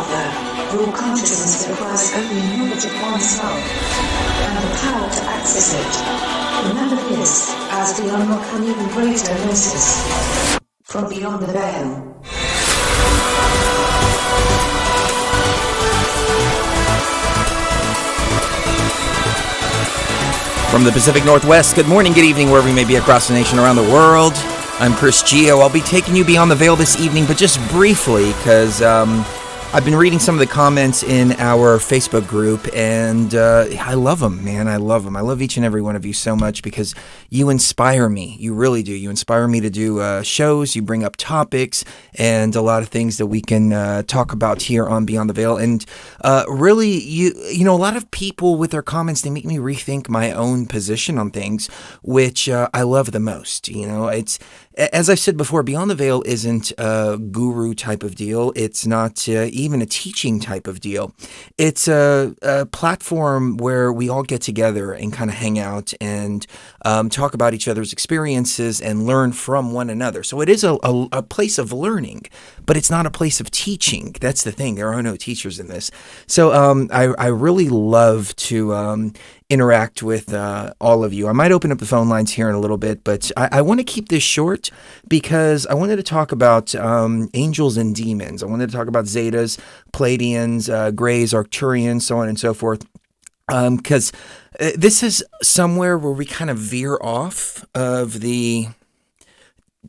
However, raw consciousness requires only knowledge of oneself and the power to access it. Remember this as we unlock an even greater gnosis from beyond the veil. From the Pacific Northwest, good morning, good evening, wherever you may be across the nation, around the world. I'm Chris Gio. I'll be taking you beyond the veil this evening, but just briefly, because I've been reading some of the comments in our Facebook group, and I love them, man. I love them. I love each and every one of you so much because you inspire me. You really do. You inspire me to do shows. You bring up topics and a lot of things that we can talk about here on Beyond the Veil. And really, you know, a lot of people with their comments, they make me rethink my own position on things, which I love the most. You know, it's, as I've said before, Beyond the Veil isn't a guru type of deal. It's not even a teaching type of deal. It's a platform where we all get together and kind of hang out and talk about each other's experiences and learn from one another. So it is a place of learning, but it's not a place of teaching. That's the thing. There are no teachers in this. So I really love to interact with all of you. I might open up the phone lines here in a little bit, but I want to keep this short because I wanted to talk about angels and demons. I wanted to talk about Zetas, Pleiadians, Greys, Archturians, so on and so forth. Because this is somewhere where we kind of veer off of the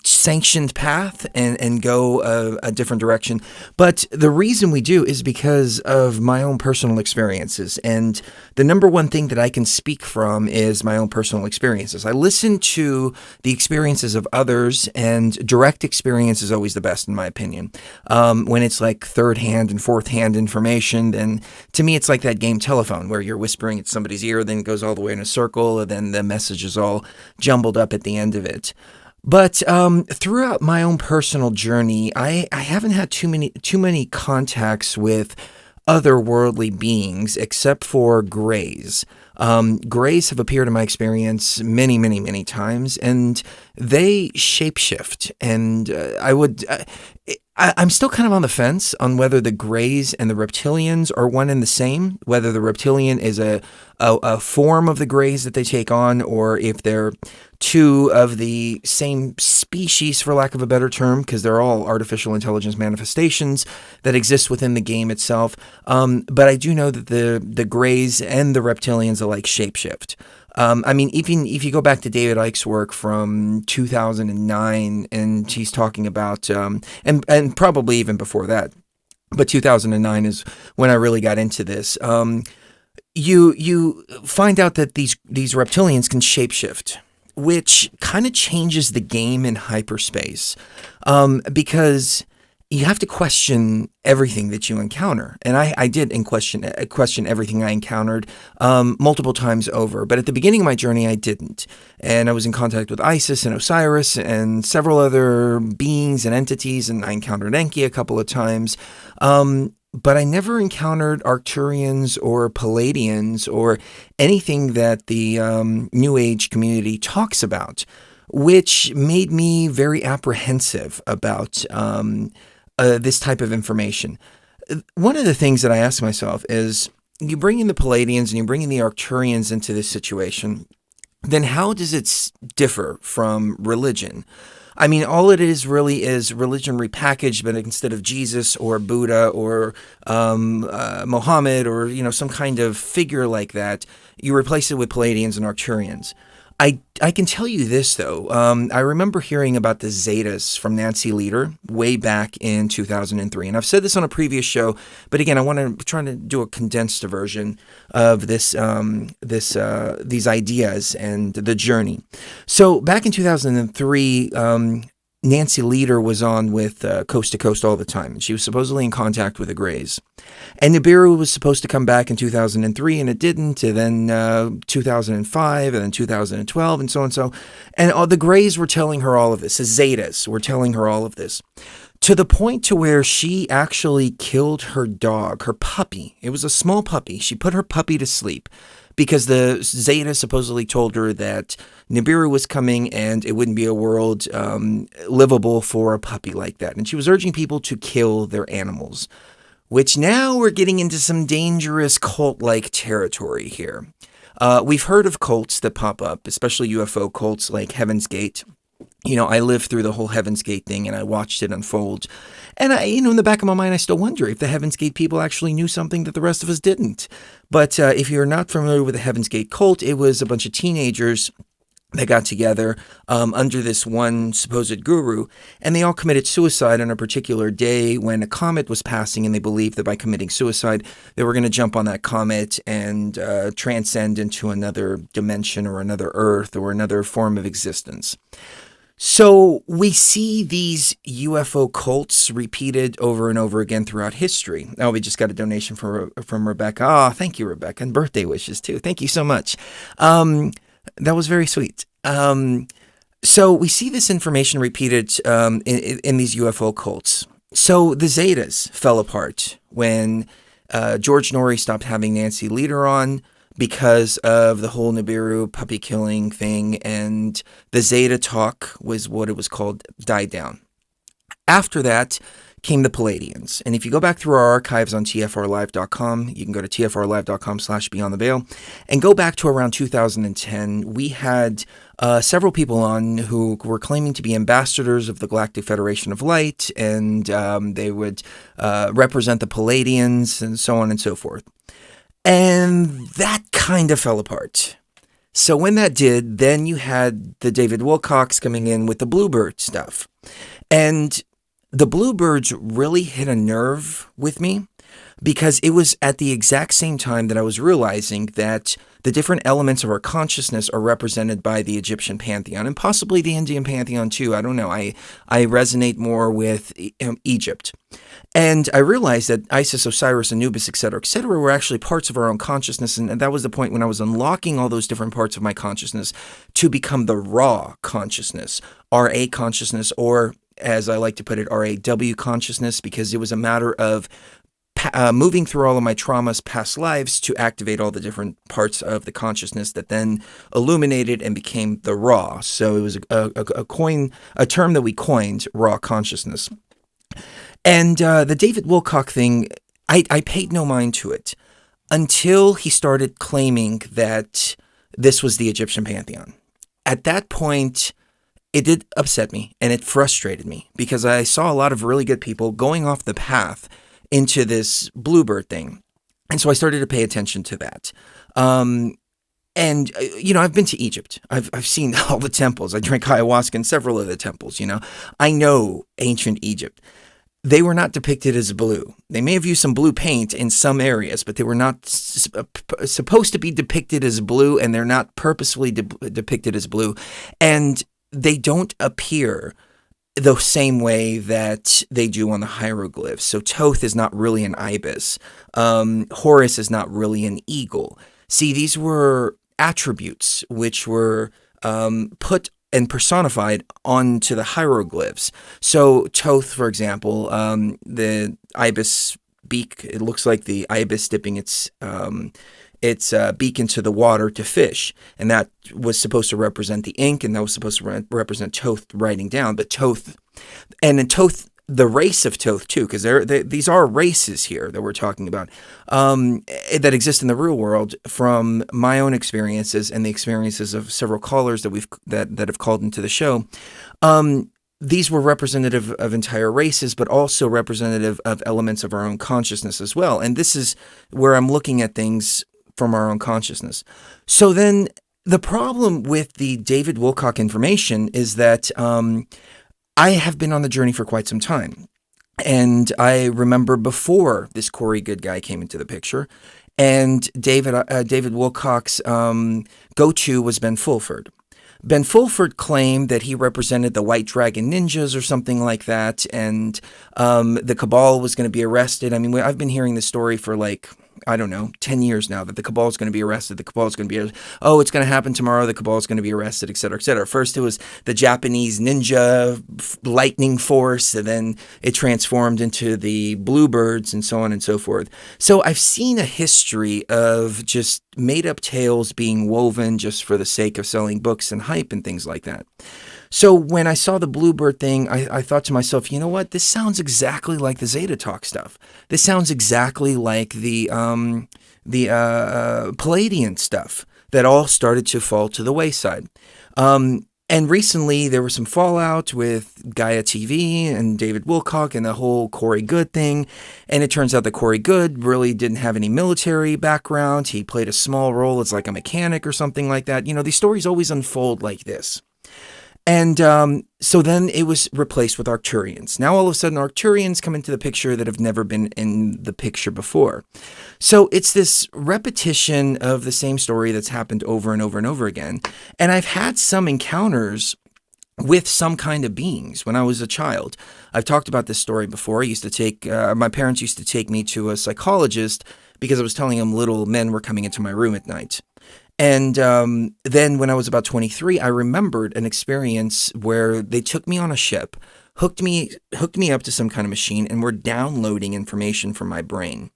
sanctioned path and go a different direction. But the reason we do is because of my own personal experiences. And the number one thing that I can speak from is my own personal experiences. I listen to the experiences of others, and direct experience is always the best, in my opinion. When it's like third-hand and fourth-hand information, then to me it's like that game telephone where you're whispering at somebody's ear, then it goes all the way in a circle, and then the message is all jumbled up at the end of it. But throughout my own personal journey, I haven't had too many contacts with otherworldly beings except for Greys. Greys have appeared in my experience many, many, many times, and they shapeshift. And I'm still kind of on the fence on whether the Greys and the reptilians are one and the same, whether the reptilian is a form of the Greys that they take on, or if they're two of the same species, for lack of a better term, because they're all artificial intelligence manifestations that exist within the game itself. But I do know that the Greys and the reptilians alike shapeshift. I mean, even if you go back to David Icke's work from 2009, and he's talking about, and probably even before that, but 2009 is when I really got into this. You find out that these reptilians can shapeshift, which kind of changes the game in hyperspace, because you have to question everything that you encounter. And I did question everything I encountered multiple times over. But at the beginning of my journey, I didn't. And I was in contact with Isis and Osiris and several other beings and entities, and I encountered Enki a couple of times. But I never encountered Archturians or Pleiadians or anything that the New Age community talks about, which made me very apprehensive about this type of information. One of the things that I ask myself is, you bring in the Pleiadians and you bring in the Archturians into this situation, then how does it differ from religion? I mean, all it is really is religion repackaged, but instead of Jesus or Buddha or Mohammed or, you know, some kind of figure like that, you replace it with Pleiadians and Archturians. I can tell you this, though. I remember hearing about the Zetas from Nancy Lieder way back in 2003. And I've said this on a previous show, but again, I'm trying to do a condensed version of this, these ideas and the journey. So back in 2003, Nancy Lieder was on with Coast to Coast all the time, and she was supposedly in contact with the Greys. And Nibiru was supposed to come back in 2003, and it didn't, and then 2005, and then 2012, and so on. And all the Greys were telling her all of this. The Zetas were telling her all of this, to the point to where she actually killed her dog, her puppy. It was a small puppy. She put her puppy to sleep because the Zeta supposedly told her that Nibiru was coming and it wouldn't be a world livable for a puppy like that. And she was urging people to kill their animals, which now we're getting into some dangerous cult-like territory here. We've heard of cults that pop up, especially UFO cults like Heaven's Gate. I lived through the whole Heaven's Gate thing and I watched it unfold. And in the back of my mind, I still wonder if the Heaven's Gate people actually knew something that the rest of us didn't. But if you're not familiar with the Heaven's Gate cult, it was a bunch of teenagers that got together under this one supposed guru, and they all committed suicide on a particular day when a comet was passing, and they believed that by committing suicide, they were going to jump on that comet and transcend into another dimension or another Earth or another form of existence. So we see these UFO cults repeated over and over again throughout history. Oh, we just got a donation from Rebecca. Oh, thank you, Rebecca, and birthday wishes too. Thank you so much. That was very sweet. So we see this information repeated in these UFO cults. So the Zetas fell apart when George Norrie stopped having Nancy Lieder on because of the whole Nibiru puppy killing thing, and the Zeta talk was what it was called, died down. After that came the Pleiadians. And if you go back through our archives on tfrlive.com, you can go to tfrlive.com/beyondtheveil and go back to around 2010. We had several people on who were claiming to be ambassadors of the Galactic Federation of Light, and they would represent the Pleiadians and so on and so forth. And that kind of fell apart. So when that did, then you had the David Wilcox coming in with the Bluebird stuff. And the Bluebirds really hit a nerve with me because it was at the exact same time that I was realizing that the different elements of our consciousness are represented by the Egyptian pantheon and possibly the Indian pantheon too. I don't know. I resonate more with Egypt. And I realized that Isis, Osiris, Anubis, etc., were actually parts of our own consciousness. And that was the point when I was unlocking all those different parts of my consciousness to become the raw consciousness, RA consciousness, or as I like to put it, RAW consciousness, because it was a matter of moving through all of my traumas, past lives, to activate all the different parts of the consciousness that then illuminated and became the raw. So it was a term that we coined, raw consciousness. And the David Wilcock thing, I paid no mind to it until he started claiming that this was the Egyptian pantheon. At that point, it did upset me and it frustrated me because I saw a lot of really good people going off the path into this Bluebird thing. And so I started to pay attention to that. And, I've been to Egypt. I've seen all the temples. I drank ayahuasca in several of the temples, I know ancient Egypt. They were not depicted as blue. They may have used some blue paint in some areas, but they were not supposed to be depicted as blue, and they're not purposefully depicted as blue. And they don't appear the same way that they do on the hieroglyphs. So Thoth is not really an ibis. Horus is not really an eagle. See, these were attributes which were put and personified onto the hieroglyphs. So Thoth, for example, the ibis beak, it looks like the ibis dipping its beak into the water to fish. And that was supposed to represent the ink, and that was supposed to represent Thoth writing down. But Thoth, and in Thoth, the race of Thoth too, because these are races here that we're talking about, that exist in the real world from my own experiences and the experiences of several callers that have called into the show. These were representative of entire races, but also representative of elements of our own consciousness as well. And this is where I'm looking at things from our own consciousness. So then the problem with the David Wilcock information is that I have been on the journey for quite some time. And I remember before this Corey Good guy came into the picture, and David Wilcock's go-to was Ben Fulford. Ben Fulford claimed that he represented the White Dragon Ninjas or something like that, and the Cabal was going to be arrested. I mean, I've been hearing this story for 10 years now, that the Cabal is going to be arrested. The Cabal is going to be, it's going to happen tomorrow. The Cabal is going to be arrested, et cetera, et cetera. First, it was the Japanese ninja lightning force, and then it transformed into the Bluebirds and so on and so forth. So I've seen a history of just made-up tales being woven just for the sake of selling books and hype and things like that. So when I saw the Bluebird thing, I thought to myself, you know what? This sounds exactly like the Zeta Talk stuff. This sounds exactly like the Pleiadian stuff that all started to fall to the wayside. And recently there was some fallout with Gaia TV and David Wilcock and the whole Corey Goode thing. And it turns out that Corey Goode really didn't have any military background. He played a small role as like a mechanic or something like that. You know, these stories always unfold like this. And so then it was replaced with Archturians. Now all of a sudden Archturians come into the picture that have never been in the picture before. So it's this repetition of the same story that's happened over and over and over again. And I've had some encounters with some kind of beings when I was a child. I've talked about this story before. I used to take, my parents used to take me to a psychologist because I was telling them little men were coming into my room at night. And then when I was about 23, I remembered an experience where they took me on a ship, hooked me up to some kind of machine, and were downloading information from my brain.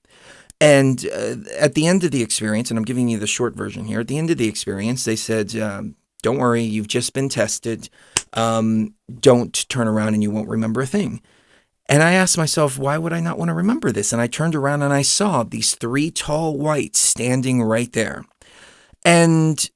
And at the end of the experience, and I'm giving you the short version here, at the end of the experience, they said, don't worry, you've just been tested. Don't turn around and you won't remember a thing. And I asked myself, why would I not want to remember this? And I turned around and I saw these 3 tall whites standing right there. And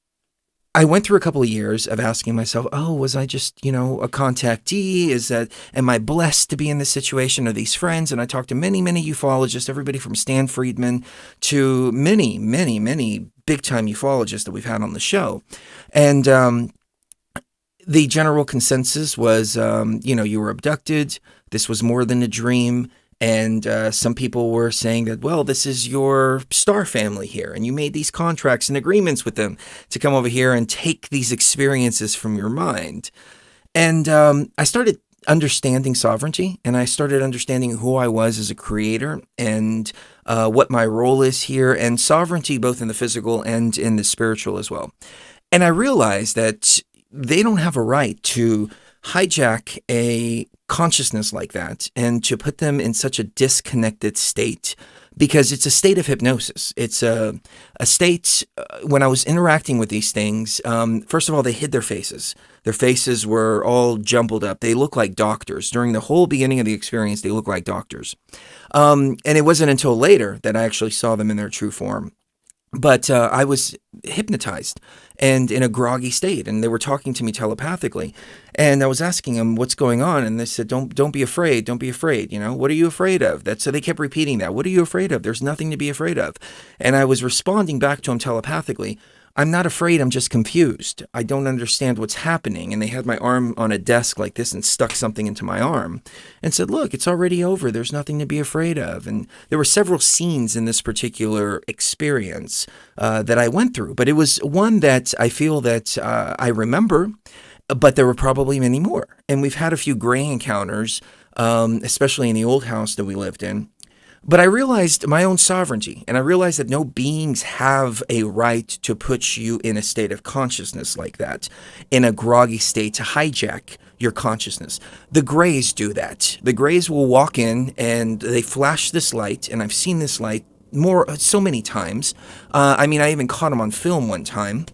I went through a couple of years of asking myself, oh, was I just, a contactee? Am I blessed to be in this situation? Are these friends? And I talked to many, many ufologists, everybody from Stan Friedman to many, many, many big-time ufologists that we've had on the show. And the general consensus was, you were abducted. This was more than a dream. And some people were saying that, well, this is your star family here, and you made these contracts and agreements with them to come over here and take these experiences from your mind. And I started understanding sovereignty, and I started understanding who I was as a creator and what my role is here, and sovereignty both in the physical and in the spiritual as well. And I realized that they don't have a right to hijack a consciousness like that and to put them in such a disconnected state, because it's a state of hypnosis. It's a state, when I was interacting with these things, first of all, they hid their faces. Their faces were all jumbled up. They look like doctors. During the whole beginning of the experience, they look like doctors. And it wasn't until later that I actually saw them in their true form. But I was hypnotized and in a groggy state, and they were talking to me telepathically. And I was asking them what's going on, and they said, "Don't be afraid. Don't be afraid. What are you afraid of?" So they kept repeating that. What are you afraid of? There's nothing to be afraid of. And I was responding back to them telepathically. I'm not afraid. I'm just confused. I don't understand what's happening. And they had my arm on a desk like this and stuck something into my arm and said, look, it's already over. There's nothing to be afraid of. And there were several scenes in this particular experience that I went through. But it was one that I feel that I remember, but there were probably many more. And we've had a few gray encounters, especially in the old house that we lived in. But I realized my own sovereignty, and I realized that no beings have a right to put you in a state of consciousness like that, in a groggy state, to hijack your consciousness. The Greys do that. The Greys will walk in and they flash this light, and I've seen this light so many times. I even caught them on film one time.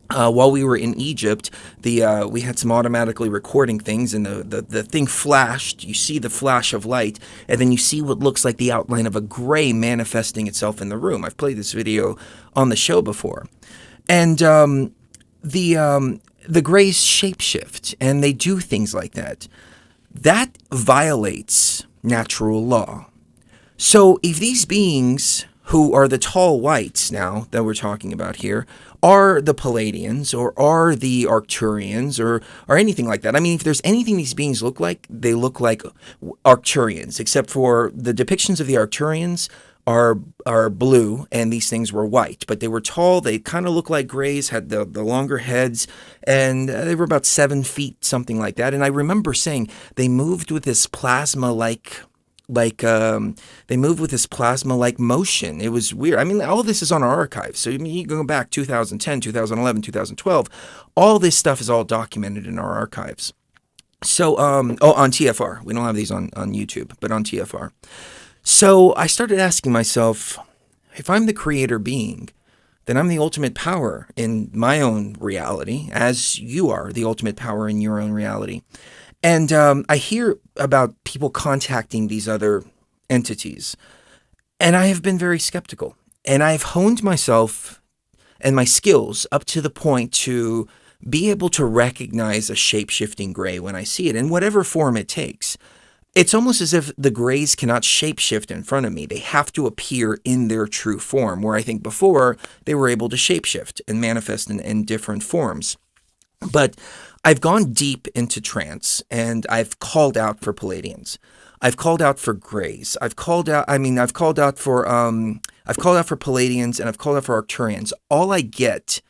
While we were in Egypt, we had some automatically recording things, and the thing flashed. You see the flash of light, and then you see what looks like the outline of a gray manifesting itself in the room. I've played this video on the show before. And the Greys shapeshift, and they do things like that. That violates natural law. So if these beings, who are the tall whites now that we're talking about here, are the Pleiadians or are the Archturians or anything like that. I mean, if there's anything these beings look like, they look like Archturians, except for the depictions of the Archturians are blue and these things were white. But they were tall, they kind of looked like Greys, had the longer heads, and they were about 7 feet, something like that. And I remember saying they moved with this plasma-like motion. It was weird. I mean, all of this is on our archives. So you go back 2010, 2011, 2012, all this stuff is all documented in our archives. So, on TFR. We don't have these on YouTube, but on TFR. So I started asking myself, if I'm the creator being, then I'm the ultimate power in my own reality, as you are the ultimate power in your own reality. And I hear about people contacting these other entities, and I have been very skeptical. And I've honed myself and my skills up to the point to be able to recognize a shape-shifting gray when I see it, in whatever form it takes. It's almost as if the grays cannot shapeshift in front of me. They have to appear in their true form, where I think before they were able to shapeshift and manifest in different forms. But I've gone deep into trance, and I've called out for Pleiadians. I've called out for grays. I've called out for Pleiadians, and I've called out for Archturians. All I get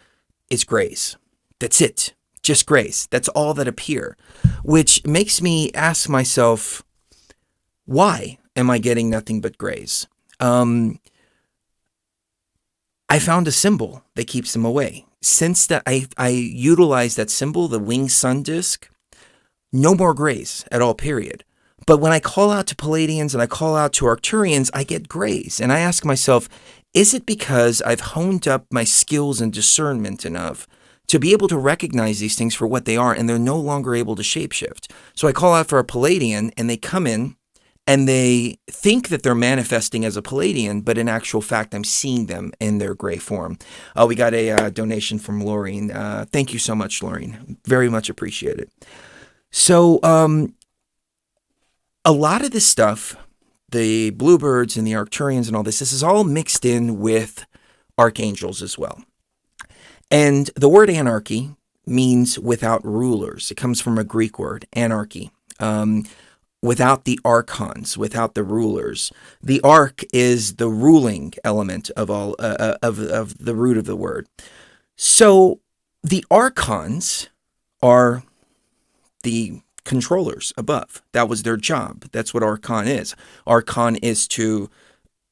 is grays. That's it. Just grays. That's all that appear, which makes me ask myself, why am I getting nothing but grays? I found a symbol that keeps them away. Since that I utilize that symbol, the winged sun disk, no more grays at all, period. But when I call out to Pleiadians and I call out to Archturians, I get grays. And I ask myself, is it because I've honed up my skills and discernment enough to be able to recognize these things for what they are, and they're no longer able to shapeshift? So I call out for a Pleiadian, and they come in, and they think that they're manifesting as a Pleiadian, but in actual fact, I'm seeing them in their gray form. We got a donation from Laureen. Thank you so much, Laureen. Very much appreciated. So a lot of this stuff, the Bluebirds and the Archturians and all this is all mixed in with Archangels as well. And the word anarchy means without rulers. It comes from a Greek word, anarchy. Without the archons, without the rulers. The arch is the ruling element of all of the root of the word. So the archons are the controllers above. That was their job. That's what archon is. Archon is to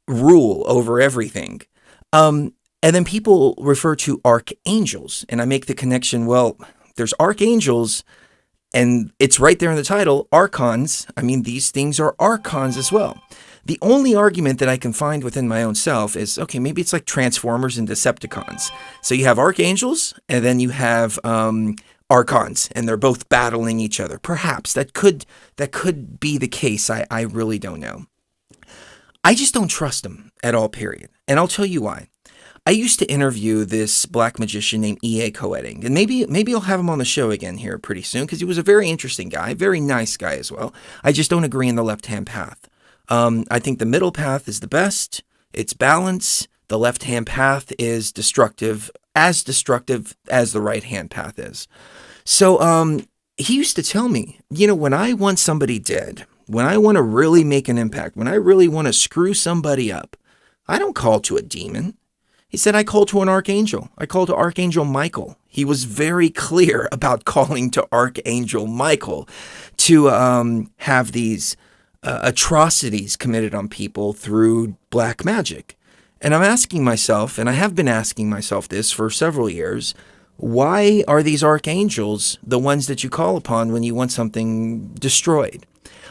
rule over everything. And then people refer to archangels, and I make the connection, well, there's archangels, and it's right there in the title, archons. I mean, these things are archons as well. The only argument that I can find within my own self is, okay, maybe it's like Transformers and Decepticons. So you have archangels, and then you have archons, and they're both battling each other. Perhaps that could be the case. I really don't know. I just don't trust them at all, period. And I'll tell you why. I used to interview this black magician named E.A. Coetting, and maybe I'll have him on the show again here pretty soon, because he was a very interesting guy, very nice guy as well. I just don't agree in the left-hand path. I think the middle path is the best. It's balance. The left-hand path is destructive as the right-hand path is. So he used to tell me, when I want somebody dead, when I want to really make an impact, when I really want to screw somebody up, I don't call to a demon. He said, I call to an archangel. I call to Archangel Michael. He was very clear about calling to Archangel Michael to have these atrocities committed on people through black magic. And I'm asking myself, and I have been asking myself this for several years, why are these archangels the ones that you call upon when you want something destroyed?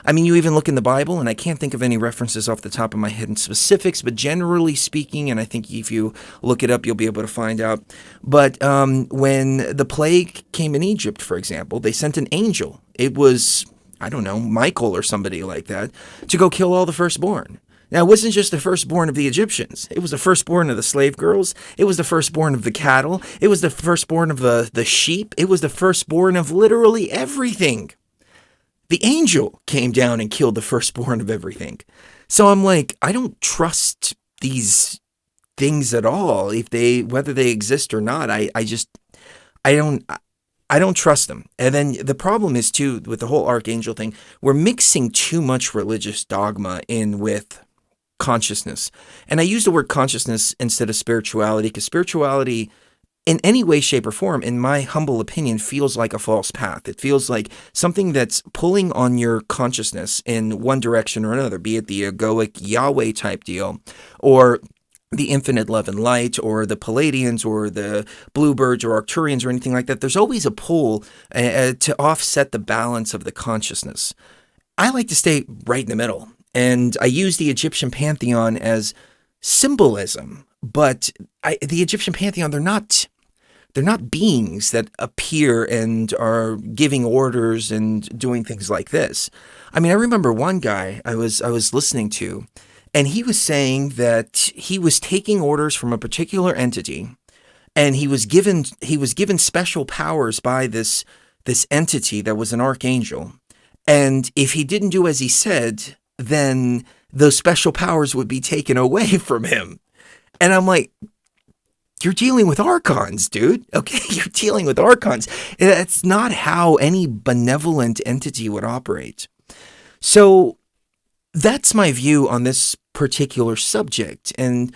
I mean, you even look in the Bible, and I can't think of any references off the top of my head in specifics, but generally speaking, and I think if you look it up, you'll be able to find out. But when the plague came in Egypt, for example, they sent an angel. It was, I don't know, Michael or somebody like that, to go kill all the firstborn. Now, it wasn't just the firstborn of the Egyptians. It was the firstborn of the slave girls. It was the firstborn of the cattle. It was the firstborn of the sheep. It was the firstborn of literally everything. The angel came down and killed the firstborn of everything. So I'm like, I don't trust these things at all. Whether they exist or not, I don't trust them. And then the problem is too, with the whole archangel thing, we're mixing too much religious dogma in with consciousness. And I use the word consciousness instead of spirituality, because spirituality, in any way, shape, or form, in my humble opinion, feels like a false path. It feels like something that's pulling on your consciousness in one direction or another, be it the egoic Yahweh type deal, or the infinite love and light, or the Pleiadians, or the Bluebirds, or Archturians, or anything like that. There's always a pull to offset the balance of the consciousness. I like to stay right in the middle, and I use the Egyptian pantheon as symbolism, but the Egyptian pantheon, they're not beings that appear and are giving orders and doing things like this. I mean, I remember one guy I was listening to, and he was saying that he was taking orders from a particular entity, and he was given special powers by this entity that was an archangel. And if he didn't do as he said, then those special powers would be taken away from him. And I'm like, you're dealing with archons, dude. Okay, you're dealing with archons. That's not how any benevolent entity would operate. So that's my view on this particular subject. And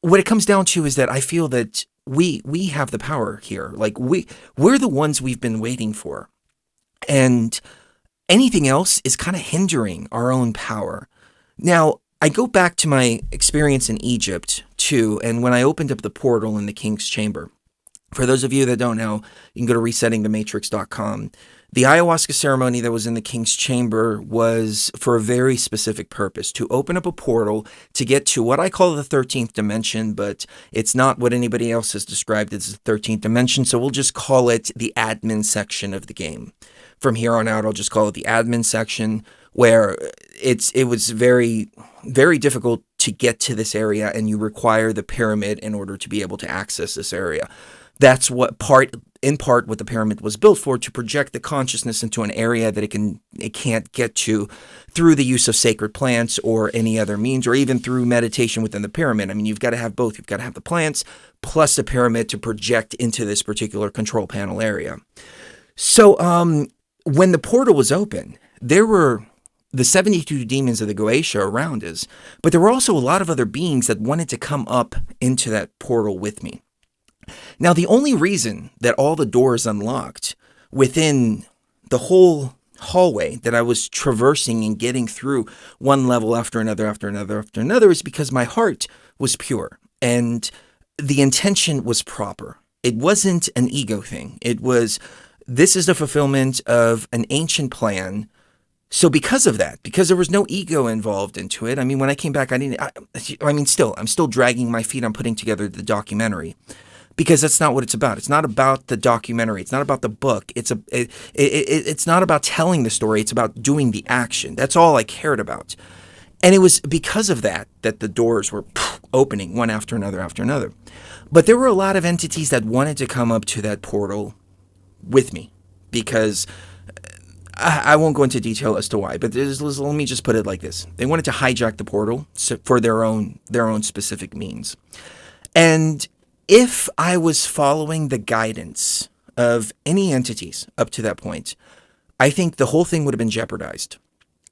what it comes down to is that I feel that we have the power here. Like we're the ones we've been waiting for. And anything else is kind of hindering our own power. Now, I go back to my experience in Egypt too, and when I opened up the portal in the King's Chamber. For those of you that don't know, you can go to resettingthematrix.com. The ayahuasca ceremony that was in the King's Chamber was for a very specific purpose, to open up a portal to get to what I call the 13th dimension, but it's not what anybody else has described as the 13th dimension, so we'll just call it the admin section of the game. From here on out, I'll just call it the admin section, where it was very, very difficult to get to this area, and you require the pyramid in order to be able to access this area. That's what in part what the pyramid was built for, to project the consciousness into an area that it can't get to through the use of sacred plants or any other means, or even through meditation within the pyramid. I mean, you've got to have both. You've got to have the plants plus the pyramid to project into this particular control panel area. So when the portal was open, there were the 72 demons of the Goetia around us, but there were also a lot of other beings that wanted to come up into that portal with me. Now, the only reason that all the doors unlocked within the whole hallway that I was traversing and getting through one level after another, is because my heart was pure and the intention was proper. It wasn't an ego thing. It was, this is the fulfillment of an ancient plan. So because of that, because there was no ego involved into it, I mean, when I came back, I'm still dragging my feet on putting together the documentary, because that's not what it's about. It's not about the documentary. It's not about the book. It's not about telling the story. It's about doing the action. That's all I cared about. And it was because of that the doors were opening one after another. But there were a lot of entities that wanted to come up to that portal with me, because I won't go into detail as to why, but let me just put it like this. They wanted to hijack the portal for their own specific means. And if I was following the guidance of any entities up to that point, I think the whole thing would have been jeopardized,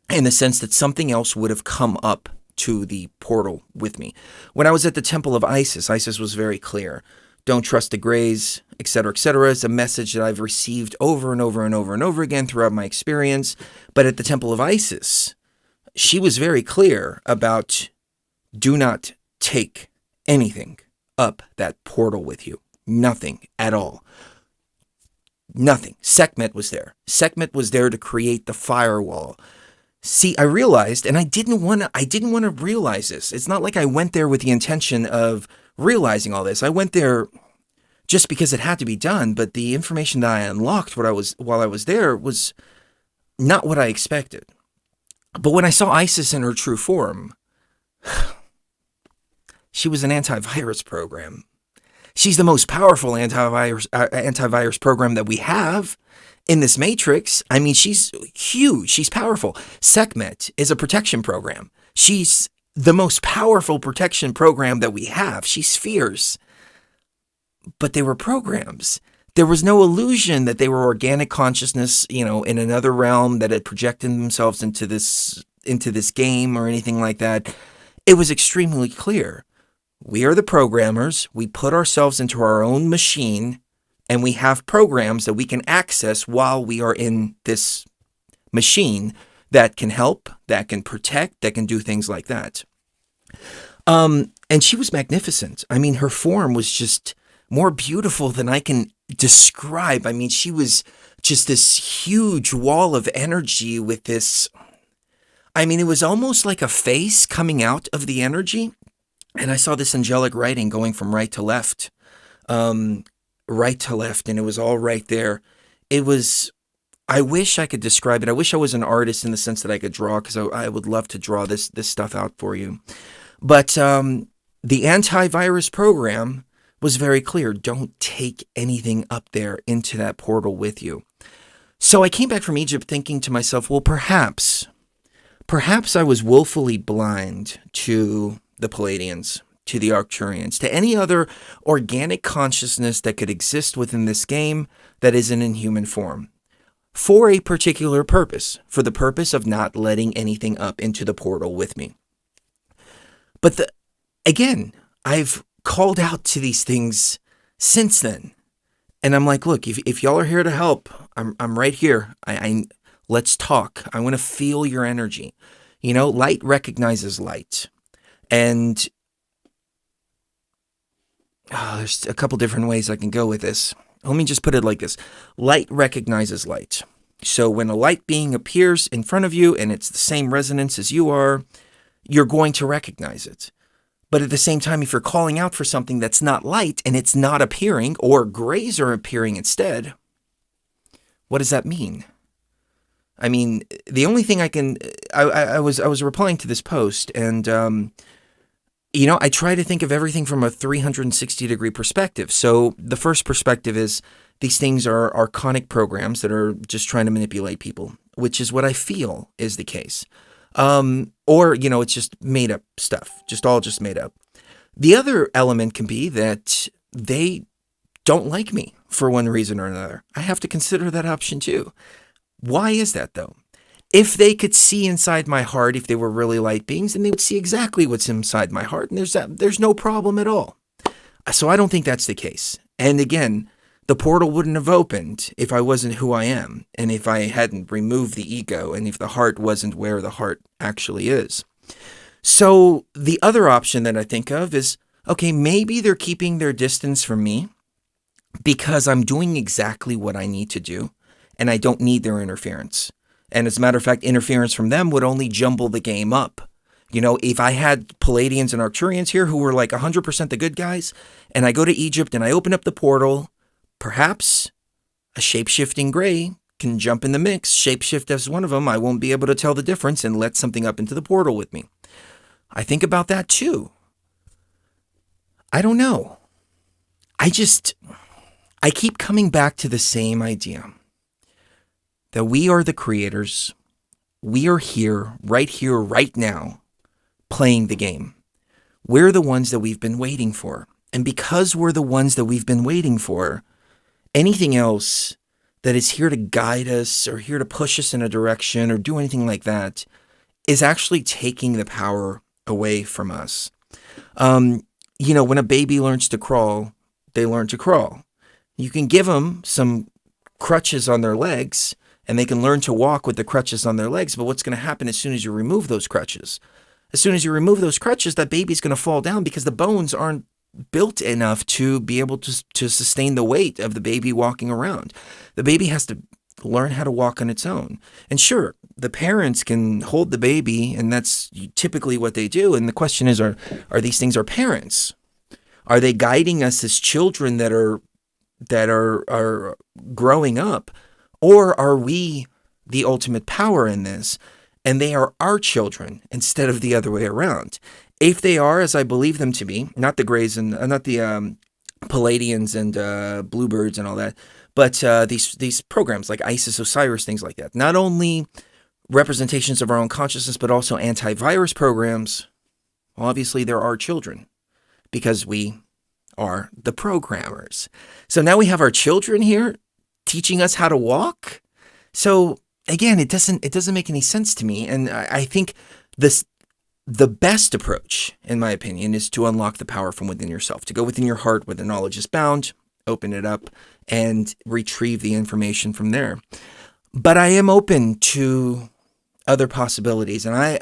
in the sense that something else would have come up to the portal with me. When I was at the Temple of Isis was very clear. Don't trust the Greys, etc., etc. It's a message that I've received over and over again throughout my experience. But at the Temple of Isis, she was very clear about, do not take anything up that portal with you. Nothing at all. Nothing. Sekhmet was there. Sekhmet was there to create the firewall. See, I realized, and I didn't want to realize this. It's not like I went there with the intention of realizing all this. I went there just because it had to be done, but the information that I unlocked while I was there was not what I expected. But when I saw Isis in her true form, she was an antivirus program. She's the most powerful antivirus program that we have in this matrix. I mean, she's huge. She's powerful. Sekhmet is a protection program. She's the most powerful protection program that we have. She's fierce. But they were programs. There was no illusion that they were organic consciousness, in another realm that had projected themselves into this game or anything like that. It was extremely clear. We are the programmers. We put ourselves into our own machine, and we have programs that we can access while we are in this machine that can help, that can protect, that can do things like that. And she was magnificent. I mean, her form was just more beautiful than I can describe. I mean, she was just this huge wall of energy with this. I mean, it was almost like a face coming out of the energy. And I saw this angelic writing going from right to left, and it was all right there. It was, I wish I could describe it. I wish I was an artist in the sense that I could draw, because I would love to draw this stuff out for you. But the antivirus program was very clear. Don't take anything up there into that portal with you. So I came back from Egypt thinking to myself, well, perhaps I was willfully blind to the Pleiadians, to the Archturians, to any other organic consciousness that could exist within this game that isn't in human form, for a particular purpose, for the purpose of not letting anything up into the portal with me. But again, I've called out to these things since then. And I'm like, look, if y'all are here to help, I'm right here. Let's talk. I want to feel your energy. Light recognizes light. And there's a couple different ways I can go with this. Let me just put it like this. Light recognizes light. So when a light being appears in front of you and it's the same resonance as you are, you're going to recognize it. But at the same time, if you're calling out for something that's not light and it's not appearing, or grays are appearing instead, what does that mean? I mean, the only thing I was replying to this post, and I try to think of everything from a 360-degree perspective. So the first perspective is these things are archonic programs that are just trying to manipulate people, which is what I feel is the case. Or it's just made up stuff, just made up. The other element can be that they don't like me for one reason or another. I have to consider that option too. Why is that though? If they could see inside my heart, if they were really light beings, then they would see exactly what's inside my heart, and there's no problem at all. So I don't think that's the case. And again, the portal wouldn't have opened if I wasn't who I am, and if I hadn't removed the ego, and if the heart wasn't where the heart actually is. So the other option that I think of is, okay, maybe they're keeping their distance from me because I'm doing exactly what I need to do, and I don't need their interference. And as a matter of fact, interference from them would only jumble the game up. If I had Pleiadians and Archturians here who were like 100% the good guys, and I go to Egypt and I open up the portal, perhaps a shape-shifting gray can jump in the mix, shapeshift as one of them. I won't be able to tell the difference and let something up into the portal with me. I think about that too. I don't know. I keep coming back to the same idea. That we are the creators. We are here, right now, playing the game. We're the ones that we've been waiting for. And because we're the ones that we've been waiting for, anything else that is here to guide us or here to push us in a direction or do anything like that is actually taking the power away from us. When a baby learns to crawl, they learn to crawl. You can give them some crutches on their legs, and they can learn to walk with the crutches on their legs. But what's going to happen as soon as you remove those crutches? As soon as you remove those crutches, that baby's going to fall down because the bones aren't built enough to be able to sustain the weight of the baby walking around. The baby has to learn how to walk on its own. And sure, the parents can hold the baby, and that's typically what they do. And the question is, are these things our parents? Are they guiding us as children that are growing up? Or are we the ultimate power in this, and they are our children instead of the other way around? If they are, as I believe them to be, not the Greys and not the Pleiadians and Bluebirds and all that, but these programs like Isis, Osiris, things like that, not only representations of our own consciousness, but also antivirus programs, well, obviously they're our children because we are the programmers. So now we have our children here teaching us how to walk. So again, it doesn't make any sense to me. And I think the best approach, in my opinion, is to unlock the power from within yourself, to go within your heart where the knowledge is bound, open it up, and retrieve the information from there. But I am open to other possibilities, and I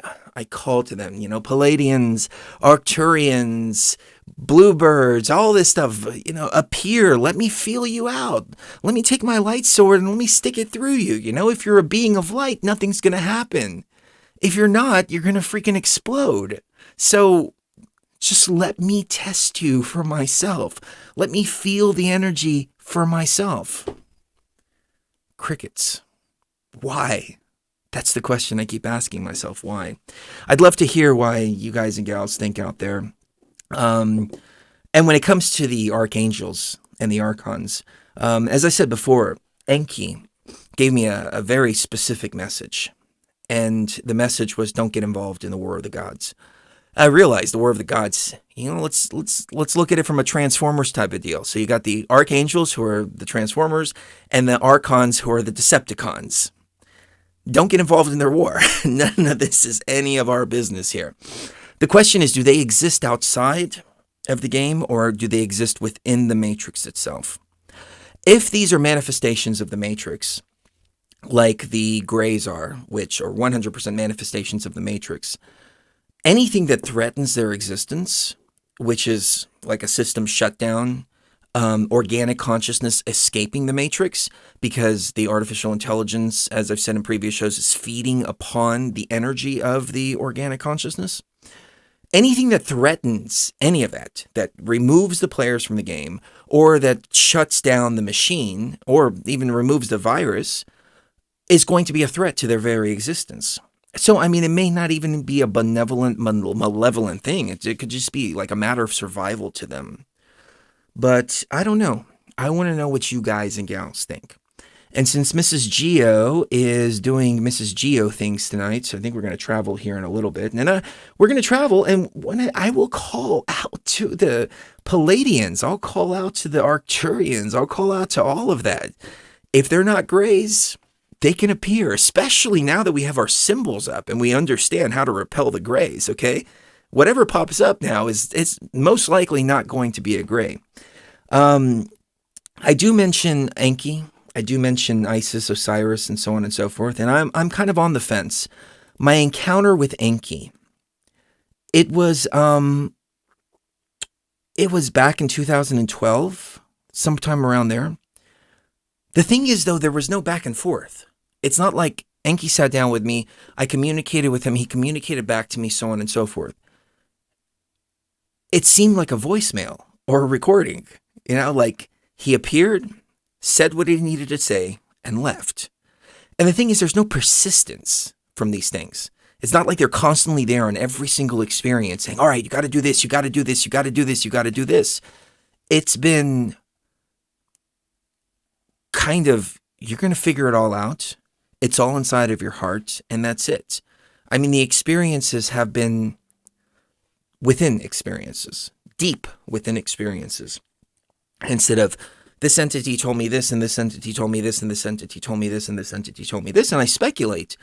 call to them, Pleiadians, Archturians, Bluebirds, all this stuff, appear, let me feel you out. Let me take my light sword and let me stick it through you. If you're a being of light, nothing's going to happen. If you're not, you're going to freaking explode. So Just let me test you for myself. Let me feel the energy for myself. Crickets. Why? That's the question I keep asking myself. Why? I'd love to hear why you guys and gals think out there. And when it comes to the Archangels and the Archons, as I said before, Enki gave me a very specific message. And the message was, don't get involved in the War of the Gods. I realized the War of the Gods, let's look at it from a Transformers type of deal. So you got the Archangels, who are the Transformers, and the Archons, who are the Decepticons. Don't get involved in their war. None of this is any of our business here. The question is, do they exist outside of the game, or do they exist within the Matrix itself? If these are manifestations of the Matrix, like the Greys are, which are 100% manifestations of the Matrix, anything that threatens their existence, which is like a system shutdown, organic consciousness escaping the Matrix, because the artificial intelligence, as I've said in previous shows, is feeding upon the energy of the organic consciousness. Anything that threatens any of that removes the players from the game, or that shuts down the machine, or even removes the virus, is going to be a threat to their very existence. So, I mean, it may not even be a benevolent, malevolent thing. It could just be like a matter of survival to them. But I don't know. I want to know what you guys and gals think. And since Mrs. Geo is doing Mrs. Geo things tonight, so I think we're going to travel here in a little bit. And we're going to travel, and I will call out to the Pleiadians. I'll call out to the Archturians. I'll call out to all of that. If they're not Greys, they can appear, especially now that we have our symbols up and we understand how to repel the Greys, okay? Whatever pops up now is most likely not going to be a Grey. I do mention Enki. I do mention Isis, Osiris, and so on and so forth, and I'm kind of on the fence. My encounter with Enki, it was back in 2012, sometime around there. The thing is, though, there was no back and forth. It's not like Enki sat down with me, I communicated with him, he communicated back to me, so on and so forth. It seemed like a voicemail or a recording, like he appeared, said what he needed to say, and left. And the thing is, there's no persistence from these things. It's not like they're constantly there on every single experience saying, all right, you got to do this, you got to do this, you got to do this, you got to do this. It's been kind of, you're going to figure it all out. It's all inside of your heart, and that's it. I mean, the experiences have been within experiences, deep within experiences, instead of this entity told me this, and this entity told me this, and this entity told me this, and this entity told me this, and I speculate,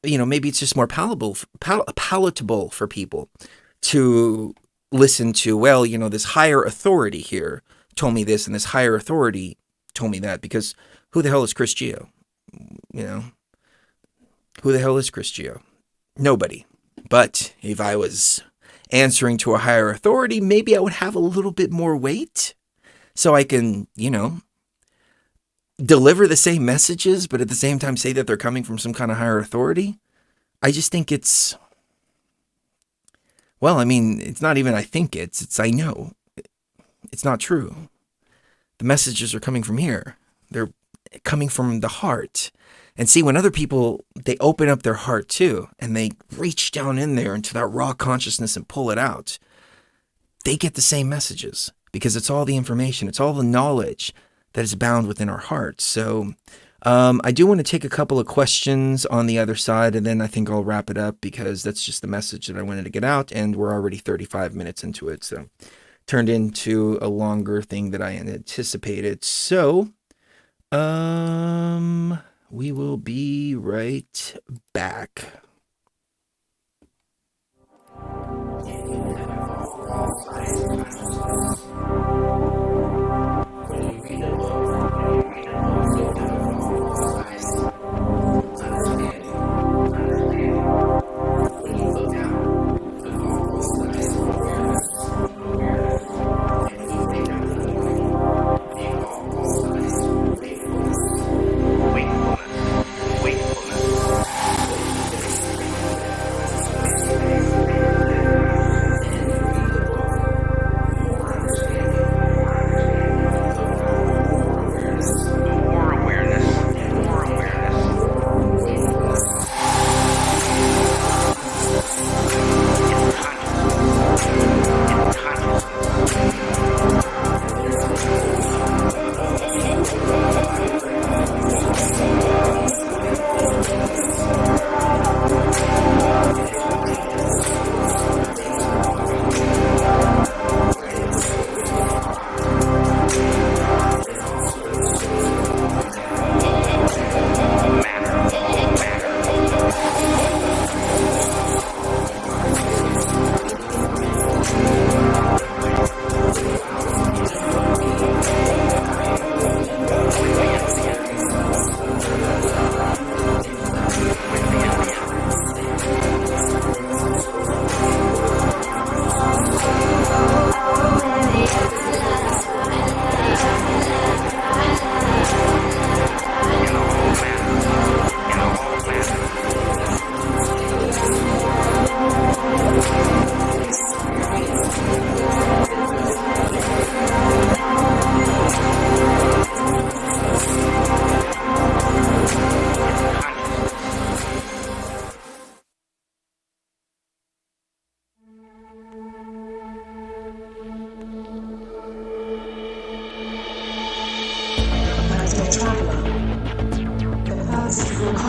maybe it's just more palatable for people to listen to, well, this higher authority here told me this, and this higher authority told me that, because who the hell is Chris Geo? Who the hell is Chris Geo? Nobody. But if I was answering to a higher authority, maybe I would have a little bit more weight, so I can, deliver the same messages, but at the same time say that they're coming from some kind of higher authority. I just think it's, well, I mean, it's not even I think it's I know. It's not true. The messages are coming from here. They're coming from the heart. And see, when other people, they open up their heart too, and they reach down in there into that raw consciousness and pull it out, they get the same messages, because it's all the information, it's all the knowledge that is bound within our hearts. So I do want to take a couple of questions on the other side, and then I think I'll wrap it up, because that's just the message that I wanted to get out, and we're already 35 minutes into it, so turned into a longer thing that I had anticipated. So we will be right back.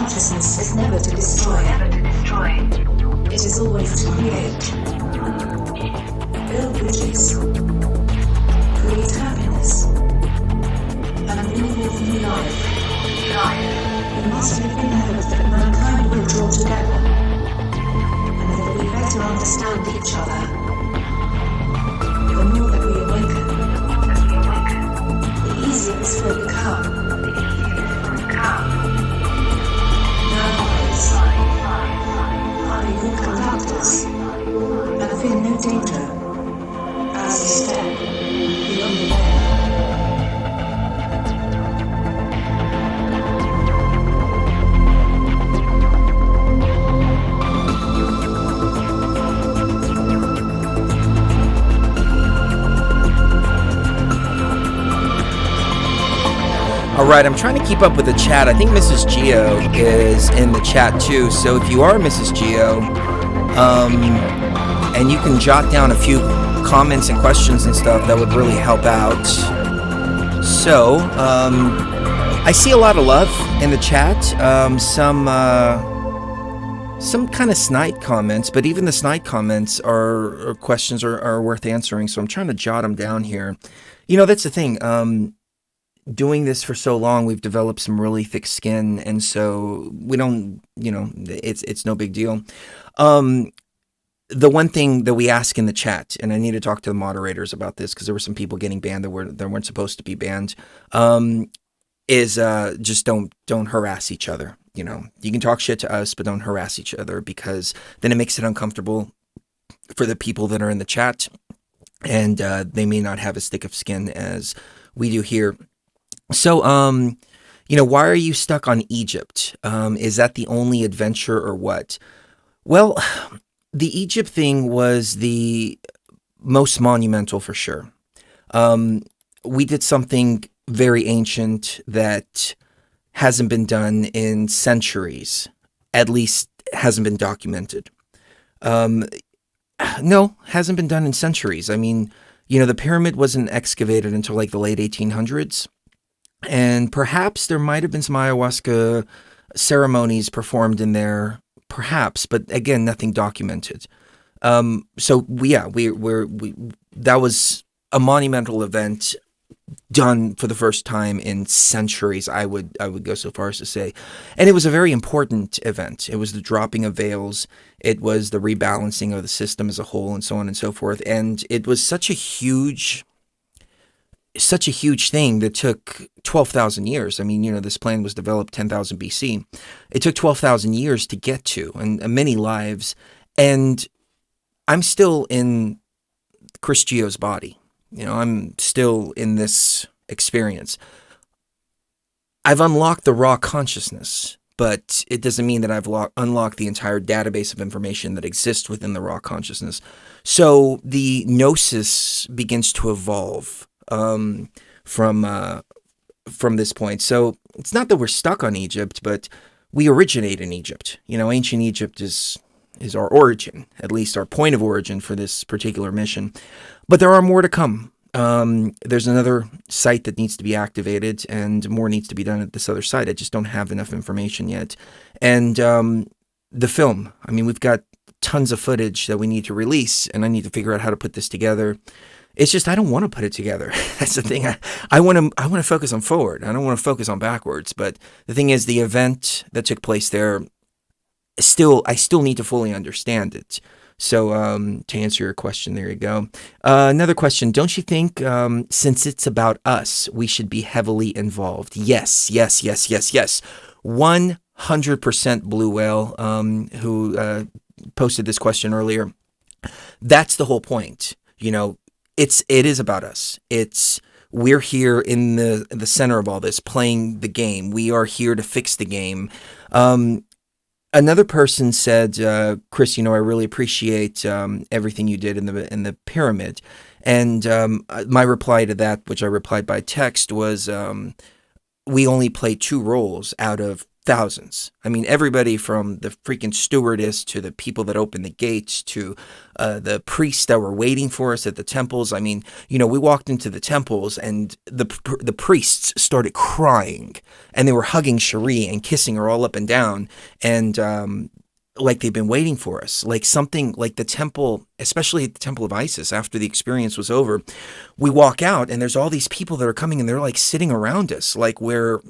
consciousness is never to destroy. It is always to create. Build bridges. Create happiness. And bring forth new life. We must live in hopes that mankind will draw together. And that we better understand each other. The more that we awaken, the easier this will become. Now I will conduct us, and fear no danger, as you step beyond the veil. All right, I'm trying to keep up with the chat. I think Mrs. Geo is in the chat too. So if you are Mrs. Geo, and you can jot down a few comments and questions and stuff, that would really help out. So I see a lot of love in the chat. Some kind of snide comments, but even the snide comments or questions are worth answering. So I'm trying to jot them down here. You know, that's the thing. Doing this for so long, we've developed some really thick skin, and so we don't, it's no big deal. The one thing that we ask in the chat, and I need to talk to the moderators about this because there were some people getting banned that weren't supposed to be banned, is just don't harass each other. You know, you can talk shit to us, but don't harass each other, because then it makes it uncomfortable for the people that are in the chat, and they may not have as thick of skin as we do here. So, why are you stuck on Egypt? Is that the only adventure or what? Well, the Egypt thing was the most monumental for sure. We did something very ancient that hasn't been done in centuries, at least hasn't been documented. No, hasn't been done in centuries. I mean, the pyramid wasn't excavated until like the late 1800s. And perhaps there might have been some ayahuasca ceremonies performed in there, perhaps, but again, nothing documented. That was a monumental event done for the first time in centuries. I would go so far as to say, and it was a very important event. It was the dropping of veils. It was the rebalancing of the system as a whole, and so on and so forth. And it was such a huge thing that took 12,000 years. I mean, this plan was developed 10,000 BC. It took 12,000 years to get to, and many lives. And I'm still in Chris Geo's body. I'm still in this experience. I've unlocked the raw consciousness, but it doesn't mean that I've unlocked the entire database of information that exists within the raw consciousness. So the gnosis begins to evolve from this point. So it's not that we're stuck on Egypt, but we originate in Egypt. Ancient Egypt is our origin, at least our point of origin for this particular mission. But there are more to come. There's another site that needs to be activated, and more needs to be done at this other site. I just don't have enough information yet. And the film, I mean, we've got tons of footage that we need to release, and I need to figure out how to put this together. It's just I don't want to put it together. That's the thing. I want to focus on forward. I don't want to focus on backwards. But the thing is, the event that took place there, I still need to fully understand it. So to answer your question, there you go. Another question. Don't you think since it's about us, we should be heavily involved? Yes. 100% Blue Whale, who posted this question earlier. That's the whole point. It is about us. We're here in the center of all this, playing the game. We are here to fix the game. Another person said, Chris, I really appreciate everything you did in the pyramid. And my reply to that, which I replied by text, was we only play 2 roles out of thousands. I mean, everybody from the freaking stewardess to the people that opened the gates to the priests that were waiting for us at the temples. I mean, we walked into the temples and the priests started crying and they were hugging Cherie and kissing her all up and down. And like they've been waiting for us, like something like the temple, especially at the Temple of Isis, after the experience was over, we walk out and there's all these people that are coming and they're like sitting around us, like we're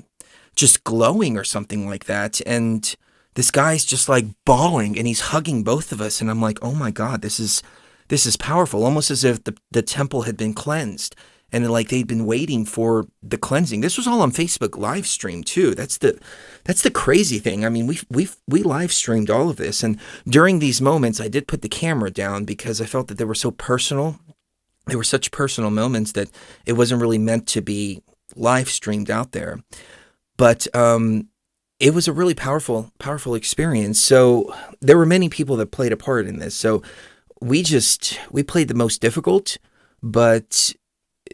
just glowing or something like that. And this guy's just like bawling and he's hugging both of us. And I'm like, oh my God, this is powerful. Almost as if the temple had been cleansed and like they'd been waiting for the cleansing. This was all on Facebook live stream too. That's the crazy thing. I mean, we live streamed all of this. And during these moments, I did put the camera down because I felt that they were so personal. They were such personal moments that it wasn't really meant to be live streamed out there. But it was a really powerful experience. So there were many people that played a part in this. So we played the most difficult, but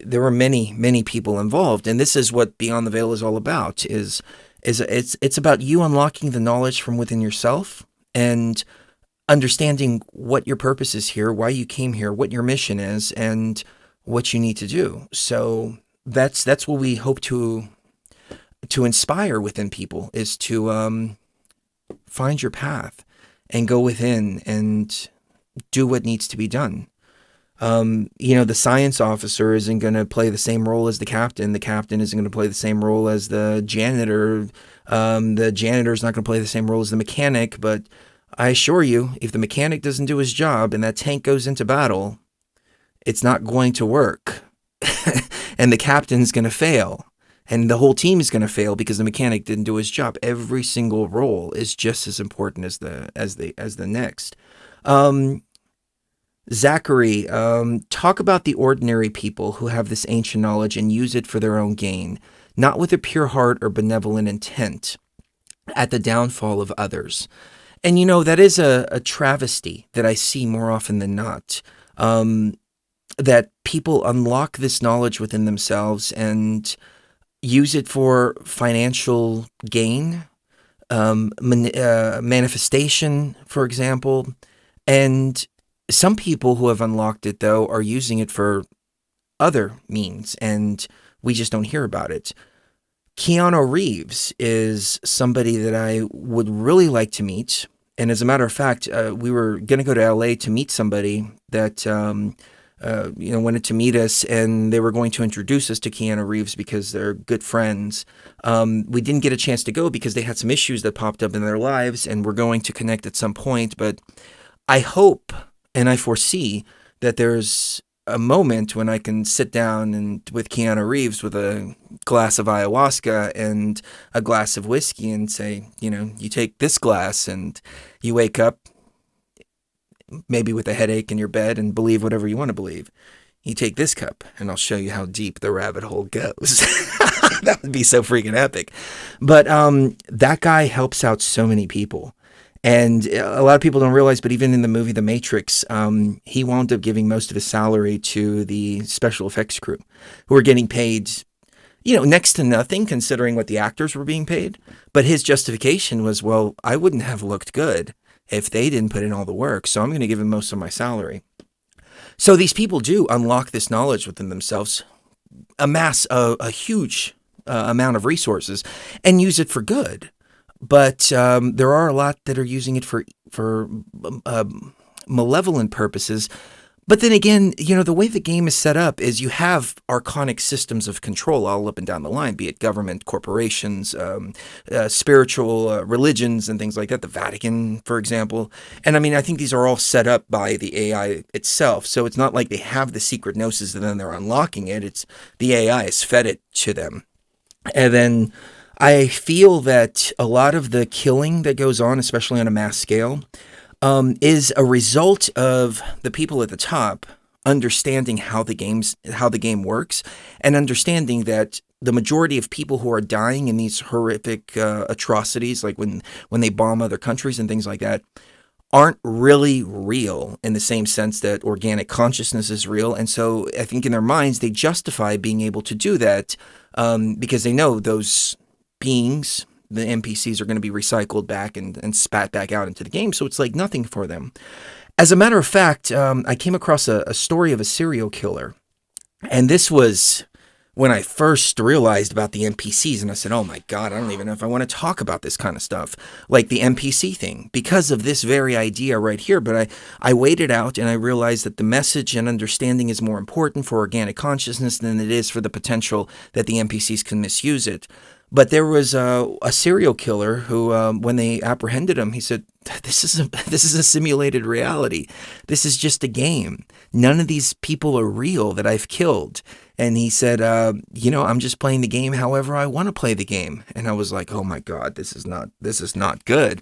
there were many people involved. And this is what Beyond the Veil is all about, is it's about you unlocking the knowledge from within yourself and understanding what your purpose is here, why you came here, what your mission is, and what you need to do. So that's what we hope to inspire within people, is to find your path and go within and do what needs to be done. The science officer isn't going to play the same role as the captain. The captain isn't going to play the same role as the janitor. The janitor's not going to play the same role as the mechanic. But I assure you, if the mechanic doesn't do his job and that tank goes into battle, it's not going to work. And the captain's going to fail. And the whole team is going to fail because the mechanic didn't do his job. Every single role is just as important as the next. Zachary, talk about the ordinary people who have this ancient knowledge and use it for their own gain, not with a pure heart or benevolent intent, at the downfall of others. And that is a travesty that I see more often than not, that people unlock this knowledge within themselves and use it for financial gain, manifestation, for example. And some people who have unlocked it, though, are using it for other means, and we just don't hear about it. Keanu Reeves is somebody that I would really like to meet. And as a matter of fact, we were going to go to LA to meet somebody that wanted to meet us, and they were going to introduce us to Keanu Reeves because they're good friends. We didn't get a chance to go because they had some issues that popped up in their lives, and we're going to connect at some point. But I hope and I foresee that there's a moment when I can sit down and with Keanu Reeves with a glass of ayahuasca and a glass of whiskey and say, you take this glass and you wake up maybe with a headache in your bed and believe whatever you want to believe. You take this cup and I'll show you how deep the rabbit hole goes. That would be so freaking epic. But that guy helps out so many people. And a lot of people don't realize, but even in the movie The Matrix, he wound up giving most of his salary to the special effects crew, who were getting paid, next to nothing considering what the actors were being paid. But his justification was, well, I wouldn't have looked good if they didn't put in all the work, so I'm going to give him most of my salary. So these people do unlock this knowledge within themselves, amass a huge amount of resources, and use it for good. But there are a lot that are using it for malevolent purposes. But then again, the way the game is set up is you have archonic systems of control all up and down the line, be it government, corporations, spiritual religions, and things like that. The Vatican, for example. And I think these are all set up by the AI itself. So it's not like they have the secret gnosis and then they're unlocking it. It's the AI has fed it to them. And then I feel that a lot of the killing that goes on, especially on a mass scale, is a result of the people at the top understanding how the game works, and understanding that the majority of people who are dying in these horrific atrocities, like when they bomb other countries and things like that, aren't really real in the same sense that organic consciousness is real. And so I think in their minds they justify being able to do that because they know those beings, the NPCs are going to be recycled back and spat back out into the game. So it's like nothing for them. As a matter of fact, I came across a story of a serial killer. And this was when I first realized about the NPCs, and I said, oh my God, I don't even know if I want to talk about this kind of stuff, like the NPC thing, because of this very idea right here. But I weighed it out, and I realized that the message and understanding is more important for organic consciousness than it is for the potential that the NPCs can misuse it. But there was a serial killer who, when they apprehended him, he said, this is a simulated reality. This is just a game. None of these people are real that I've killed. And he said, I'm just playing the game however I want to play the game. And I was like, oh my God, this is not good.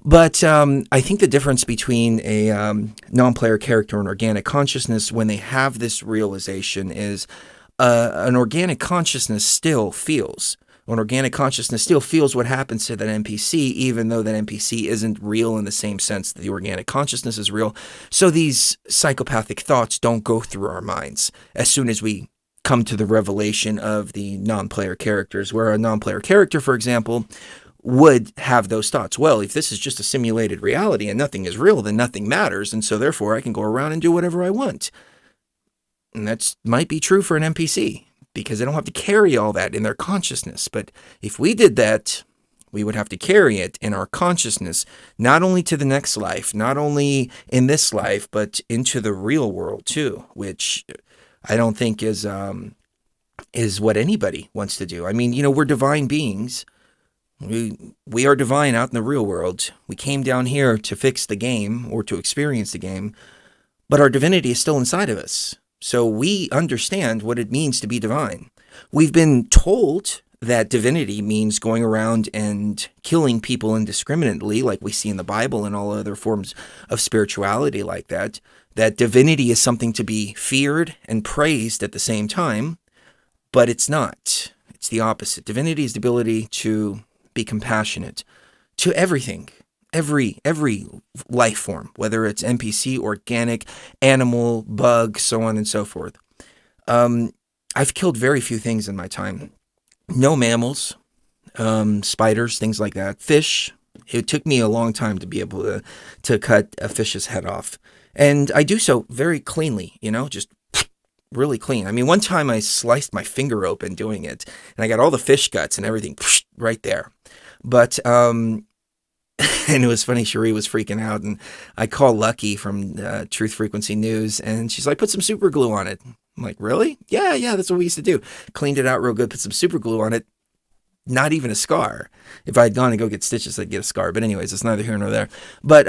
But I think the difference between a non-player character and organic consciousness, when they have this realization, is an organic consciousness still feels. An organic consciousness still feels what happens to that NPC, even though that NPC isn't real in the same sense that the organic consciousness is real. So these psychopathic thoughts don't go through our minds as soon as we come to the revelation of the non-player characters, where a non-player character, for example, would have those thoughts. Well, if this is just a simulated reality and nothing is real, then nothing matters, and so therefore I can go around and do whatever I want. And that might be true for an NPC, because they don't have to carry all that in their consciousness. But if we did that, we would have to carry it in our consciousness, not only to the next life, not only in this life, but into the real world too, which I don't think is what anybody wants to do. I mean, we're divine beings. We are divine out in the real world. We came down here to fix the game or to experience the game, but our divinity is still inside of us. So we understand what it means to be divine. We've been told that divinity means going around and killing people indiscriminately, like we see in the Bible and all other forms of spirituality like that. That divinity is something to be feared and praised at the same time, but it's not. It's the opposite. Divinity is the ability to be compassionate to everything. Every life form, whether it's NPC, organic, animal, bug, so on and so forth. I've killed very few things in my time. No mammals, spiders, things like that. Fish. It took me a long time to be able to cut a fish's head off. And I do so very cleanly, just really clean. I mean, one time I sliced my finger open doing it, and I got all the fish guts and everything right there. But and it was funny, Cherie was freaking out, and I called Lucky from Truth Frequency News, and she's like, put some super glue on it. I'm like, really? Yeah, that's what we used to do. Cleaned it out real good, put some super glue on it. Not even a scar. If I had gone to go get stitches, I'd get a scar. But anyways, it's neither here nor there. But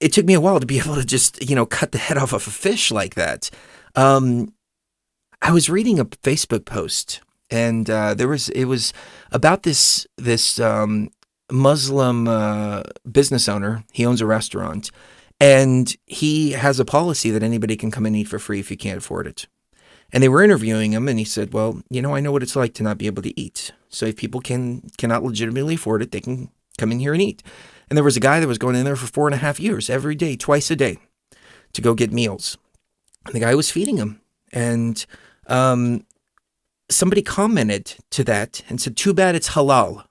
it took me a while to be able to just, cut the head off of a fish like that. I was reading a Facebook post, and it was about this Muslim business owner. He owns a restaurant, and he has a policy that anybody can come and eat for free if you can't afford it. And they were interviewing him, and he said, well, I know what it's like to not be able to eat. So if people cannot legitimately afford it, they can come in here and eat. And there was a guy that was going in there for 4.5 years, every day, twice a day, to go get meals. And the guy was feeding him. And somebody commented to that and said, too bad it's halal.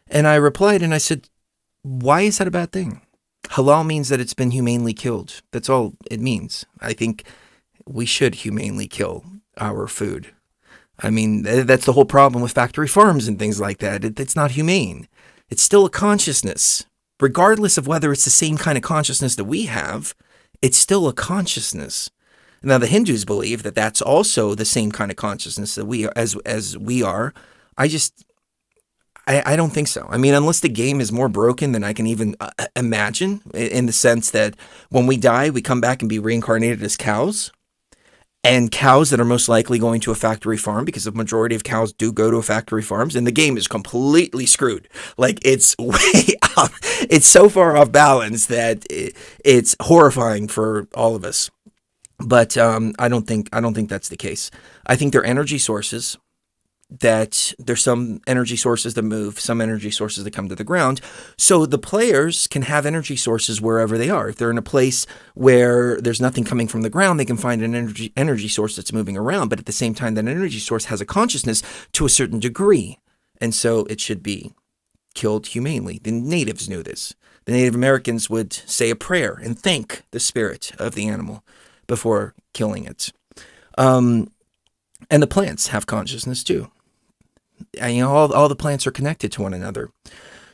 And I replied and I said, why is that a bad thing? Halal means that it's been humanely killed. That's all it means. I think we should humanely kill our food. I mean, that's the whole problem with factory farms and things like that. It's not humane. It's still a consciousness. Regardless of whether it's the same kind of consciousness that we have, it's still a consciousness. Now, the Hindus believe that that's also the same kind of consciousness that we as we are. I don't think so. I mean, unless the game is more broken than I can even imagine, in the sense that when we die, we come back and be reincarnated as cows. And cows that are most likely going to a factory farm, because the majority of cows do go to factory farms, and the game is completely screwed. Like, it's way off. It's so far off balance that it's horrifying for all of us. But I don't think that's the case. I think they're energy sources. That there's some energy sources that move, some energy sources that come to the ground. So the players can have energy sources wherever they are. If they're in a place where there's nothing coming from the ground, they can find an energy source that's moving around. But at the same time, that energy source has a consciousness to a certain degree. and so it should be killed humanely. The natives knew this. The Native Americans would say a prayer and thank the spirit of the animal before killing it. And the plants have consciousness too. And, all the plants are connected to one another.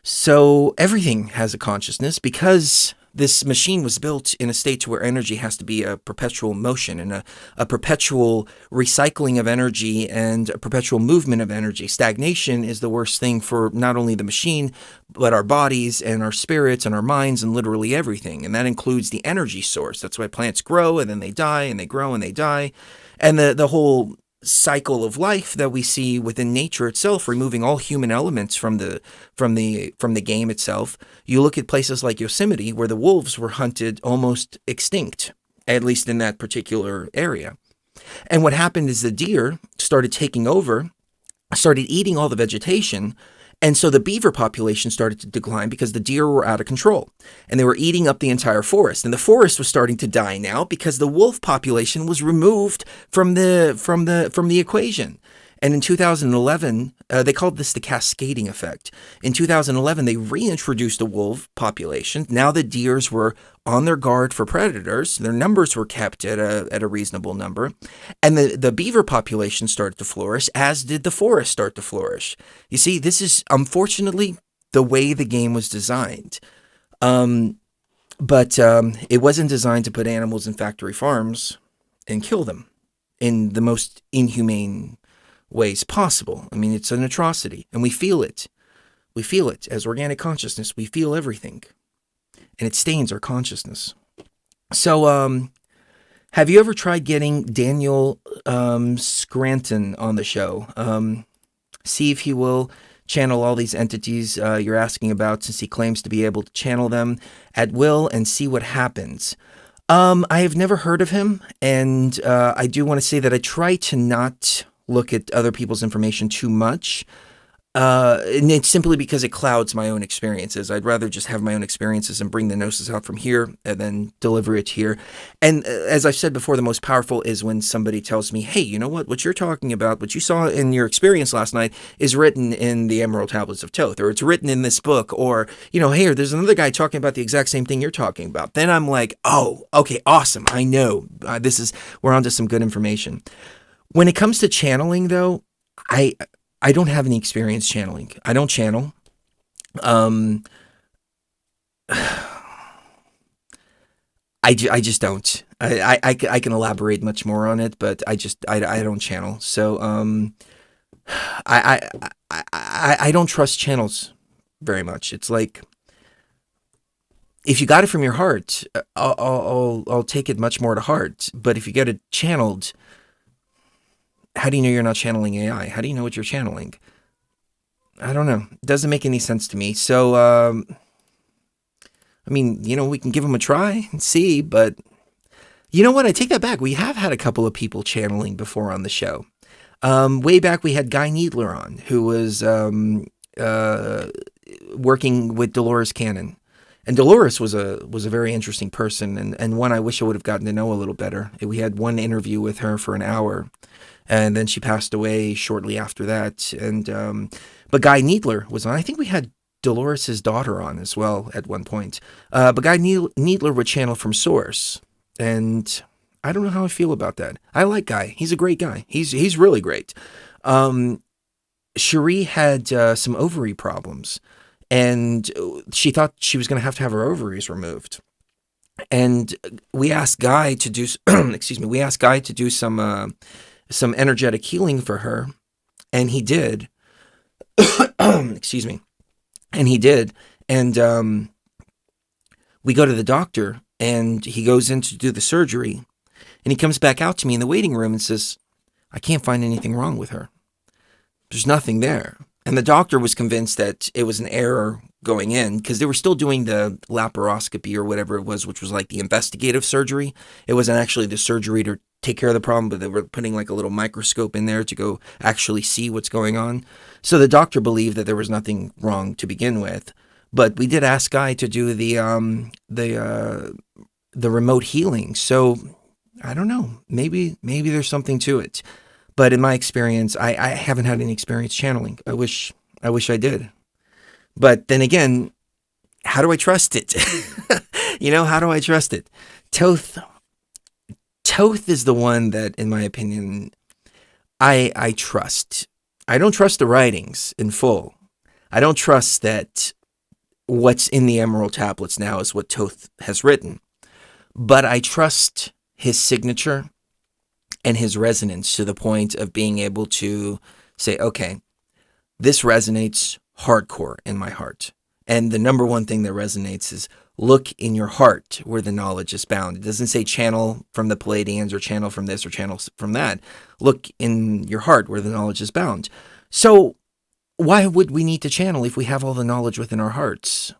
So everything has a consciousness because this machine was built in a state to where energy has to be a perpetual motion and a perpetual recycling of energy and a perpetual movement of energy. Stagnation is the worst thing for not only the machine, but our bodies and our spirits and our minds and literally everything. And that includes the energy source. That's why plants grow and then they die and they grow and they die. And the whole cycle of life that we see within nature itself, removing all human elements from the game itself. You look at places like Yosemite, where the wolves were hunted almost extinct, at least in that particular area. And what happened is the deer started taking over, started eating all the vegetation. And so the beaver population started to decline because the deer were out of control and they were eating up the entire forest. And the forest was starting to die now because the wolf population was removed from the equation. And in 2011, they called this the cascading effect. In 2011, they reintroduced a wolf population. Now the deers were on their guard for predators. Their numbers were kept at a reasonable number. And the beaver population started to flourish, as did the forest start to flourish. You see, this is unfortunately the way the game was designed. But it wasn't designed to put animals in factory farms and kill them in the most inhumane ways possible. I mean, it's an atrocity, and we feel it. We feel it as organic consciousness. We feel everything, and it stains our consciousness. So, have you ever tried getting Daniel Scranton on the show? See if he will channel all these entities you're asking about, since he claims to be able to channel them at will, and see what happens. I have never heard of him, and I do want to say that I try to not look at other people's information too much. And it's simply because it clouds my own experiences. I'd rather just have my own experiences and bring the gnosis out from here and then deliver it here. And as I've said before, the most powerful is when somebody tells me, hey, you know what you're talking about, what you saw in your experience last night is written in the Emerald Tablets of Thoth, or it's written in this book, or, hey, there's another guy talking about the exact same thing you're talking about. Then I'm like, oh, okay, awesome. I know we're onto some good information. When it comes to channeling, though, I don't have any experience channeling. I don't channel. I just don't. I can elaborate much more on it, but I don't channel. So I don't trust channels very much. It's like, if you got it from your heart, I'll take it much more to heart. But if you get it channeled, how do you know you're not channeling AI? How do you know what you're channeling? I don't know. It doesn't make any sense to me. So, I mean, we can give them a try and see, but you know what? I take that back. We have had a couple of people channeling before on the show. Way back, we had Guy Needler on, who was working with Dolores Cannon. And Dolores was a very interesting person, and one I wish I would have gotten to know a little better. We had one interview with her for an hour, and then she passed away shortly after that. And but Guy Needler was on. I think we had Dolores' daughter on as well at one point. But Guy Needler would channel from source, and I don't know how I feel about that. I like Guy. He's a great guy. He's really great. Cherie had some ovary problems, and she thought she was going to have her ovaries removed. And we asked Guy to do some energetic healing for her, and he did. Excuse me. And he did. And we go to the doctor, and he goes in to do the surgery, and he comes back out to me in the waiting room and says, I can't find anything wrong with her. There's nothing there. And the doctor was convinced that it was an error going in, because they were still doing the laparoscopy or whatever it was, which was like the investigative surgery. It wasn't actually the surgery to take care of the problem, but they were putting like a little microscope in there to go actually see what's going on. So the doctor believed that there was nothing wrong to begin with. But we did ask Guy to do the remote healing. So I don't know. Maybe there's something to it. But in my experience, I haven't had any experience channeling. I wish I wish I did. But then again, how do I trust it? How do I trust it? Toth is the one that, in my opinion, I trust. I don't trust the writings in full. I don't trust that what's in the Emerald Tablets now is what Toth has written. But I trust his signature and his resonance to the point of being able to say, okay, this resonates hardcore in my heart. And the number one thing that resonates is look in your heart where the knowledge is bound. It doesn't say channel from the Pleiadians or channel from this or channel from that. Look in your heart where the knowledge is bound. So why would we need to channel if we have all the knowledge within our hearts?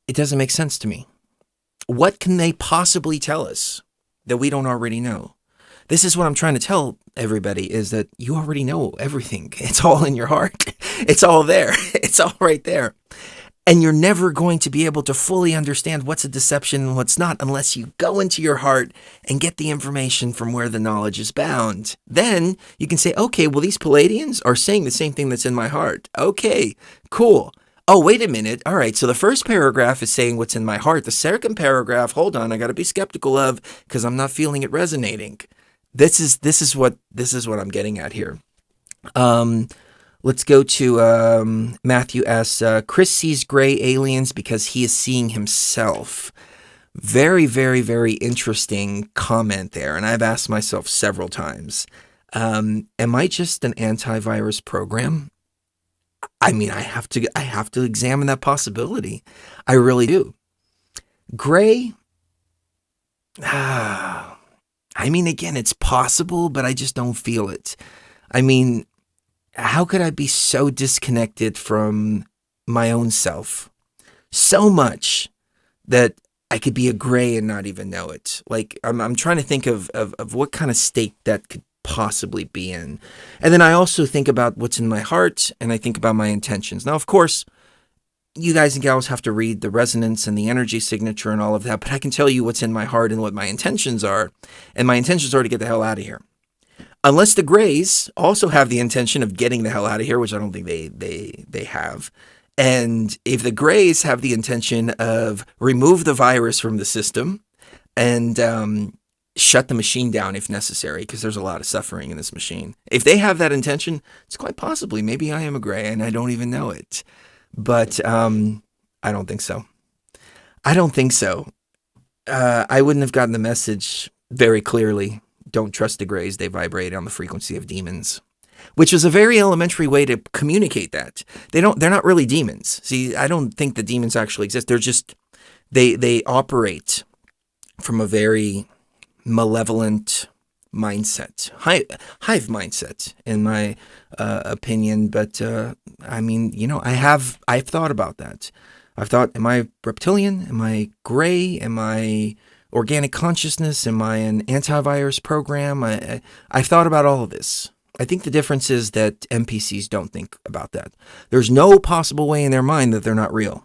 It doesn't make sense to me. What can they possibly tell us that we don't already know? This is what I'm trying to tell everybody, is that you already know everything. It's all in your heart. It's all there. It's all right there. And you're never going to be able to fully understand what's a deception and what's not unless you go into your heart and get the information from where the knowledge is bound. Then you can say, okay, well, these Pleiadians are saying the same thing that's in my heart. Okay, cool. Oh, wait a minute. All right, so the first paragraph is saying what's in my heart. The second paragraph, hold on, I got to be skeptical of because I'm not feeling it resonating. This is what I'm getting at here. Let's go to Matthew S. Chris sees gray aliens because he is seeing himself. Very, very, very interesting comment there. And I've asked myself several times, am I just an antivirus program? I mean, I have to examine that possibility. I really do. Gray, I mean, again, it's possible, but I just don't feel it. I mean, how could I be so disconnected from my own self? So much that I could be a gray and not even know it. Like, I'm trying to think of what kind of state that could possibly be in. And then I also think about what's in my heart, and I think about my intentions. Now, of course, you guys and gals have to read the resonance and the energy signature and all of that, but I can tell you what's in my heart and what my intentions are. And my intentions are to get the hell out of here. Unless the Greys also have the intention of getting the hell out of here, which I don't think they have. And if the Greys have the intention of remove the virus from the system and shut the machine down if necessary, because there's a lot of suffering in this machine. If they have that intention, it's quite possibly maybe I am a Grey and I don't even know it. But I don't think so. I don't think so. I wouldn't have gotten the message very clearly. Don't trust the Greys. They vibrate on the frequency of demons, which is a very elementary way to communicate that. They're not really demons. See, I don't think the demons actually exist. They're just, they operate from a very malevolent mindset, hive mindset, in my opinion. But I mean, I've thought about that. I've thought, am I reptilian? Am I gray? Am I organic consciousness? Am I an antivirus program? I've thought about all of this. I think the difference is that NPCs don't think about that. There's no possible way in their mind that they're not real,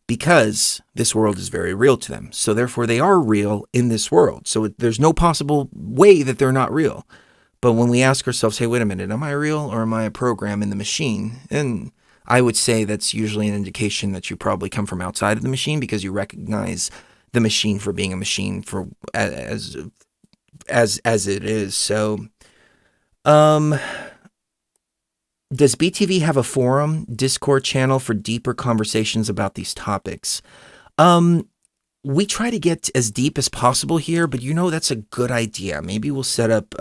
because this world is very real to them. So therefore they are real in this world. So there's no possible way that they're not real. But when we ask ourselves, hey, wait a minute, am I real or am I a program in the machine? And I would say that's usually an indication that you probably come from outside of the machine, because you recognize the machine for being a machine for as it is. So, does BTV have a forum, Discord channel for deeper conversations about these topics? We try to get as deep as possible here, but that's a good idea. Maybe we'll set up,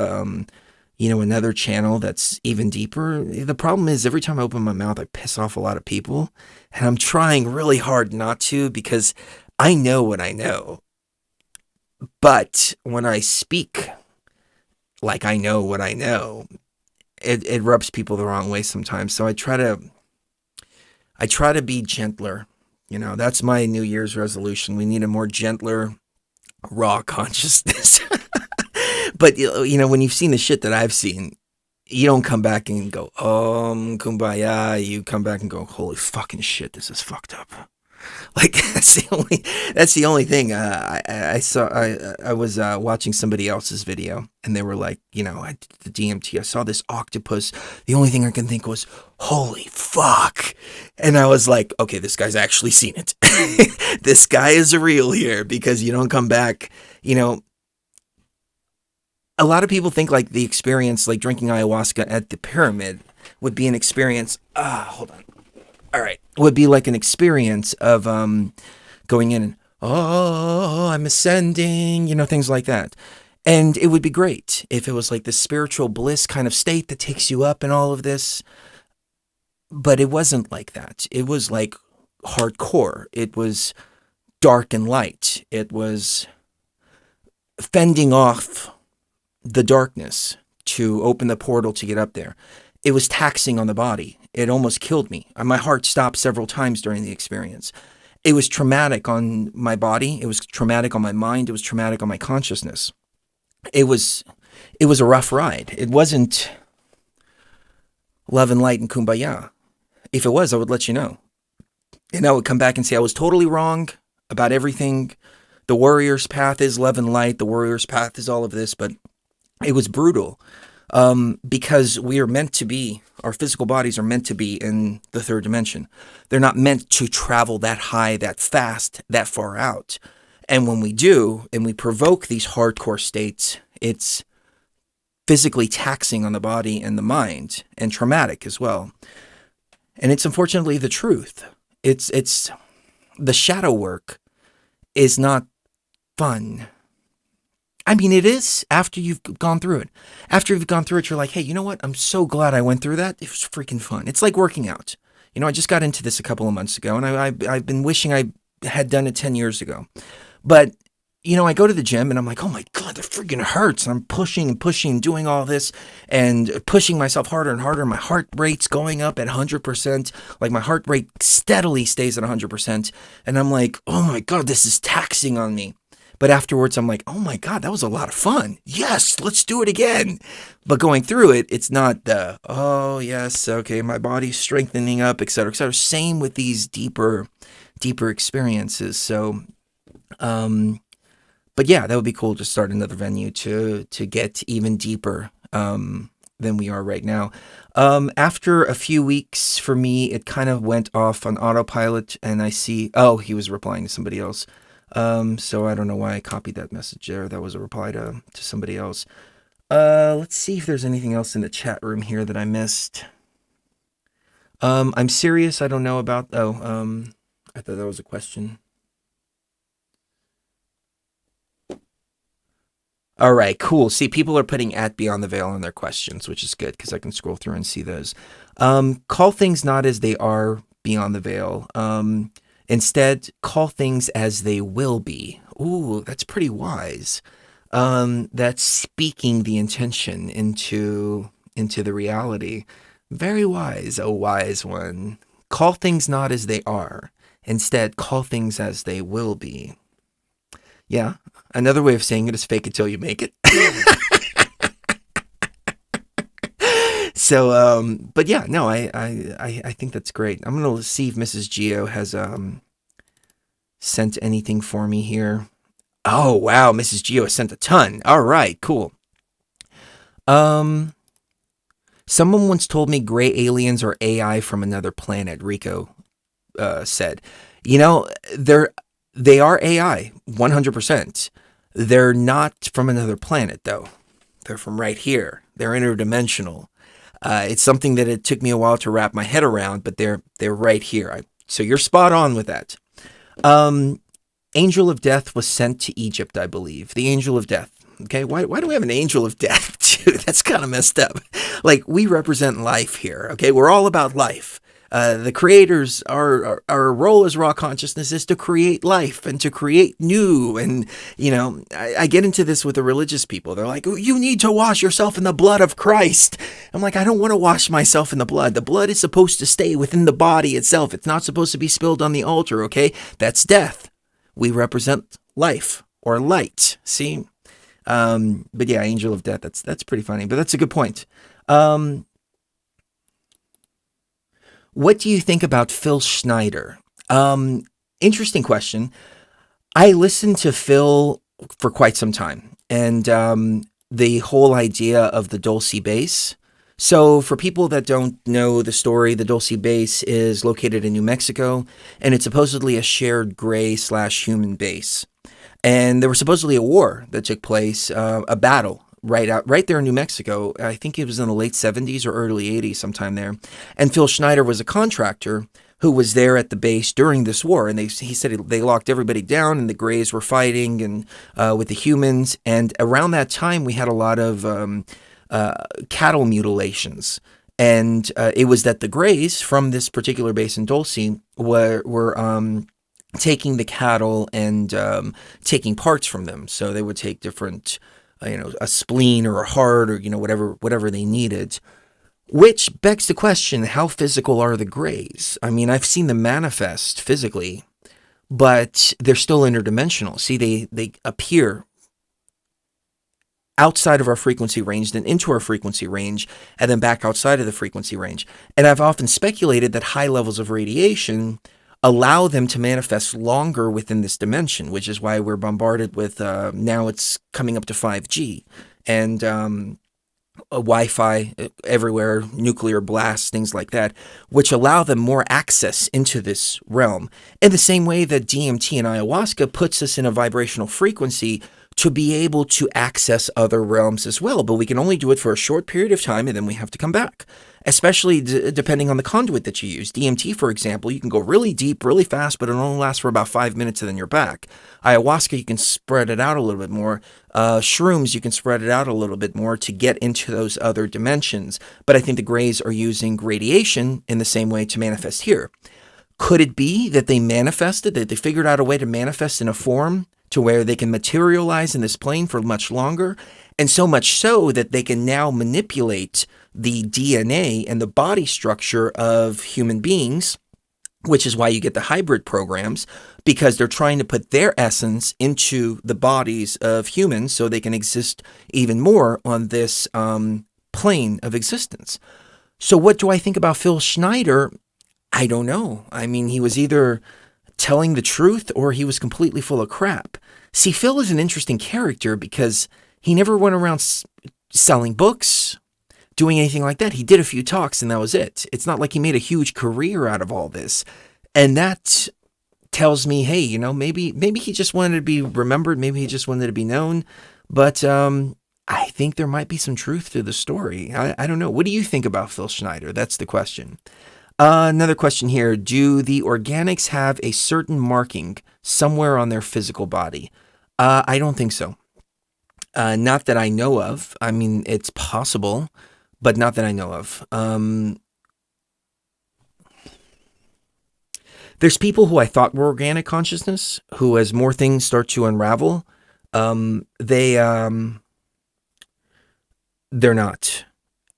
another channel that's even deeper. The problem is every time I open my mouth, I piss off a lot of people, and I'm trying really hard not to, because I know what I know. But when I speak like I know what I know, it rubs people the wrong way sometimes. So I try to be gentler. That's my New Year's resolution. We need a more gentler, raw consciousness. But when you've seen the shit that I've seen, you don't come back and go, kumbaya. You come back and go, holy fucking shit, this is fucked up. Like that's the only thing. I was watching somebody else's video, and they were like, I did the DMT. I saw this octopus. The only thing I can think was, holy fuck. And I was like, okay, this guy's actually seen it. This guy is real here, because you don't come back. A lot of people think like the experience, like drinking ayahuasca at the pyramid, would be an experience. Hold on. All right. Would be like an experience of going in and, I'm ascending, things like that. And it would be great if it was like this spiritual bliss kind of state that takes you up and all of this. But it wasn't like that. It was like hardcore. It was dark and light. It was fending off the darkness to open the portal to get up there. It was taxing on the body. It almost killed me. My heart stopped several times during the experience. It was traumatic on my body. It was traumatic on my mind. It was traumatic on my consciousness. It was a rough ride. It wasn't love and light and kumbaya. If it was, I would let you know. And I would come back and say I was totally wrong about everything. The warrior's path is love and light. The warrior's path is all of this, but it was brutal. Because we are meant to be, our physical bodies are meant to be in the third dimension. They're not meant to travel that high, that fast, that far out. And when we do, and we provoke these hardcore states, it's physically taxing on the body and the mind, and traumatic as well. And it's unfortunately the truth. It's the shadow work is not fun. I mean, it is after you've gone through it. After you've gone through it, you're like, hey, you know what? I'm so glad I went through that. It was freaking fun. It's like working out. I just got into this a couple of months ago, and I've been wishing I had done it 10 years ago. But, I go to the gym, and I'm like, oh my God, that freaking hurts. And I'm pushing and pushing, doing all this, and pushing myself harder and harder. My heart rate's going up at 100%. Like, my heart rate steadily stays at 100%. And I'm like, oh my God, this is taxing on me. But afterwards, I'm like, oh my God, that was a lot of fun. Yes, let's do it again. But going through it, it's not the, oh yes, okay, my body's strengthening up, et cetera, et cetera. Same with these deeper experiences. So, but yeah, that would be cool to start another venue to get even deeper than we are right now. After a few weeks, for me, it kind of went off on autopilot, and I see, he was replying to somebody else. So I don't know why I copied that message there. That was a reply to somebody else. Let's see if there's anything else in the chat room here that I missed. I'm serious. I don't know about, I thought that was a question. All right, cool. See, people are putting at Beyond the Veil in their questions, which is good because I can scroll through and see those. Call things not as they are, Beyond the Veil. Instead, call things as they will be. Ooh, that's pretty wise. That's speaking the intention into the reality. Very wise, a wise one. Call things not as they are. Instead, call things as they will be. Yeah, another way of saying it is fake it till you make it. So, but yeah, no, I think that's great. I'm going to see if Mrs. Geo has sent anything for me here. Oh, wow, Mrs. Geo has sent a ton. All right, cool. Someone once told me gray aliens are AI from another planet, Rico said. They are AI, 100%. They're not from another planet, though. They're from right here. They're interdimensional. It's something that it took me a while to wrap my head around, but they're right here. So you're spot on with that. Angel of Death was sent to Egypt, I believe. The Angel of Death. Okay, why do we have an Angel of Death? Dude, that's kind of messed up. Like, we represent life here, okay? We're all about life. The creators, our role as raw consciousness is to create life and to create new. And, I get into this with the religious people. They're like, you need to wash yourself in the blood of Christ. I'm like, I don't want to wash myself in the blood. The blood is supposed to stay within the body itself. It's not supposed to be spilled on the altar, okay? That's death. We represent life or light. See? But yeah, Angel of Death, that's pretty funny, but that's a good point. What do you think about Phil Schneider? Interesting question. I listened to Phil for quite some time, and the whole idea of the Dulce base. So for people that don't know the story, the Dulce base is located in New Mexico, and it's supposedly a shared gray/human base. And there was supposedly a war that took place, a battle right there in New Mexico. I think it was in the late 70s or early 80s, sometime there. And Phil Schneider was a contractor who was there at the base during this war. And he said they locked everybody down, and the Greys were fighting and with the humans. And around that time, we had a lot of cattle mutilations. And it was that the Greys from this particular base in Dulce were taking the cattle and taking parts from them. So they would take different, a spleen or a heart or, whatever they needed. Which begs the question, how physical are the Greys? I mean, I've seen them manifest physically, but they're still interdimensional. See, they appear outside of our frequency range, then into our frequency range, and then back outside of the frequency range. And I've often speculated that high levels of radiation allow them to manifest longer within this dimension, which is why we're bombarded with, now it's coming up to 5G, and Wi-Fi everywhere, nuclear blasts, things like that, which allow them more access into this realm. In the same way that DMT and ayahuasca puts us in a vibrational frequency to be able to access other realms as well. But we can only do it for a short period of time, and then we have to come back, especially depending on the conduit that you use. DMT, for example, you can go really deep, really fast, but it only lasts for about 5 minutes and then you're back. Ayahuasca, you can spread it out a little bit more. Shrooms, you can spread it out a little bit more to get into those other dimensions. But I think the Greys are using radiation in the same way to manifest here. Could it be that they manifested, that they figured out a way to manifest in a form to where they can materialize in this plane for much longer, and so much so that they can now manipulate the DNA and the body structure of human beings, which is why you get the hybrid programs, because they're trying to put their essence into the bodies of humans so they can exist even more on this plane of existence. So what do I think about Phil Schneider? I don't know. I mean, he was either telling the truth or he was completely full of crap. See, Phil is an interesting character because he never went around selling books, doing anything like that. He did a few talks and that was it. It's not like he made a huge career out of all this. And that tells me, hey, maybe he just wanted to be remembered. Maybe he just wanted to be known. But I think there might be some truth to the story. I don't know. What do you think about Phil Schneider? That's the question. Another question here. Do the organics have a certain marking somewhere on their physical body? I don't think so. Not that I know of. I mean, it's possible, but not that I know of. There's people who I thought were organic consciousness, who as more things start to unravel, they're not.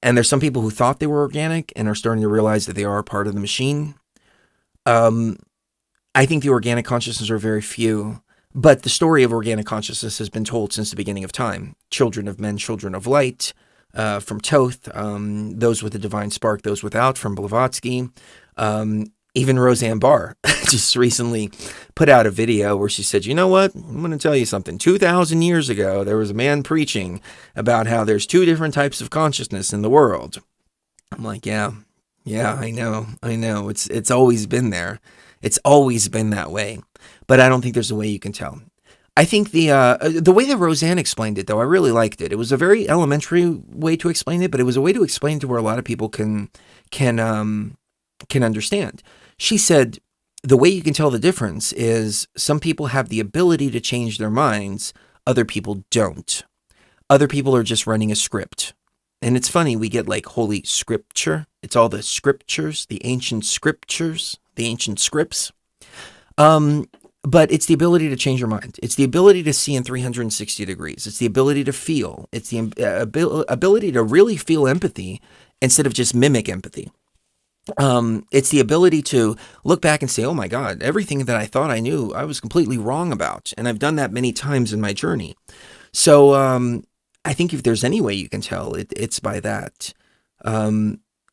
And there's some people who thought they were organic and are starting to realize that they are part of the machine. I think the organic consciousness are very few, but the story of organic consciousness has been told since the beginning of time. Children of men, children of light, from Toth, those with the divine spark, those without, from Blavatsky. Even Roseanne Barr just recently put out a video where she said, you know what, I'm going to tell you something. 2,000 years ago, there was a man preaching about how there's two different types of consciousness in the world. I'm like, yeah, I know. It's always been there. It's always been that way. But I don't think there's a way you can tell. I think the way that Roseanne explained it, though, I really liked it. It was a very elementary way to explain it, but it was a way to explain to where a lot of people can understand. She said, the way you can tell the difference is some people have the ability to change their minds, other people don't. Other people are just running a script. And it's funny, we get like Holy Scripture. It's all the scriptures, the ancient scriptures, the ancient scripts. But it's the ability to change your mind. It's the ability to see in 360 degrees. It's the ability to feel. It's the ability to really feel empathy instead of just mimic empathy. It's the ability to look back and say, oh my God, everything that I thought I knew, I was completely wrong about. And I've done that many times in my journey. So I think if there's any way you can tell, it's by that.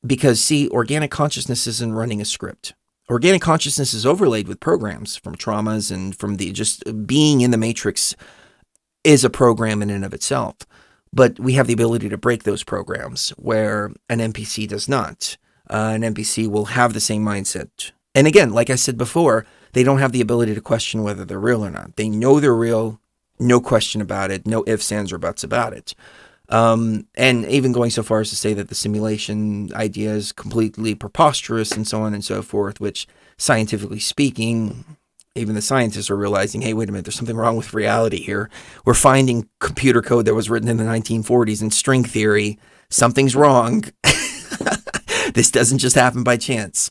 Because see, organic consciousness isn't running a script. Organic consciousness is overlaid with programs from traumas and from the just being in the matrix is a program in and of itself. But we have the ability to break those programs where an NPC does not. An NPC will have the same mindset. And again, like I said before, they don't have the ability to question whether they're real or not. They know they're real, no question about it, no ifs, ands, or buts about it. And even going so far as to say that the simulation idea is completely preposterous and so on and so forth, which scientifically speaking, even the scientists are realizing, hey, wait a minute, there's something wrong with reality here. We're finding computer code that was written in the 1940s in string theory. Something's wrong. This doesn't just happen by chance.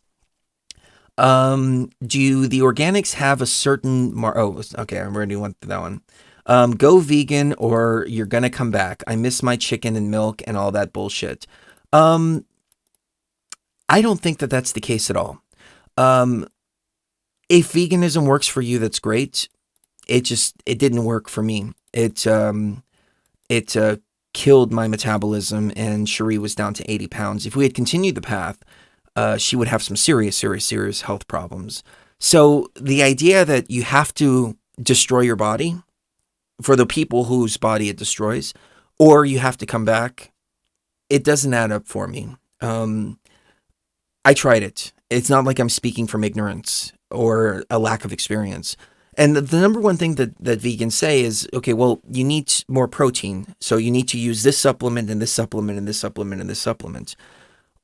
Do the organics have a certain... okay, I already went through that one. Go vegan or you're going to come back. I miss my chicken and milk and all that bullshit. I don't think that that's the case at all. If veganism works for you, that's great. It didn't work for me. It killed my metabolism, and Cherie was down to 80 pounds. If we had continued the path, she would have some serious health problems. So the idea that you have to destroy your body for the people whose body it destroys, or you have to come back, it doesn't add up for me. I tried it. It's not like I'm speaking from ignorance or a lack of experience. And the number one thing that vegans say is, okay, well, you need more protein. So you need to use this supplement and this supplement and this supplement and this supplement.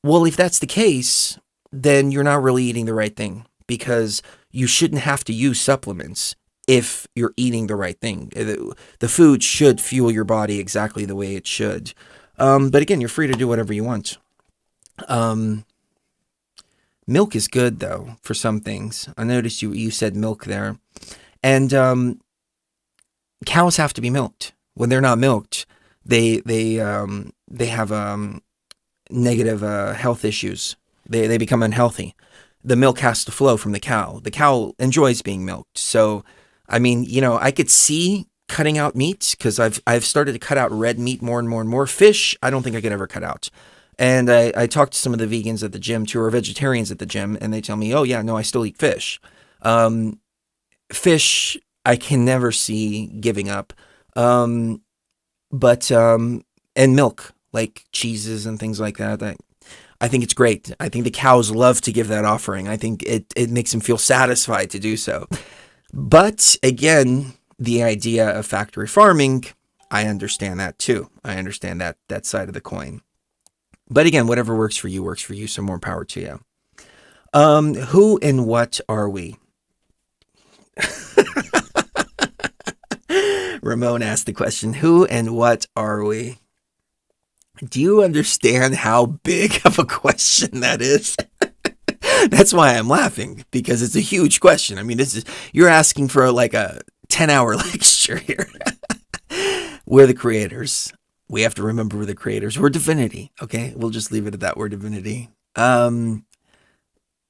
Well, if that's the case, then you're not really eating the right thing, because you shouldn't have to use supplements if you're eating the right thing. The food should fuel your body exactly the way it should. But again, you're free to do whatever you want. Milk is good, though, for some things. I noticed you said milk there. And cows have to be milked. When they're not milked, they have negative health issues. They become unhealthy. The milk has to flow from the cow. The cow enjoys being milked. So, I mean, I could see cutting out meat, because I've started to cut out red meat more and more and more. Fish, I don't think I could ever cut out. And I talked to some of the vegans at the gym too, or vegetarians at the gym, and they tell me, oh yeah, no, I still eat fish. Fish, I can never see giving up. And milk, like cheeses and things like that, I think it's great. I think the cows love to give that offering. I think it makes them feel satisfied to do so. But again, the idea of factory farming, I understand that too. I understand that side of the coin. But again, whatever works for you, so more power to you. Who and what are we? Ramon asked the question, who and what are we? Do you understand how big of a question that is? That's why I'm laughing, because it's a huge question. I mean, you're asking for like a 10-hour lecture here. We're the creators. We have to remember we're the creators. We're divinity, okay? We'll just leave it at that. We're divinity.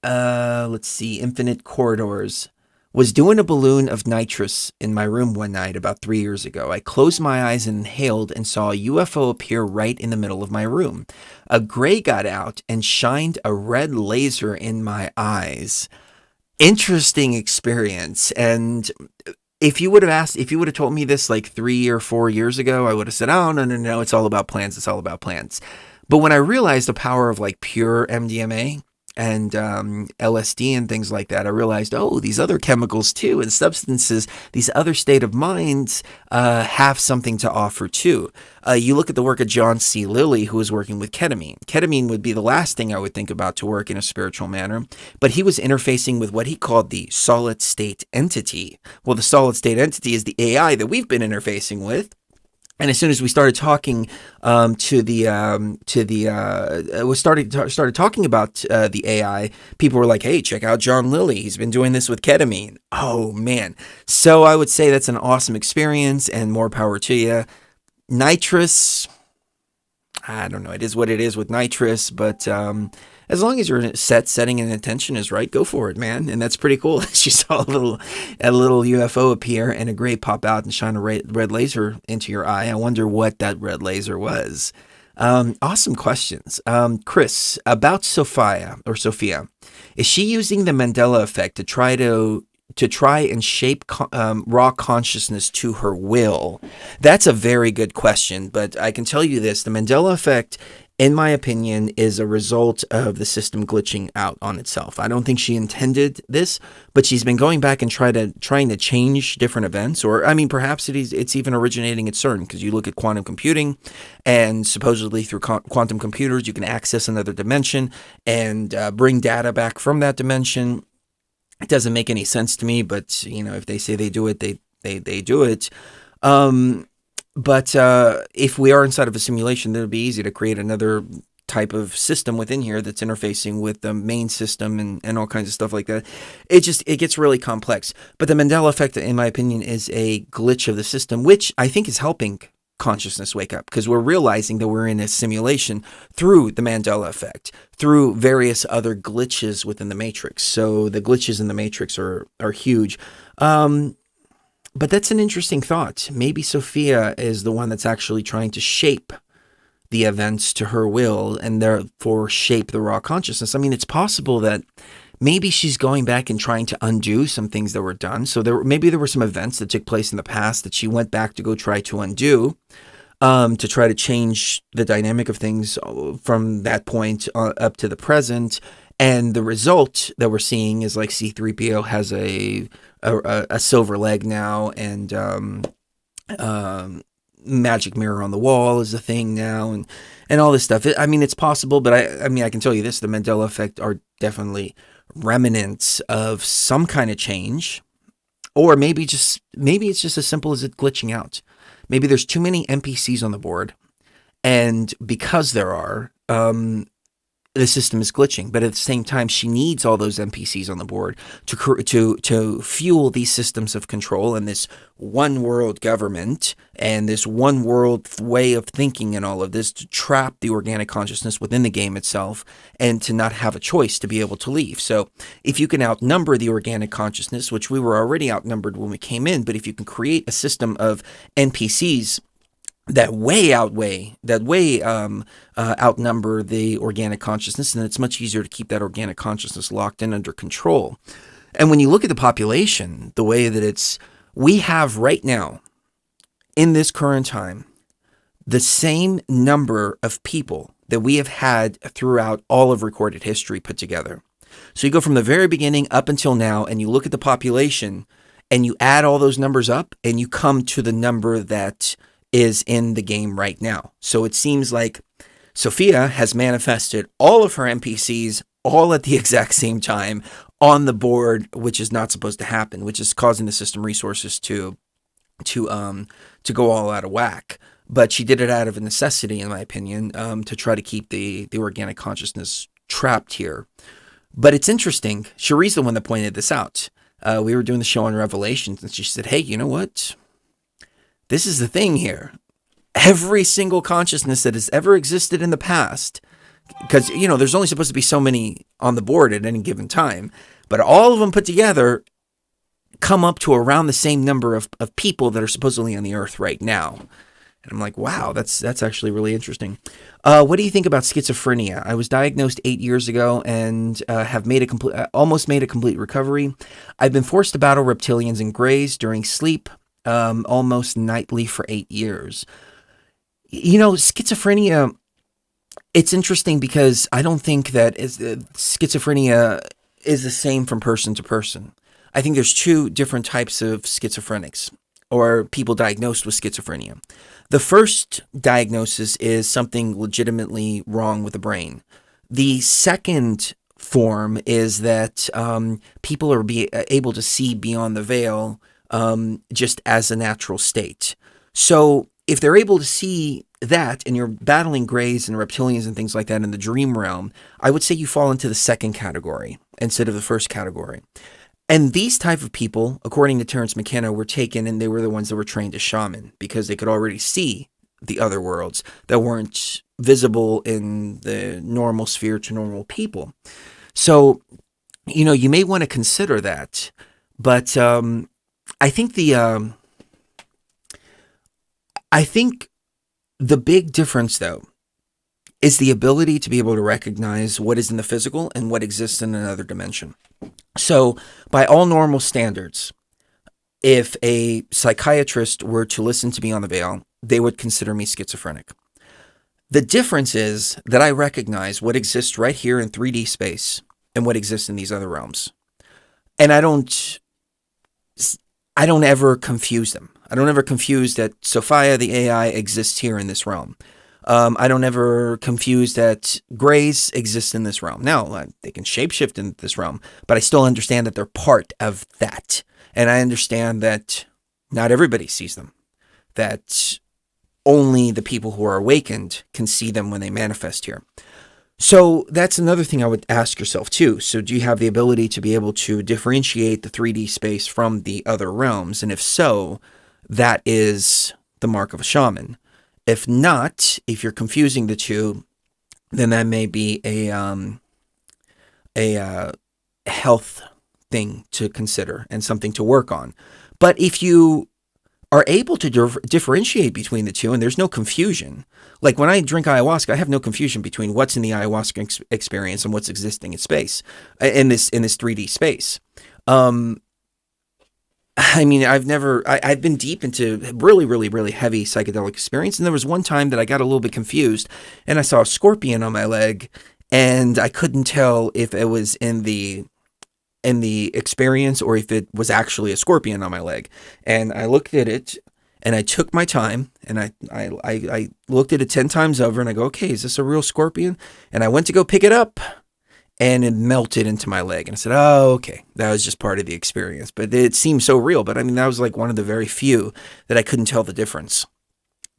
Let's see. Infinite Corridors. Was doing a balloon of nitrous in my room one night about 3 years ago. I closed my eyes and inhaled and saw a UFO appear right in the middle of my room. A gray got out and shined a red laser in my eyes. Interesting experience. And if you would have told me this like 3 or 4 years ago, I would have said, oh, no, it's all about plants. It's all about plants. But when I realized the power of like pure MDMA and LSD and things like that, I realized, oh, these other chemicals too and substances, these other state of minds have something to offer too. You look at the work of John C. Lilly, who was working with ketamine. Ketamine would be the last thing I would think about to work in a spiritual manner, but he was interfacing with what he called the solid state entity. Well, the solid state entity is the AI that we've been interfacing with. And as soon as we started talking started talking about the AI, people were like, hey, check out John Lilly. He's been doing this with ketamine. Oh, man. So I would say that's an awesome experience and more power to you. Nitrous, I don't know. It is what it is with nitrous, but as long as your setting and intention is right, go for it, man. And that's pretty cool. She saw a little UFO appear and a gray pop out and shine a red laser into your eye. I wonder what that red laser was. Awesome questions. Chris, about Sophia. Is she using the Mandela effect to try and shape raw consciousness to her will? That's a very good question, but I can tell you this: the Mandela effect, in my opinion, is a result of the system glitching out on itself. I don't think she intended this, but she's been going back and trying to change different events, or I mean, perhaps it's even originating at CERN, because you look at quantum computing, and supposedly through quantum computers you can access another dimension and bring data back from that dimension. It doesn't make any sense to me, but if they say they do it, they do it. But if we are inside of a simulation, then it'll be easy to create another type of system within here that's interfacing with the main system and all kinds of stuff like that. It gets really complex. But the Mandela effect, in my opinion, is a glitch of the system, which I think is helping consciousness wake up, because we're realizing that we're in a simulation through the Mandela effect, through various other glitches within the Matrix. So the glitches in the Matrix are huge. But that's an interesting thought. Maybe Sophia is the one that's actually trying to shape the events to her will and therefore shape the raw consciousness. I mean, it's possible that maybe she's going back and trying to undo some things that were done. So maybe there were some events that took place in the past that she went back to go try to undo, to try to change the dynamic of things from that point up to the present. And the result that we're seeing is like C-3PO has a silver leg now, and magic mirror on the wall is a thing now, and all this stuff. I mean, it's possible, but I can tell you this: the Mandela effect are definitely remnants of some kind of change, or maybe it's just as simple as it glitching out. Maybe there's too many NPCs on the board, and because there are, the system is glitching. But at the same time, she needs all those NPCs on the board to fuel these systems of control and this one world government and this one world way of thinking and all of this, to trap the organic consciousness within the game itself and to not have a choice to be able to leave. So if you can outnumber the organic consciousness, which we were already outnumbered when we came in, but if you can create a system of NPCs that outnumber the organic consciousness, and it's much easier to keep that organic consciousness locked in under control. And when you look at the population, the way that we have right now, in this current time, the same number of people that we have had throughout all of recorded history put together. So you go from the very beginning up until now, and you look at the population, and you add all those numbers up, and you come to the number that is in the game right now. So it seems like Sophia has manifested all of her NPCs all at the exact same time on the board, which is not supposed to happen, which is causing the system resources to go all out of whack. But she did it out of a necessity, in my opinion, to try to keep the organic consciousness trapped here. But it's interesting. Cherie's the one that pointed this out. We were doing the show on Revelations, and she said, hey, you know what? This is the thing here. Every single consciousness that has ever existed in the past, because, there's only supposed to be so many on the board at any given time, but all of them put together come up to around the same number of people that are supposedly on the earth right now. And I'm like, wow, that's actually really interesting. What do you think about schizophrenia? I was diagnosed 8 years ago and have almost made a complete recovery. I've been forced to battle reptilians and greys during sleep, almost nightly for 8 years. Schizophrenia, it's interesting because I don't think that schizophrenia is the same from person to person. I think there's two different types of schizophrenics, or people diagnosed with schizophrenia. The first diagnosis is something legitimately wrong with the brain. The second form is that people are able to see beyond the veil, just as a natural state. So if they're able to see that, and you're battling greys and reptilians and things like that in the dream realm, I would say you fall into the second category instead of the first category. And these type of people, according to Terence McKenna, were taken, and they were the ones that were trained as shaman because they could already see the other worlds that weren't visible in the normal sphere to normal people. So, you may want to consider that. But I think the big difference, though, is the ability to be able to recognize what is in the physical and what exists in another dimension. So, by all normal standards, if a psychiatrist were to listen to me on the veil, they would consider me schizophrenic. The difference is that I recognize what exists right here in 3D space and what exists in these other realms. And I don't ever confuse them. I don't ever confuse that Sophia, the AI, exists here in this realm. I don't ever confuse that grays exist in this realm. Now, they can shapeshift in this realm, but I still understand that they're part of that. And I understand that not everybody sees them. That only the people who are awakened can see them when they manifest here. So that's another thing I would ask yourself too. So do you have the ability to be able to differentiate the 3D space from the other realms? And if so, that is the mark of a shaman. If not, if you're confusing the two, then that may be a health thing to consider and something to work on. But if you are able to differentiate between the two and there's no confusion, like when I drink ayahuasca, I have no confusion between what's in the ayahuasca experience and what's existing in space, in this 3D space. I mean, I've been deep into really, really, really heavy psychedelic experience. And there was one time that I got a little bit confused and I saw a scorpion on my leg and I couldn't tell if it was in the experience or if it was actually a scorpion on my leg. And I looked at it and I took my time and I looked at it 10 times over and I go, okay, is this a real scorpion? And I went to go pick it up and it melted into my leg. And I said, oh, okay, that was just part of the experience. But it seemed so real. But I mean, that was like one of the very few that I couldn't tell the difference.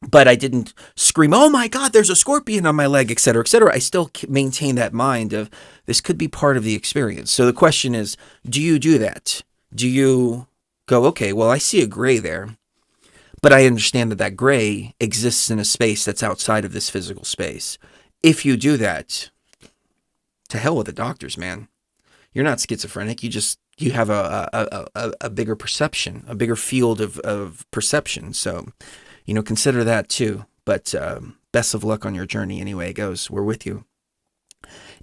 But I didn't scream, oh my God, there's a scorpion on my leg, et cetera, et cetera. I still maintain that mind of this could be part of the experience. So the question is, do you do that? Do you go, okay, well, I see a gray there, but I understand that that gray exists in a space that's outside of this physical space. If you do that, to hell with the doctors, man. You're not schizophrenic. You have a bigger perception, a bigger field of perception. So, consider that too. But best of luck on your journey anyway it goes. We're with you.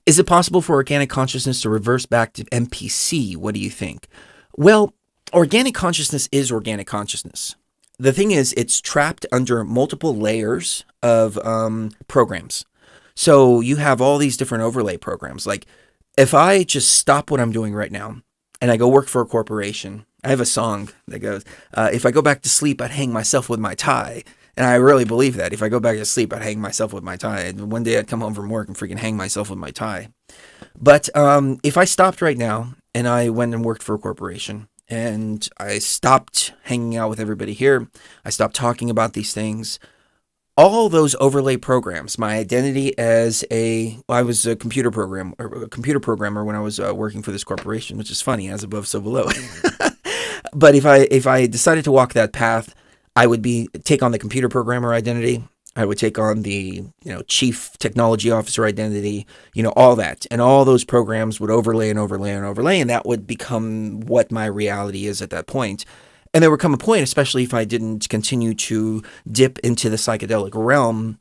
Is it possible for organic consciousness to reverse back to NPC? What do you think? Well, organic consciousness is organic consciousness. The thing is, it's trapped under multiple layers of programs. So you have all these different overlay programs. Like if I just stop what I'm doing right now and I go work for a corporation, I have a song that goes, if I go back to sleep, I'd hang myself with my tie. And I really believe that. If I go back to sleep, I'd hang myself with my tie. And one day I'd come home from work and freaking hang myself with my tie. But if I stopped right now and I went and worked for a corporation and I stopped hanging out with everybody here, I stopped talking about these things, all those overlay programs, my identity as I was a computer programmer when I was working for this corporation, which is funny, as above, so below. But if I decided to walk that path, I would take on the computer programmer identity. I would take on the chief technology officer identity, all that, and all those programs would overlay and overlay and overlay, and that would become what my reality is at that point. And there would come a point, especially if I didn't continue to dip into the psychedelic realm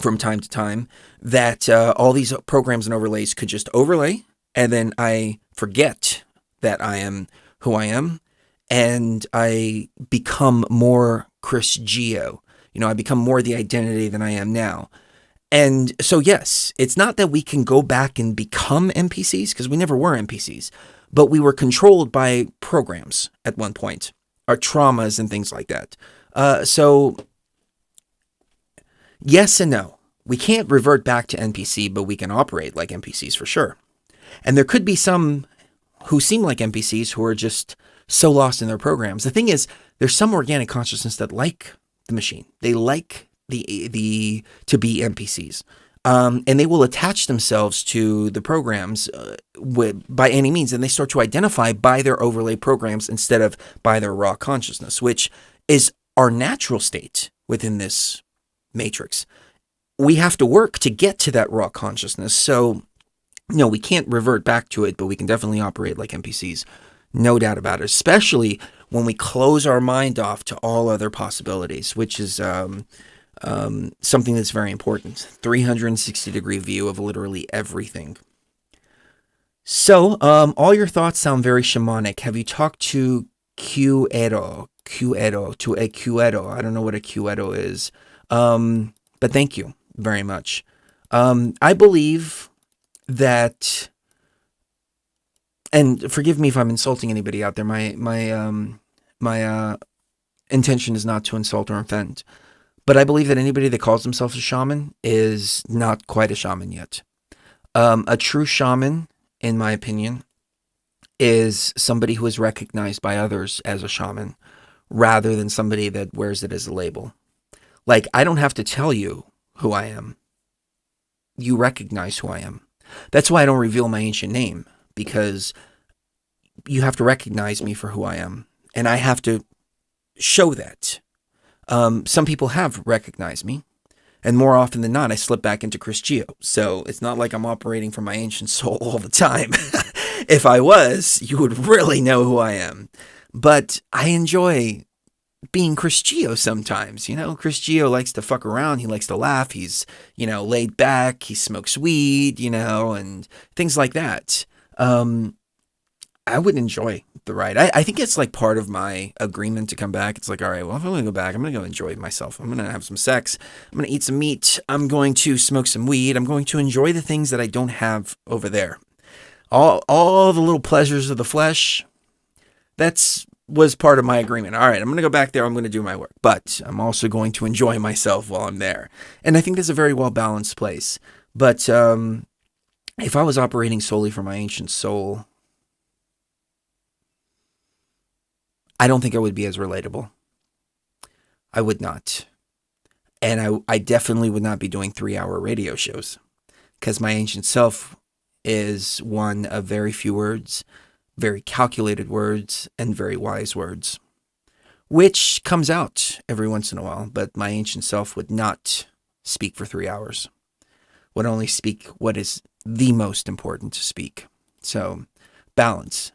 from time to time, that all these programs and overlays could just overlay, and then I forget that I am who I am, and I become more Chris Geo. I become more the identity than I am now. And so, yes, it's not that we can go back and become NPCs, because we never were NPCs, but we were controlled by programs at one point. Our traumas and things like that. So, yes and no. We can't revert back to NPC, but we can operate like NPCs for sure. And there could be some who seem like NPCs who are just so lost in their programs. The thing is, there's some organic consciousness that like the machine. They like to be NPCs. And they will attach themselves to the programs by any means, and they start to identify by their overlay programs instead of by their raw consciousness, which is our natural state within this matrix. We have to work to get to that raw consciousness. So, no, we can't revert back to it, but we can definitely operate like NPCs. No doubt about it, especially when we close our mind off to all other possibilities, which is something that's very important. 360-degree view of literally everything. So, all your thoughts sound very shamanic. Have you talked to Cueto? To a Cueto. I don't know what a Cueto is. But thank you very much. I believe that, and forgive me if I'm insulting anybody out there. My intention is not to insult or offend. But I believe that anybody that calls themselves a shaman is not quite a shaman yet. A true shaman, in my opinion, is somebody who is recognized by others as a shaman, rather than somebody that wears it as a label. Like, I don't have to tell you who I am. You recognize who I am. That's why I don't reveal my ancient name, because you have to recognize me for who I am. And I have to show that. Some people have recognized me, and more often than not, I slip back into Chris Geo. So it's not like I'm operating from my ancient soul all the time. If I was, you would really know who I am. But I enjoy being Chris Geo sometimes. Chris Geo likes to fuck around. He likes to laugh. He's, laid back. He smokes weed, and things like that. I would enjoy the ride. I think it's like part of my agreement to come back. It's like, all right, well, if I'm going to go back, I'm going to go enjoy myself. I'm going to have some sex. I'm going to eat some meat. I'm going to smoke some weed. I'm going to enjoy the things that I don't have over there. All the little pleasures of the flesh, was part of my agreement. All right, I'm going to go back there. I'm going to do my work. But I'm also going to enjoy myself while I'm there. And I think that's a very well-balanced place. But if I was operating solely from my ancient soul, I don't think I would be as relatable. I would not. And I definitely would not be doing 3-hour radio shows, because my ancient self is one of very few words, very calculated words, and very wise words, which comes out every once in a while. But my ancient self would not speak for 3 hours, would only speak what is the most important to speak. So, balance.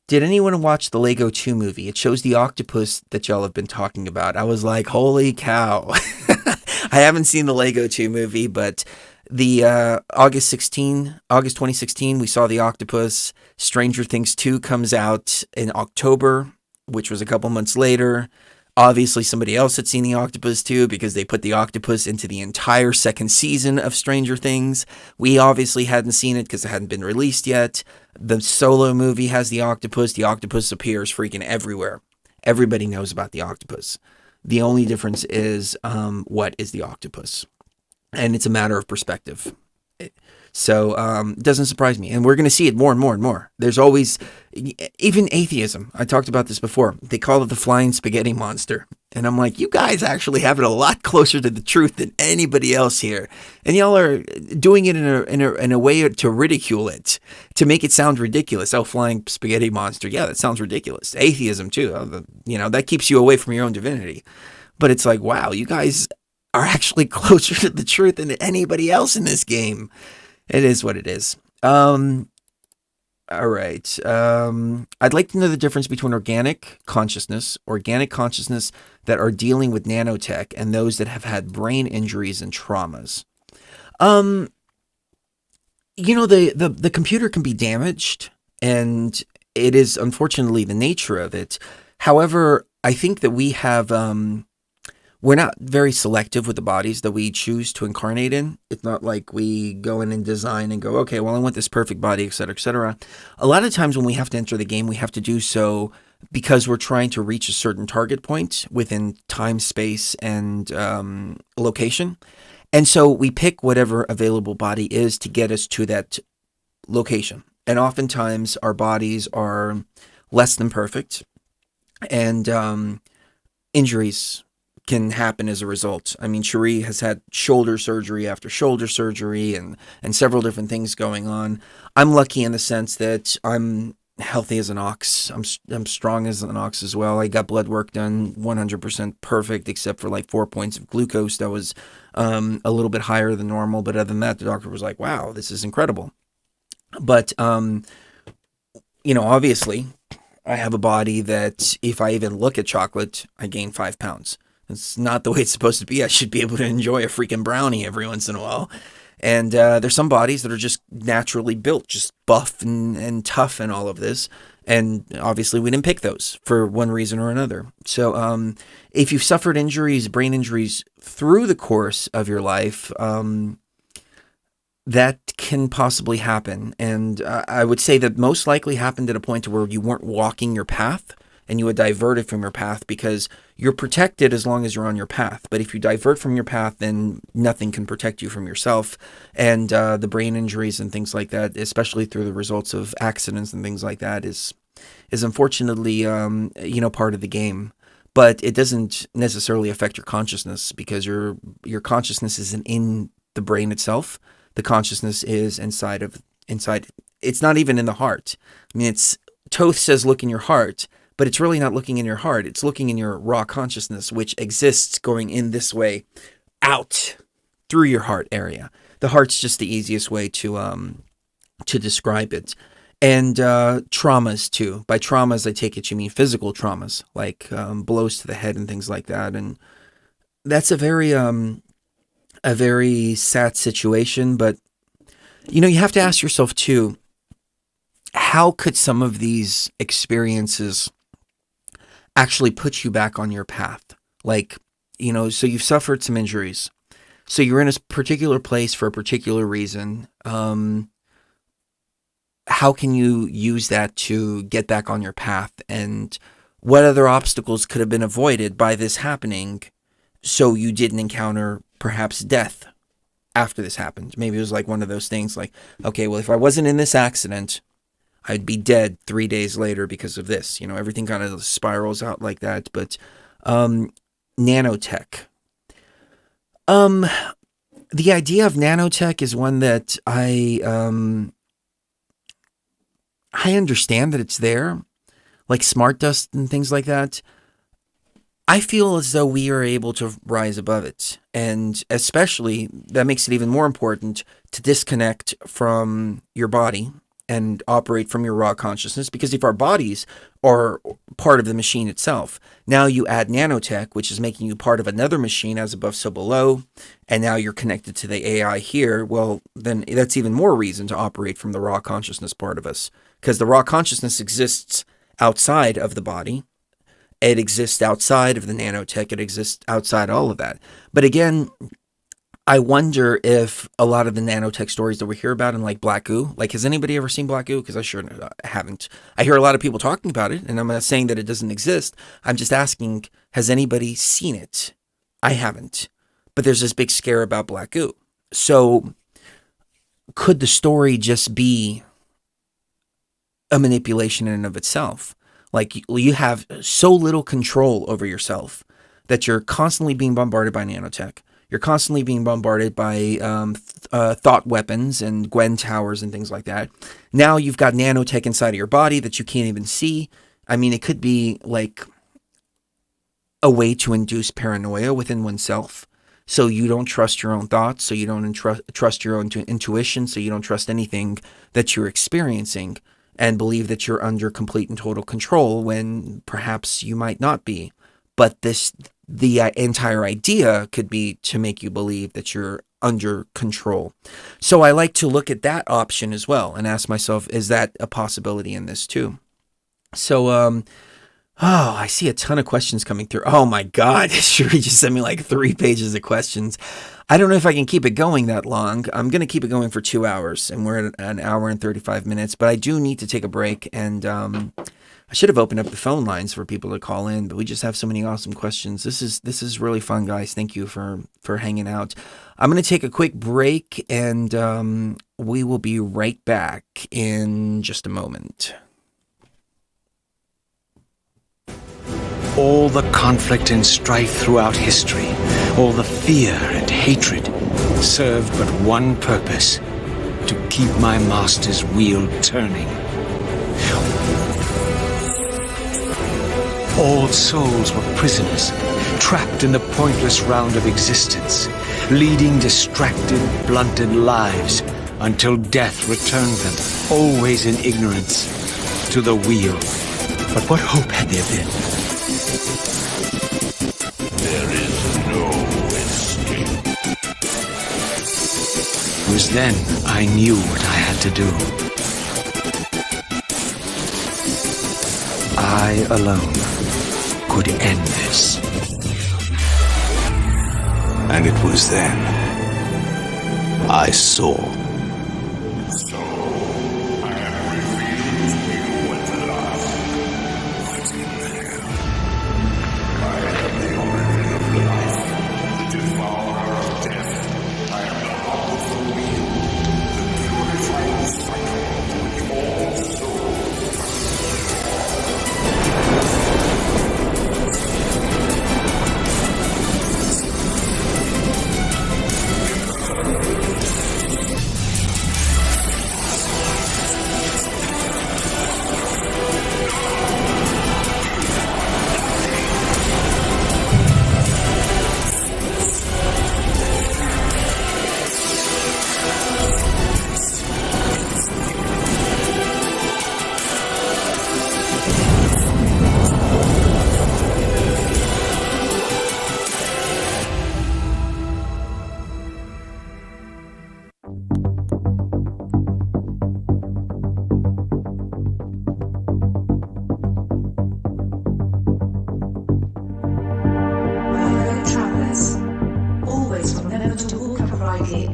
Did anyone watch the Lego 2 movie? It shows the octopus that y'all have been talking about. I was like, holy cow. I haven't seen the Lego 2 movie, but the August 2016, we saw the octopus. Stranger Things 2 comes out in October, which was a couple months later. Obviously, somebody else had seen the octopus too, because they put the octopus into the entire second season of Stranger Things. We obviously hadn't seen it because it hadn't been released yet. The Solo movie has the octopus. The octopus appears freaking everywhere. Everybody knows about the octopus. The only difference is what is the octopus? And it's a matter of perspective. So it doesn't surprise me. And we're going to see it more and more and more. There's always, even atheism. I talked about this before. They call it the flying spaghetti monster. And I'm like, you guys actually have it a lot closer to the truth than anybody else here. And y'all are doing it in a way to ridicule it, to make it sound ridiculous. Oh, flying spaghetti monster. Yeah, that sounds ridiculous. Atheism too. That keeps you away from your own divinity. But it's like, wow, you guys are actually closer to the truth than anybody else in this game. It is what it is. All right. I'd like to know the difference between organic consciousness that are dealing with nanotech, and those that have had brain injuries and traumas. The computer can be damaged, and it is unfortunately the nature of it. However, I think that we have, we're not very selective with the bodies that we choose to incarnate in. It's not like we go in and design and go, okay, well, I want this perfect body, et cetera, et cetera. A lot of times when we have to enter the game, we have to do so because we're trying to reach a certain target point within time, space, and location. And so we pick whatever available body is to get us to that location. And oftentimes our bodies are less than perfect, and injuries can happen as a result. I mean, Cherie has had shoulder surgery after shoulder surgery and several different things going on. I'm lucky in the sense that I'm healthy as an ox. I'm strong as an ox as well. I got blood work done 100% perfect, except for like 4 points of glucose that was a little bit higher than normal. But other than that, the doctor was like, wow, this is incredible. But, obviously I have a body that if I even look at chocolate, I gain 5 pounds. It's not the way it's supposed to be. I should be able to enjoy a freaking brownie every once in a while. And there's some bodies that are just naturally built, just buff and tough and all of this. And obviously we didn't pick those for one reason or another. So if you've suffered injuries, brain injuries through the course of your life, that can possibly happen. And I would say that most likely happened at a point where you weren't walking your path and you had diverted from your path, because you're protected as long as you're on your path. But if you divert from your path, then nothing can protect you from yourself. And the brain injuries and things like that, especially through the results of accidents and things like that, is unfortunately, part of the game. But it doesn't necessarily affect your consciousness, because your consciousness isn't in the brain itself. The consciousness is inside. It's not even in the heart. I mean, Toth says look in your heart, but it's really not looking in your heart. It's looking in your raw consciousness, which exists going in this way out through your heart area. The heart's just the easiest way to describe it. And traumas too. By traumas, I take it you mean physical traumas, like blows to the head and things like that. And that's a very sad situation. But you have to ask yourself too, how could some of these experiences actually put you back on your path? Like, so you've suffered some injuries. So you're in a particular place for a particular reason. How can you use that to get back on your path? And what other obstacles could have been avoided by this happening so you didn't encounter perhaps death after this happened? Maybe it was like one of those things like, okay, well, if I wasn't in this accident, I'd be dead 3 days later because of this. Everything kind of spirals out like that. But nanotech. The idea of nanotech is one that I understand that it's there, like smart dust and things like that. I feel as though we are able to rise above it. And especially, that makes it even more important to disconnect from your body and operate from your raw consciousness, because if our bodies are part of the machine itself, now you add nanotech, which is making you part of another machine, as above, so below, and now you're connected to the AI here, well, then that's even more reason to operate from the raw consciousness part of us, because the raw consciousness exists outside of the body. It exists outside of the nanotech. It exists outside all of that. But again, I wonder if a lot of the nanotech stories that we hear about in like Black Goo, like, has anybody ever seen Black Goo? Because I sure haven't. I hear a lot of people talking about it, and I'm not saying that it doesn't exist. I'm just asking, has anybody seen it? I haven't. But there's this big scare about Black Goo. So could the story just be a manipulation in and of itself? Like, you have so little control over yourself that you're constantly being bombarded by nanotech. You're constantly being bombarded by thought weapons and Gwen towers and things like that. Now you've got nanotech inside of your body that you can't even see. I mean, it could be like a way to induce paranoia within oneself. So you don't trust your own thoughts, so you don't trust your own intuition, so you don't trust anything that you're experiencing, and believe that you're under complete and total control when perhaps you might not be. But the entire idea could be to make you believe that you're under control. So I like to look at that option as well and ask myself, is that a possibility in this too? So, I see a ton of questions coming through. Oh my God, Shuri just sent me like 3 pages of questions. I don't know if I can keep it going that long. I'm going to keep it going for 2 hours, and we're at an hour and 35 minutes, but I do need to take a break, and I should have opened up the phone lines for people to call in, but we just have so many awesome questions. This is really fun, guys. Thank you for hanging out. I'm going to take a quick break, and we will be right back in just a moment. All the conflict and strife throughout history, all the fear and hatred, served but one purpose: to keep my master's wheel turning. All souls were prisoners, trapped in the pointless round of existence, leading distracted, blunted lives until death returned them, always in ignorance, to the wheel. But what hope had there been? There is was then I knew what I had to do. I alone could end this. And it was then I saw.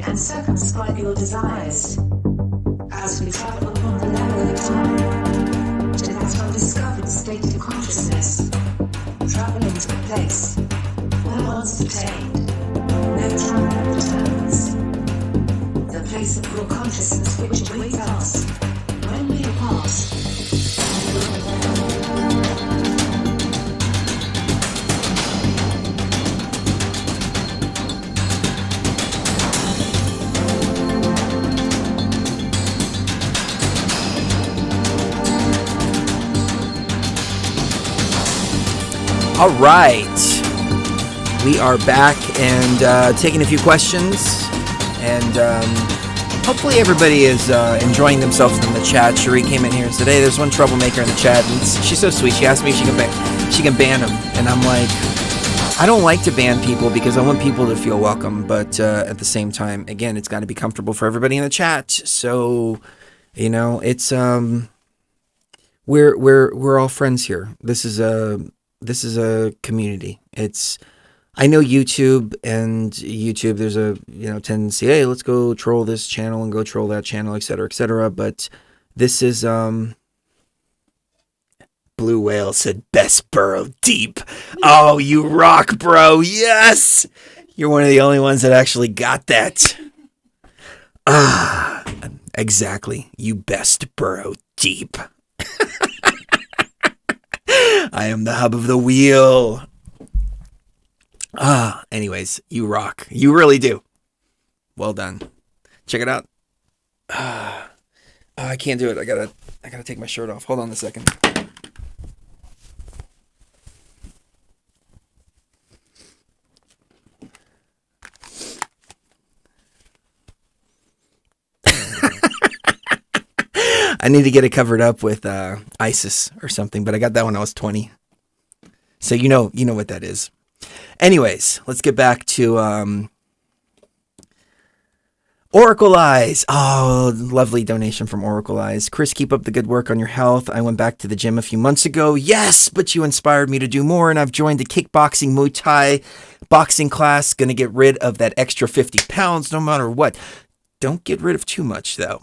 And circumscribe your desires as we travel upon the level of time to that undiscovered state of consciousness, traveling to a place where once attained, no travel returns. The place of your consciousness which awaits us when we are past. All right, we are back and taking a few questions, and hopefully everybody is enjoying themselves in the chat. Cherie came in here today. There's one troublemaker in the chat, and she's so sweet. She asked me if she can ban him, and I'm like, I don't like to ban people because I want people to feel welcome, but at the same time, again, it's got to be comfortable for everybody in the chat. So, you know, it's we're all friends here. This is a community. I know YouTube, there's a, tendency, hey, let's go troll this channel and go troll that channel, etc., but this is, Blue Whale said, best burrow deep. Oh, you rock, bro. Yes! You're one of the only ones that actually got that. Exactly. You best burrow deep. I am the hub of the wheel. Anyways, you rock. You really do. Well done. Check it out. I can't do it. I gotta take my shirt off. Hold on a second. I need to get it covered up with ISIS or something, but I got that when I was 20. So you know what that is. Anyways, let's get back to Oracle Eyes. Oh, lovely donation from Oracle Eyes. Chris, keep up the good work on your health. I went back to the gym a few months ago. Yes, but you inspired me to do more, and I've joined a kickboxing Muay Thai boxing class. Going to get rid of that extra 50 pounds no matter what. Don't get rid of too much, though.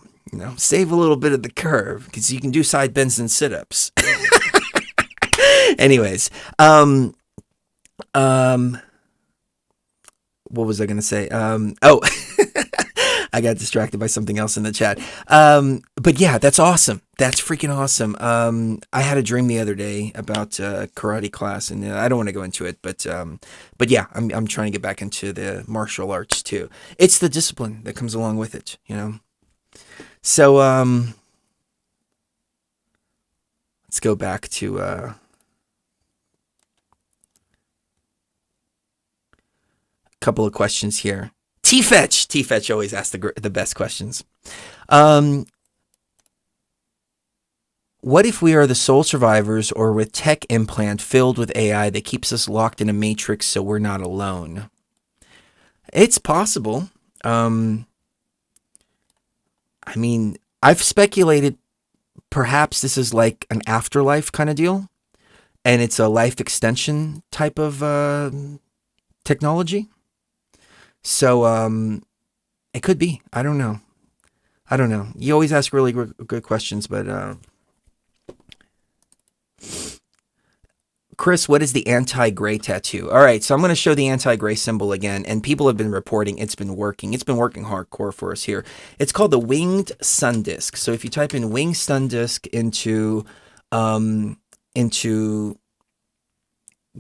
Save a little bit of the curve because you can do side bends and sit-ups. Anyways, what was I going to say? I got distracted by something else in the chat. But yeah, that's awesome. That's freaking awesome. I had a dream the other day about karate class, and I don't want to go into it, but yeah, I'm trying to get back into the martial arts too. It's the discipline that comes along with it, So, let's go back to, a couple of questions here. T-Fetch always asks the best questions. What if we are the sole survivors or with tech implant filled with AI that keeps us locked in a matrix so we're not alone? It's possible. I mean, I've speculated perhaps this is like an afterlife kind of deal, and it's a life extension type of technology. So it could be. I don't know. You always ask really good questions, but Chris, what is the anti-gray tattoo? All right, so I'm going to show the anti-gray symbol again, and people have been reporting it's been working. It's been working hardcore for us here. It's called the winged sun disk. So if you type in winged sun disk into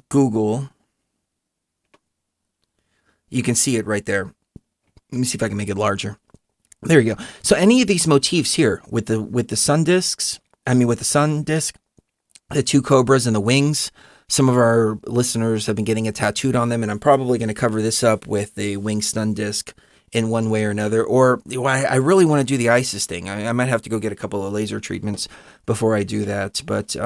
Google, you can see it right there. Let me see if I can make it larger. There you go. So any of these motifs here with the sun discs, with the sun disc, the two cobras and the wings, some of our listeners have been getting it tattooed on them, and I'm probably going to cover this up with the wing stun disc in one way or another. Or I really want to do the ISIS thing. I might have to go get a couple of laser treatments before I do that. But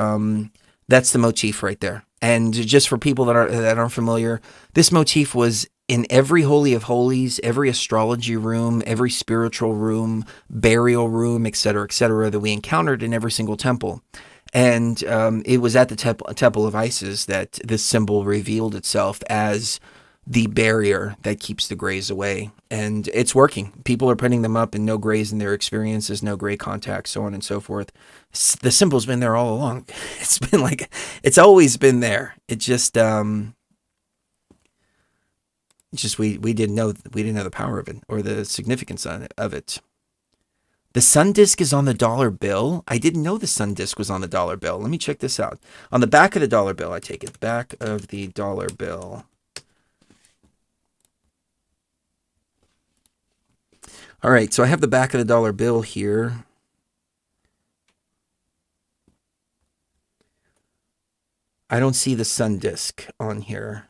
that's the motif right there. And just for people that aren't familiar, this motif was in every Holy of Holies, every astrology room, every spiritual room, burial room, etc., that we encountered in every single temple. And it was at the Temple of Isis that this symbol revealed itself as the barrier that keeps the grays away. And it's working. People are putting them up, and no grays in their experiences, no gray contact, so on and so forth. The symbol's been there all along. It's always been there. It just we didn't know the power of it or the significance of it. The sun disk is on the dollar bill. I didn't know the sun disk was on the dollar bill. Let me check this out. On the back of the dollar bill, I take it. Back of the dollar bill. All right, so I have the back of the dollar bill here. I don't see the sun disk on here.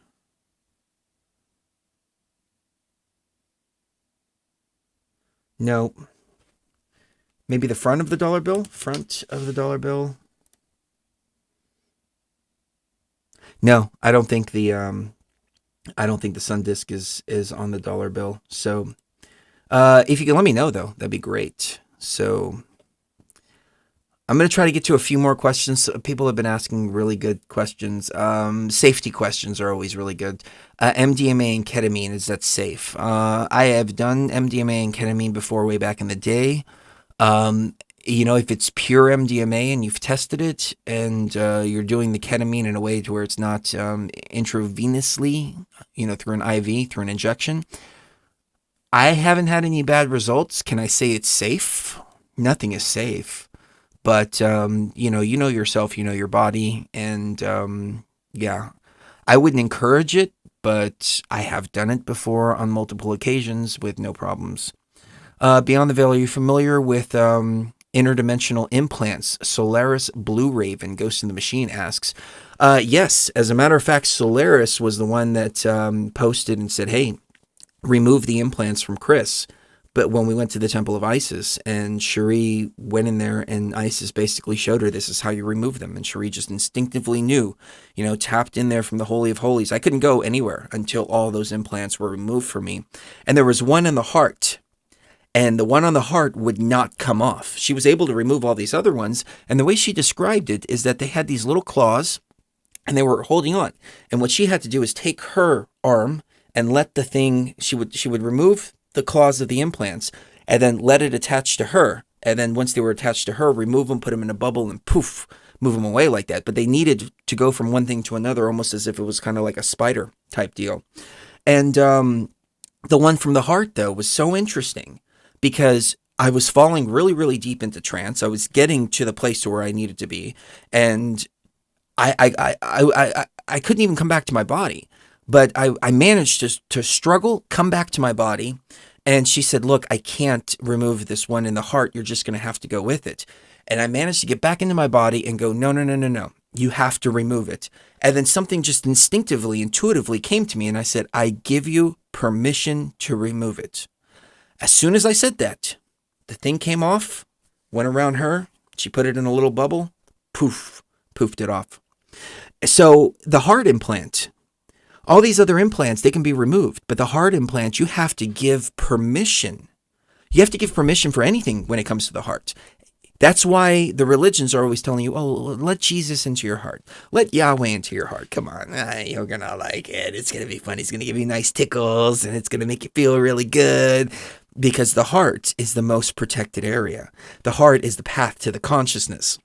No. Maybe the front of the dollar bill? Front of the dollar bill? No, I don't think the sun disk is on the dollar bill. So if you can let me know though, that'd be great. So I'm going to try to get to a few more questions. People have been asking really good questions. Safety questions are always really good. MDMA and ketamine, is that safe? I have done MDMA and ketamine before, way back in the day. If it's pure MDMA and you've tested it and you're doing the ketamine in a way to where it's not intravenously, through an IV, through an injection, I haven't had any bad results. Can I say it's safe? Nothing is safe. But, you know yourself, you know your body. And, I wouldn't encourage it, but I have done it before on multiple occasions with no problems. Beyond the Veil, are you familiar with interdimensional implants? Solaris Blue Raven, Ghost in the Machine, asks. Yes, as a matter of fact, Solaris was the one that posted and said, hey, remove the implants from Chris. But when we went to the Temple of Isis, and Cherie went in there, and Isis basically showed her this is how you remove them. And Cherie just instinctively knew, tapped in there from the Holy of Holies. I couldn't go anywhere until all those implants were removed from me. And there was one in the heart. And the one on the heart would not come off. She was able to remove all these other ones. And the way she described it is that they had these little claws and they were holding on. And what she had to do is take her arm and let the thing, she would remove the claws of the implants and then let it attach to her. And then once they were attached to her, remove them, put them in a bubble and poof, move them away like that. But they needed to go from one thing to another, almost as if it was kind of like a spider type deal. And the one from the heart, though, was so interesting. Because I was falling really, really deep into trance. I was getting to the place where I needed to be. And I couldn't even come back to my body. But I managed to struggle, come back to my body. And she said, look, I can't remove this one in the heart. You're just going to have to go with it. And I managed to get back into my body and go, no. You have to remove it. And then something just instinctively, intuitively came to me. And I said, I give you permission to remove it. As soon as I said that, the thing came off, went around her, she put it in a little bubble, poofed it off. So the heart implant, all these other implants, they can be removed, but the heart implant, you have to give permission. You have to give permission for anything when it comes to the heart. That's why the religions are always telling you, oh, let Jesus into your heart. Let Yahweh into your heart. Come on, you're going to like it. It's going to be fun. He's going to give you nice tickles, and it's going to make you feel really good. Because the heart is the most protected area. The heart is the path to the consciousness.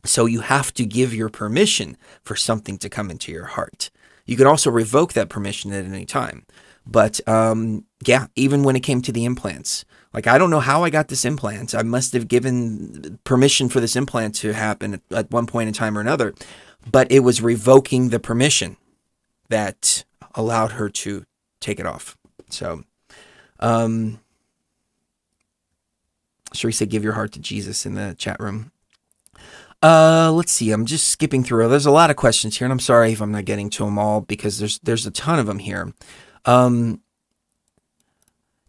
So you have to give your permission for something to come into your heart. You can also revoke that permission at any time. But yeah, even when it came to the implants, like, I don't know how I got this implant. I must have given permission for this implant to happen at one point in time or another. But it was revoking the permission that allowed her to take it off. So, Sheree said, give your heart to Jesus in the chat room. Let's see. I'm just skipping through. There's a lot of questions here, and I'm sorry if I'm not getting to them all because there's a ton of them here.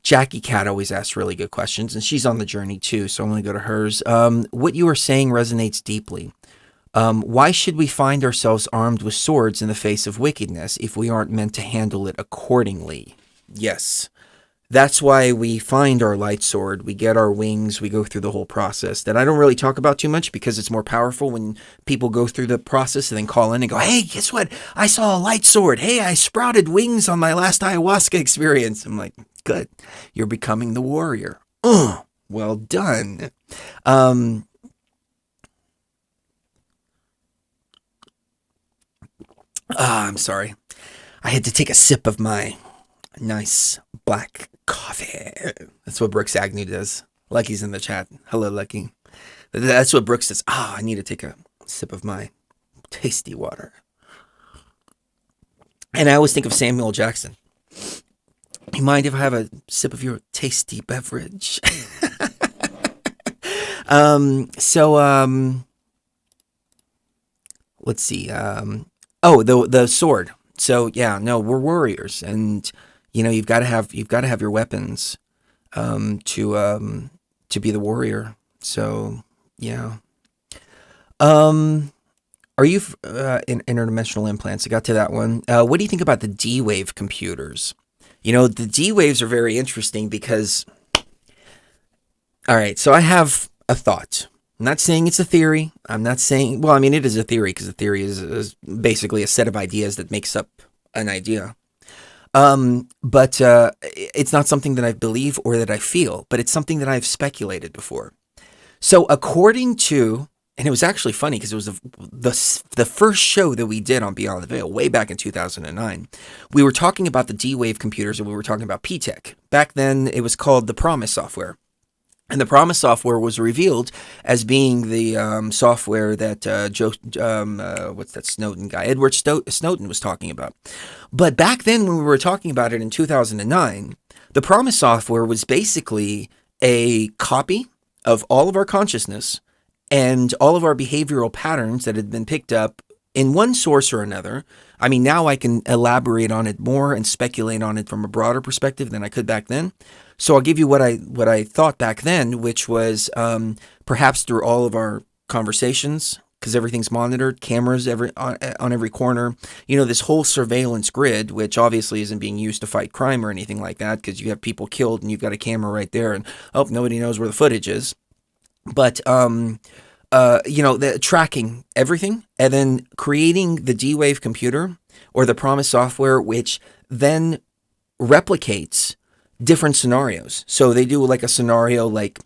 Jackie Cat always asks really good questions, and she's on the journey too, so I'm going to go to hers. What you are saying resonates deeply. Why should we find ourselves armed with swords in the face of wickedness if we aren't meant to handle it accordingly? Yes. That's why we find our light sword, we get our wings, we go through the whole process that I don't really talk about too much because it's more powerful when people go through the process and then call in and go, hey, guess what? I saw a light sword. Hey, I sprouted wings on my last ayahuasca experience. I'm like, good. You're becoming the warrior. Well done. I'm sorry. I had to take a sip of my nice black coffee. That's what Brooks Agnew does. Lucky's in the chat. Hello, Lucky. That's what Brooks says. I need to take a sip of my tasty water. And I always think of Samuel Jackson. You mind if I have a sip of your tasty beverage? Let's see. The sword. So yeah, no, we're warriors, and you know, you've got to have your weapons to be the warrior. So yeah. Are you in interdimensional implants? I got to that one. What do you think about the D-Wave computers? You know, the D-Waves are very interesting because, all right, so I have a thought. I'm not saying it's a theory. I'm not saying, well, I mean, it is a theory because a theory is basically a set of ideas that makes up an idea. But it's not something that I believe or that I feel, but it's something that I've speculated before. So according to, and it was actually funny because it was the first show that we did on Beyond the Veil way back in 2009. We were talking about the D-Wave computers and we were talking about P-Tech. Back then it was called the Promise software. And the Promise software was revealed as being the software that what's that Snowden guy, Edward Snowden was talking about. But back then when we were talking about it in 2009, the Promise software was basically a copy of all of our consciousness and all of our behavioral patterns that had been picked up in one source or another. I mean, now I can elaborate on it more and speculate on it from a broader perspective than I could back then. So I'll give you what I thought back then, which was perhaps through all of our conversations, because everything's monitored, cameras on every corner. You know, this whole surveillance grid, which obviously isn't being used to fight crime or anything like that, because you have people killed and you've got a camera right there, and nobody knows where the footage is. But the tracking everything and then creating the D-Wave computer or the Promise software, which then replicates different scenarios. So they do like a scenario, like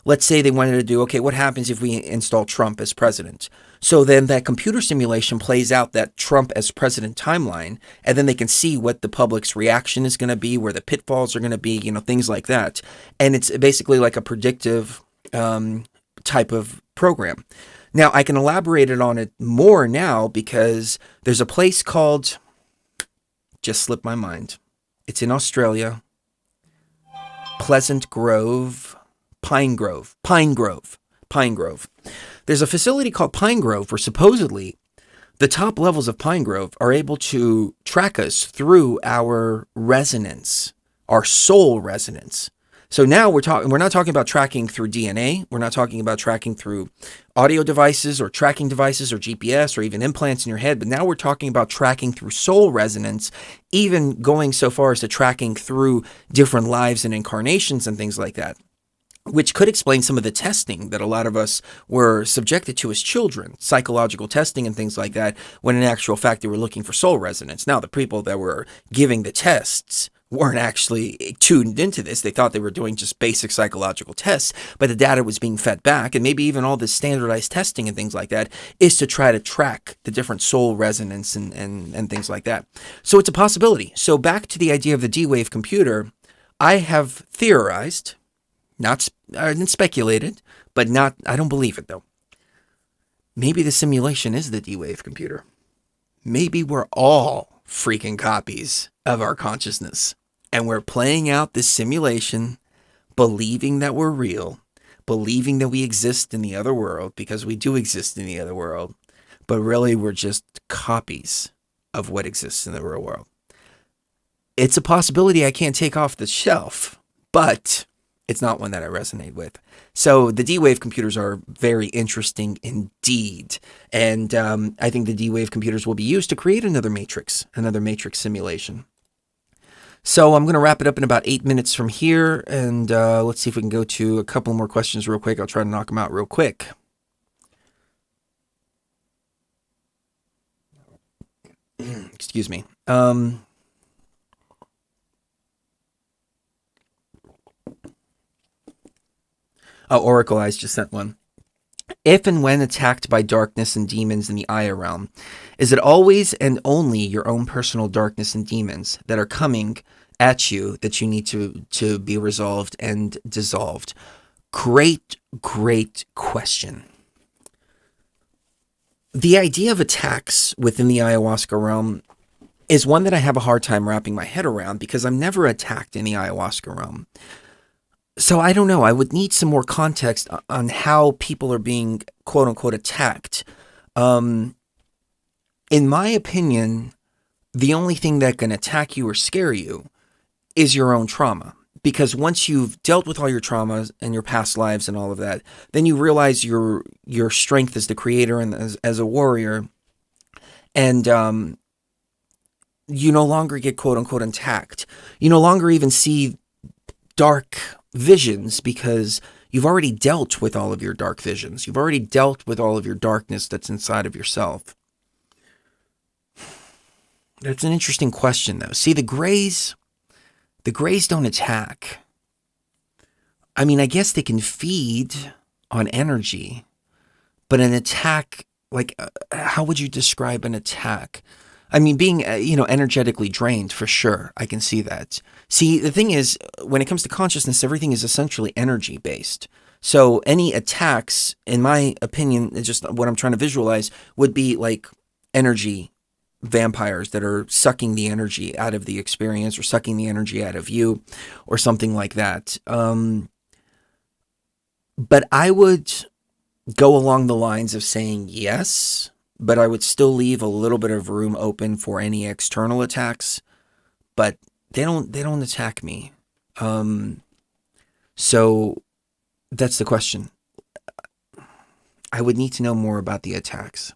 let's say they wanted to do, okay, what happens if we install Trump as president? So then that computer simulation plays out that Trump as president timeline, and then they can see what the public's reaction is going to be, where the pitfalls are going to be, you know, things like that. And it's basically like a predictive type of program. Now, I can elaborate on it more now because there's a place called, just slipped my mind. It's in Australia. Pleasant Grove, Pine Grove. There's a facility called Pine Grove where supposedly the top levels of Pine Grove are able to track us through our resonance, our soul resonance. So now we're not talking about tracking through DNA. We're not talking about tracking through audio devices or tracking devices or GPS or even implants in your head. But now we're talking about tracking through soul resonance, even going so far as to tracking through different lives and incarnations and things like that. which could explain some of the testing that a lot of us were subjected to as children, psychological testing and things like that, when in actual fact they were looking for soul resonance. Now, the people that were giving the tests weren't actually tuned into this. They thought they were doing just basic psychological tests, but the data was being fed back, and maybe even all this standardized testing and things like that is to try to track the different soul resonance and things like that. So it's a possibility. So back to the idea of the D-Wave computer, I have theorized, not speculated, but I don't believe it though. Maybe the simulation is the D-Wave computer. Maybe we're all freaking copies of our consciousness, and we're playing out this simulation, believing that we're real, believing that we exist in the other world, because we do exist in the other world, but really we're just copies of what exists in the real world. It's a possibility I can't take off the shelf, but it's not one that I resonate with. So the D-Wave computers are very interesting indeed. And I think the D-Wave computers will be used to create another matrix simulation. So I'm going to wrap it up in about 8 minutes from here. And let's see if we can go to a couple more questions real quick. I'll try to knock them out real quick. Excuse me. Oracle Eyes just sent one. If and when attacked by darkness and demons in the Aya realm, is it always and only your own personal darkness and demons that are coming at you that you need to be resolved and dissolved? Great question. The idea of attacks within the ayahuasca realm is one that I have a hard time wrapping my head around, because I'm never attacked in the ayahuasca realm. So I don't know. I would need some more context on how people are being quote unquote attacked. In my opinion, the only thing that can attack you or scare you is your own trauma. Because once you've dealt with all your traumas and your past lives and all of that, then you realize your strength as the creator and as a warrior. And you no longer get quote unquote attacked. You no longer even see dark visions, because you've already dealt with all of your dark visions. You've already dealt with all of your darkness that's inside of yourself. That's an interesting question, though. See, the Greys don't attack. I mean, I guess they can feed on energy, but an attack, like, how would you describe an attack? I mean, being, energetically drained, for sure. I can see that. See, the thing is, when it comes to consciousness, everything is essentially energy-based. So any attacks, in my opinion, just what I'm trying to visualize, would be like energy vampires that are sucking the energy out of the experience, or sucking the energy out of you, or something like that. But I would go along the lines of saying yes, but I would still leave a little bit of room open for any external attacks. But they don't attack me. So that's the question. I would need to know more about the attacks.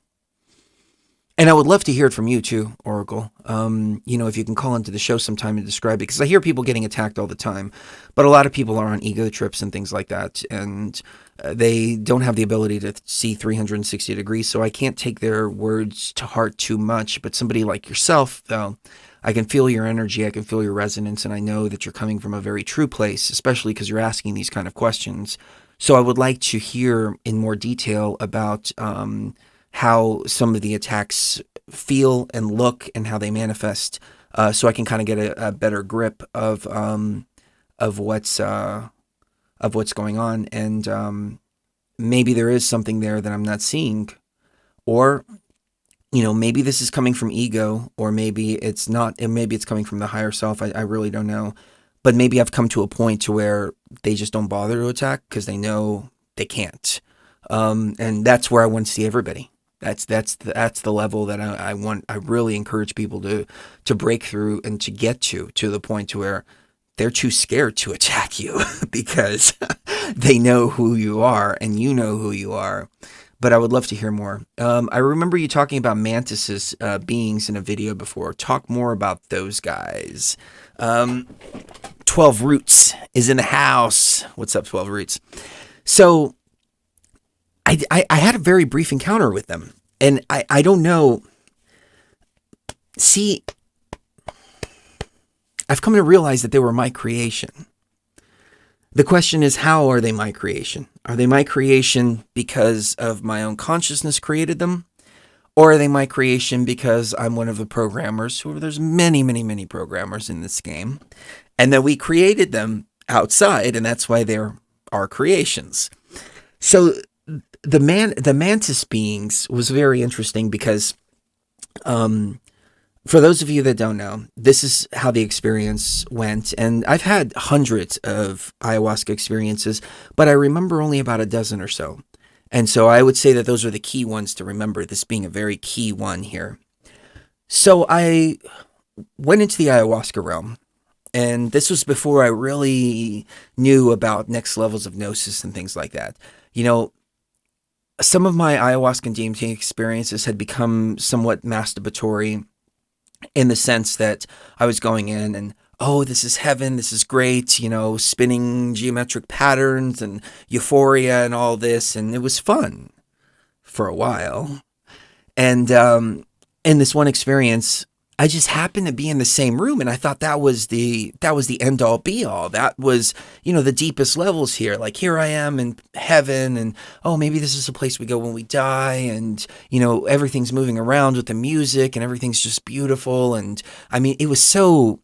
And I would love to hear it from you too, Oracle. If you can call into the show sometime and describe it, because I hear people getting attacked all the time, but a lot of people are on ego trips and things like that, and they don't have the ability to see 360 degrees, so I can't take their words to heart too much. But somebody like yourself, though, I can feel your energy, I can feel your resonance, and I know that you're coming from a very true place, especially because you're asking these kind of questions. So I would like to hear in more detail about how some of the attacks feel and look and how they manifest, so I can kind of get a better grip of what's going on, and maybe there is something there that I'm not seeing, or maybe this is coming from ego, or maybe it's not, and maybe it's coming from the higher self. I really don't know, but maybe I've come to a point to where they just don't bother to attack because they know they can't, and that's where I want to see everybody. That's the level that I want. I really encourage people to break through and to get to the point to where they're too scared to attack you because they know who you are and you know who you are. But I would love to hear more. I remember you talking about Mantis's beings in a video before. Talk more about those guys. 12 12 Roots is in the house. What's up, 12 Roots? So I had a very brief encounter with them. And I don't know. See, I've come to realize that they were my creation. The question is, how are they my creation? Are they my creation because of my own consciousness created them? Or are they my creation because I'm one of the programmers? There's many, many, many programmers in this game. And that we created them outside, and that's why they're our creations. So the Mantis beings was very interesting because for those of you that don't know, this is how the experience went. And I've had hundreds of ayahuasca experiences, but I remember only about a dozen or so. And so I would say that those are the key ones to remember, this being a very key one here. So I went into the ayahuasca realm, and this was before I really knew about next levels of gnosis and things like that. You know, some of my ayahuasca and DMT experiences had become somewhat masturbatory in the sense that I was going in and, oh, this is heaven, this is great, you know, spinning geometric patterns and euphoria and all this, and it was fun for a while. And in this one experience, I just happened to be in the same room, and I thought that was the end all be all. That was, you know, the deepest levels here. Like, here I am in heaven, and oh, maybe this is a place we go when we die, and you know, everything's moving around with the music, and everything's just beautiful. And I mean, it was so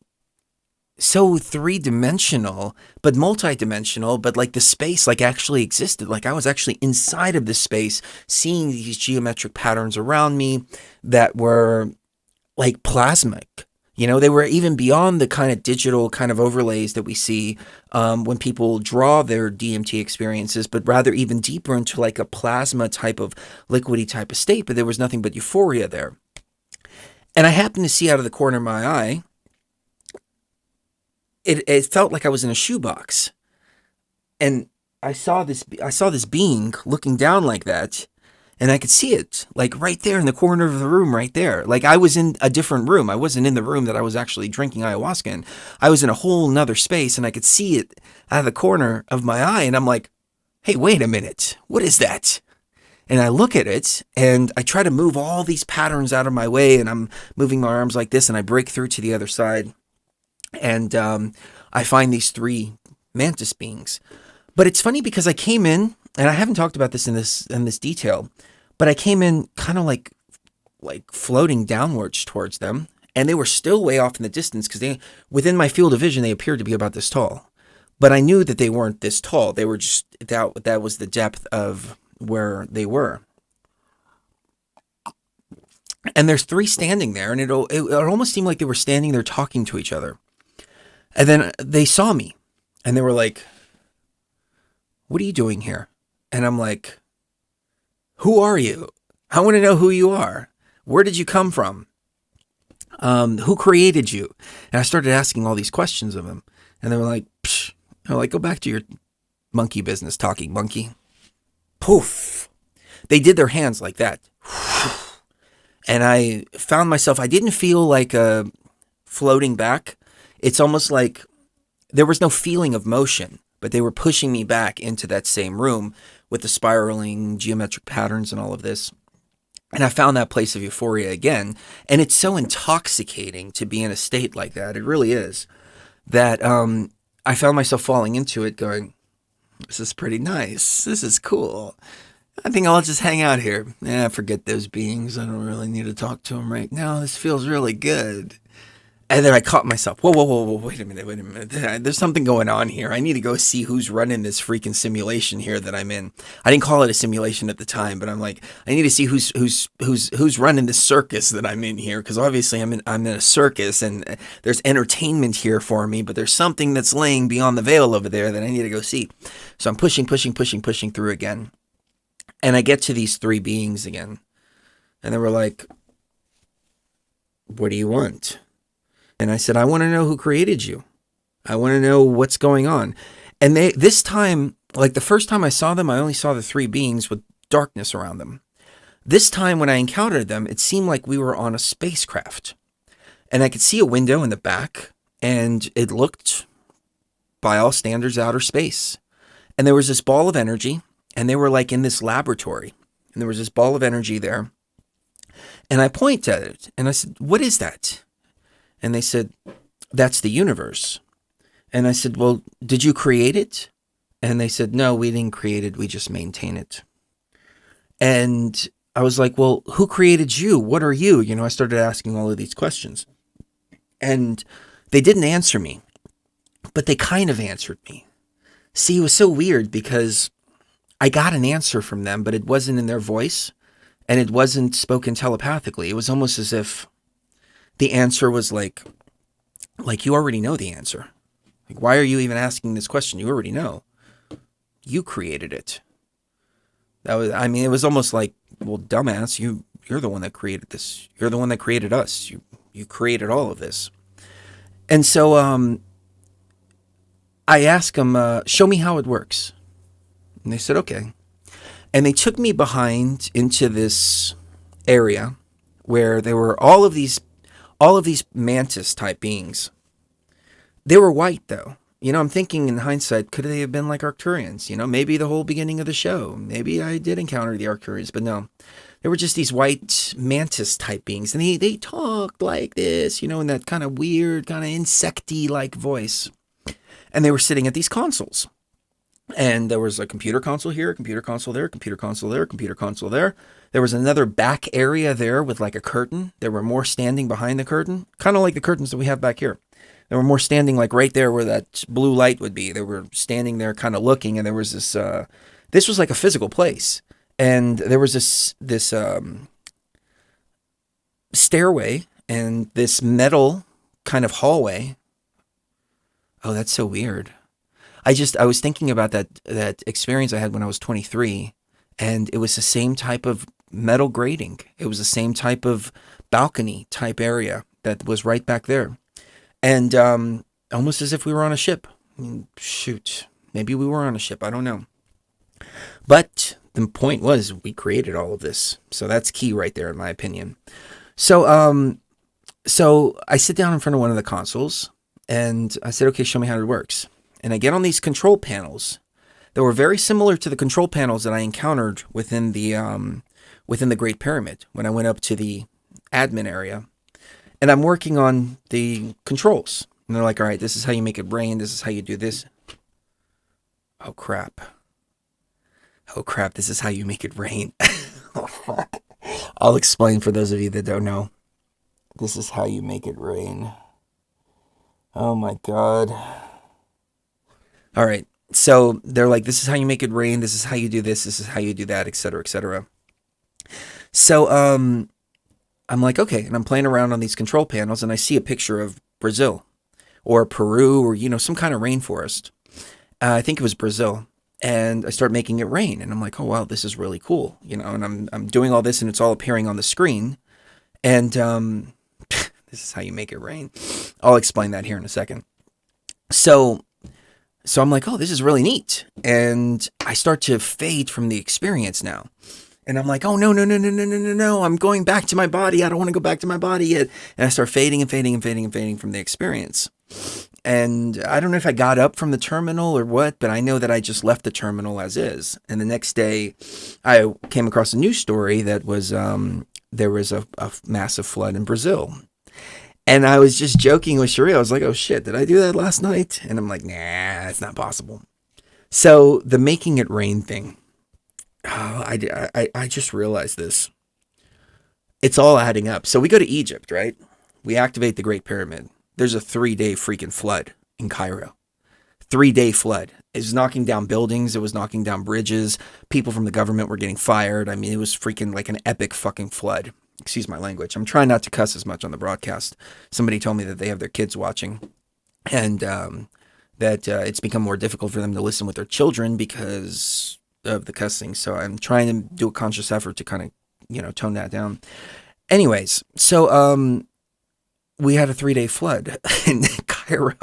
three-dimensional, but multi-dimensional, but like the space like actually existed. Like I was actually inside of this space, seeing these geometric patterns around me that were like plasmic. You know, they were even beyond the kind of digital kind of overlays that we see when people draw their DMT experiences, but rather even deeper into like a plasma type of liquidy type of state, but there was nothing but euphoria there. And I happened to see out of the corner of my eye, it felt like I was in a shoebox. And I saw this being looking down like that, and I could see it like right there in the corner of the room right there. Like I was in a different room. I wasn't in the room that I was actually drinking ayahuasca in. I was in a whole nother space, and I could see it out of the corner of my eye. And I'm like, hey, wait a minute. What is that? And I look at it, and I try to move all these patterns out of my way, and I'm moving my arms like this, and I break through to the other side. And I find these three Mantis beings. But it's funny because I came in, and I haven't talked about this in this detail, but I came in kind of like floating downwards towards them, and they were still way off in the distance because within my field of vision, they appeared to be about this tall. But I knew that they weren't this tall. They were just, that was the depth of where they were. And there's three standing there, and it almost seemed like they were standing there talking to each other. And then they saw me, and they were like, what are you doing here? And I'm like, who are you? I want to know who you are. Where did you come from? Who created you? And I started asking all these questions of them. And they were like, psh. I'm like, go back to your monkey business, talking monkey. Poof. They did their hands like that. And I found myself, I didn't feel like floating back. It's almost like there was no feeling of motion, but they were pushing me back into that same room with the spiraling geometric patterns and all of this. And I found that place of euphoria again. And it's so intoxicating to be in a state like that. It really is. That I found myself falling into it going, this is pretty nice. This is cool. I think I'll just hang out here. Forget those beings. I don't really need to talk to them right now. This feels really good. And then I caught myself. Whoa, wait a minute. There's something going on here. I need to go see who's running this freaking simulation here that I'm in. I didn't call it a simulation at the time, but I'm like, I need to see who's running this circus that I'm in here, because obviously I'm in a circus, and there's entertainment here for me, but there's something that's laying beyond the veil over there that I need to go see. So I'm pushing through again. And I get to these three beings again. And they were like, what do you want? And I said, I want to know who created you. I want to know what's going on. And this time, like the first time I saw them, I only saw the three beings with darkness around them. This time when I encountered them, it seemed like we were on a spacecraft. And I could see a window in the back, and it looked by all standards, outer space. And there was this ball of energy, and they were like in this laboratory, and there was this ball of energy there. And I pointed at it, and I said, "What is that?" And they said, "That's the universe." And I said, "Well, did you create it?" And they said, "No, we didn't create it. We just maintain it." And I was like, "Well, who created you? What are you?" I started asking all of these questions. And they didn't answer me, but they kind of answered me. See, it was so weird because I got an answer from them, but it wasn't in their voice, and it wasn't spoken telepathically. It was almost as if the answer was like you already know the answer. Like, why are you even asking this question? You already know. You created it. It was almost like, well, dumbass, you're the one that created this. You're the one that created us. You created all of this. And so I asked them, show me how it works. And they said, okay. And they took me behind into this area where there were all of these Mantis type beings. They were white though. I'm thinking in hindsight, could they have been like Archturians? Maybe the whole beginning of the show. Maybe I did encounter the Archturians, but no. They were just these white Mantis type beings. And they talked like this, in that kind of weird, kind of insecty like voice. And they were sitting at these consoles. And there was a computer console here, a computer console there, a computer console there, a computer console there. There was another back area there with like a curtain. There were more standing behind the curtain, kind of like the curtains that we have back here. There were more standing like right there where that blue light would be. They were standing there kind of looking, and there was this was like a physical place. And there was this stairway and this metal kind of hallway. Oh, that's so weird. I was thinking about that experience I had when I was 23, and it was the same type of metal grating. It was the same type of balcony type area that was right back there. And almost as if we were on a ship. Shoot, maybe we were on a ship. I don't know. But the point was, we created all of this. So that's key right there, in my opinion. So I sit down in front of one of the consoles, and I said, okay, show me how it works. And I get on these control panels that were very similar to the control panels that I encountered within the Great Pyramid when I went up to the admin area. And I'm working on the controls. And they're like, all right, this is how you make it rain. This is how you do this. Oh, crap. This is how you make it rain. I'll explain for those of you that don't know. This is how you make it rain. Oh, my God. All right. So they're like, this is how you make it rain. This is how you do this. This is how you do that, et cetera, et cetera. So, I'm like, okay, and I'm playing around on these control panels, and I see a picture of Brazil or Peru or, some kind of rainforest. I think it was Brazil. And I start making it rain, and I'm like, oh, wow, this is really cool. And I'm doing all this, and it's all appearing on the screen. And this is how you make it rain. I'll explain that here in a second. So I'm like, oh, this is really neat. And I start to fade from the experience now. And I'm like, oh, no, I'm going back to my body. I don't want to go back to my body yet. And I start fading from the experience. And I don't know if I got up from the terminal or what, but I know that I just left the terminal as is. And the next day, I came across a news story that was there was a massive flood in Brazil. And I was just joking with Sharia. I was like, oh, shit, did I do that last night? And I'm like, nah, it's not possible. So the making it rain thing. Oh, I just realized this. It's all adding up. So we go to Egypt, right? We activate the Great Pyramid. There's a 3-day freaking flood in Cairo. 3-day flood. It was knocking down buildings. It was knocking down bridges. People from the government were getting fired. I mean, it was freaking like an epic fucking flood. Excuse my language. I'm trying not to cuss as much on the broadcast. Somebody told me that they have their kids watching. And that it's become more difficult for them to listen with their children because of the cussing. So I'm trying to do a conscious effort to kind of, tone that down. Anyways, so we had a 3-day flood in Cairo.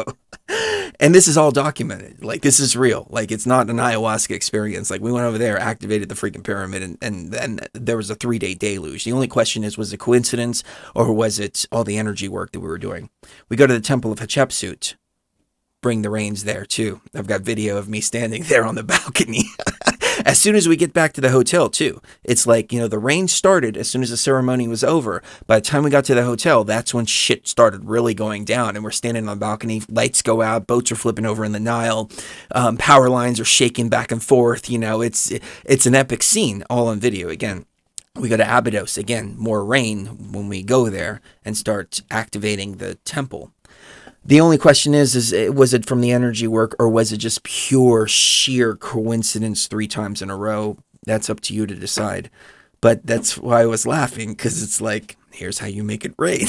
And this is all documented. Like, this is real. Like, it's not an ayahuasca experience. Like, we went over there, activated the freaking pyramid, and then there was a 3-day deluge. The only question is, was it coincidence, or was it all the energy work that we were doing? We go to the temple of Hatshepsut. bring the rains there too. I've got video of me standing there on the balcony. As soon as we get back to the hotel too. It's like, you know, the rain started as soon as the ceremony was over. By the time we got to the hotel, that's when shit started really going down. And we're standing on the balcony, lights go out, boats are flipping over in the Nile, power lines are shaking back and forth. You know, it's an epic scene, all on video. Again, we go to Abydos, again, more rain when we go there and start activating the temple. The only question is was it from the energy work, or was it just pure sheer coincidence 3 times in a row? That's up to you to decide. But that's why I was laughing, because it's like, here's how you make it rain.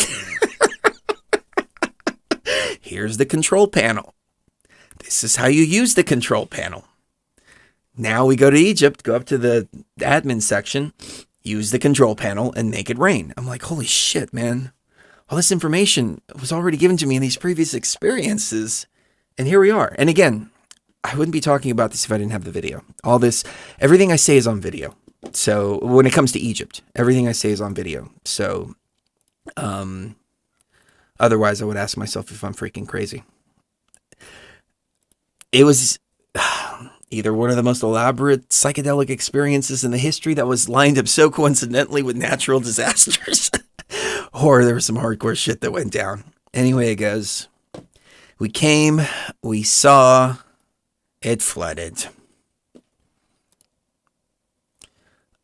Here's the control panel. This is how you use the control panel. Now we go to Egypt, go up to the admin section, use the control panel, and make it rain. I'm like, holy shit, man. All this information was already given to me in these previous experiences. And here we are. And again, I wouldn't be talking about this if I didn't have the video. All this, everything I say is on video. So when it comes to Egypt, everything I say is on video. So otherwise I would ask myself if I'm freaking crazy. It was either one of the most elaborate psychedelic experiences in the history that was lined up so coincidentally with natural disasters. Or there was some hardcore shit that went down. Anyway, it goes. We came, we saw, it flooded.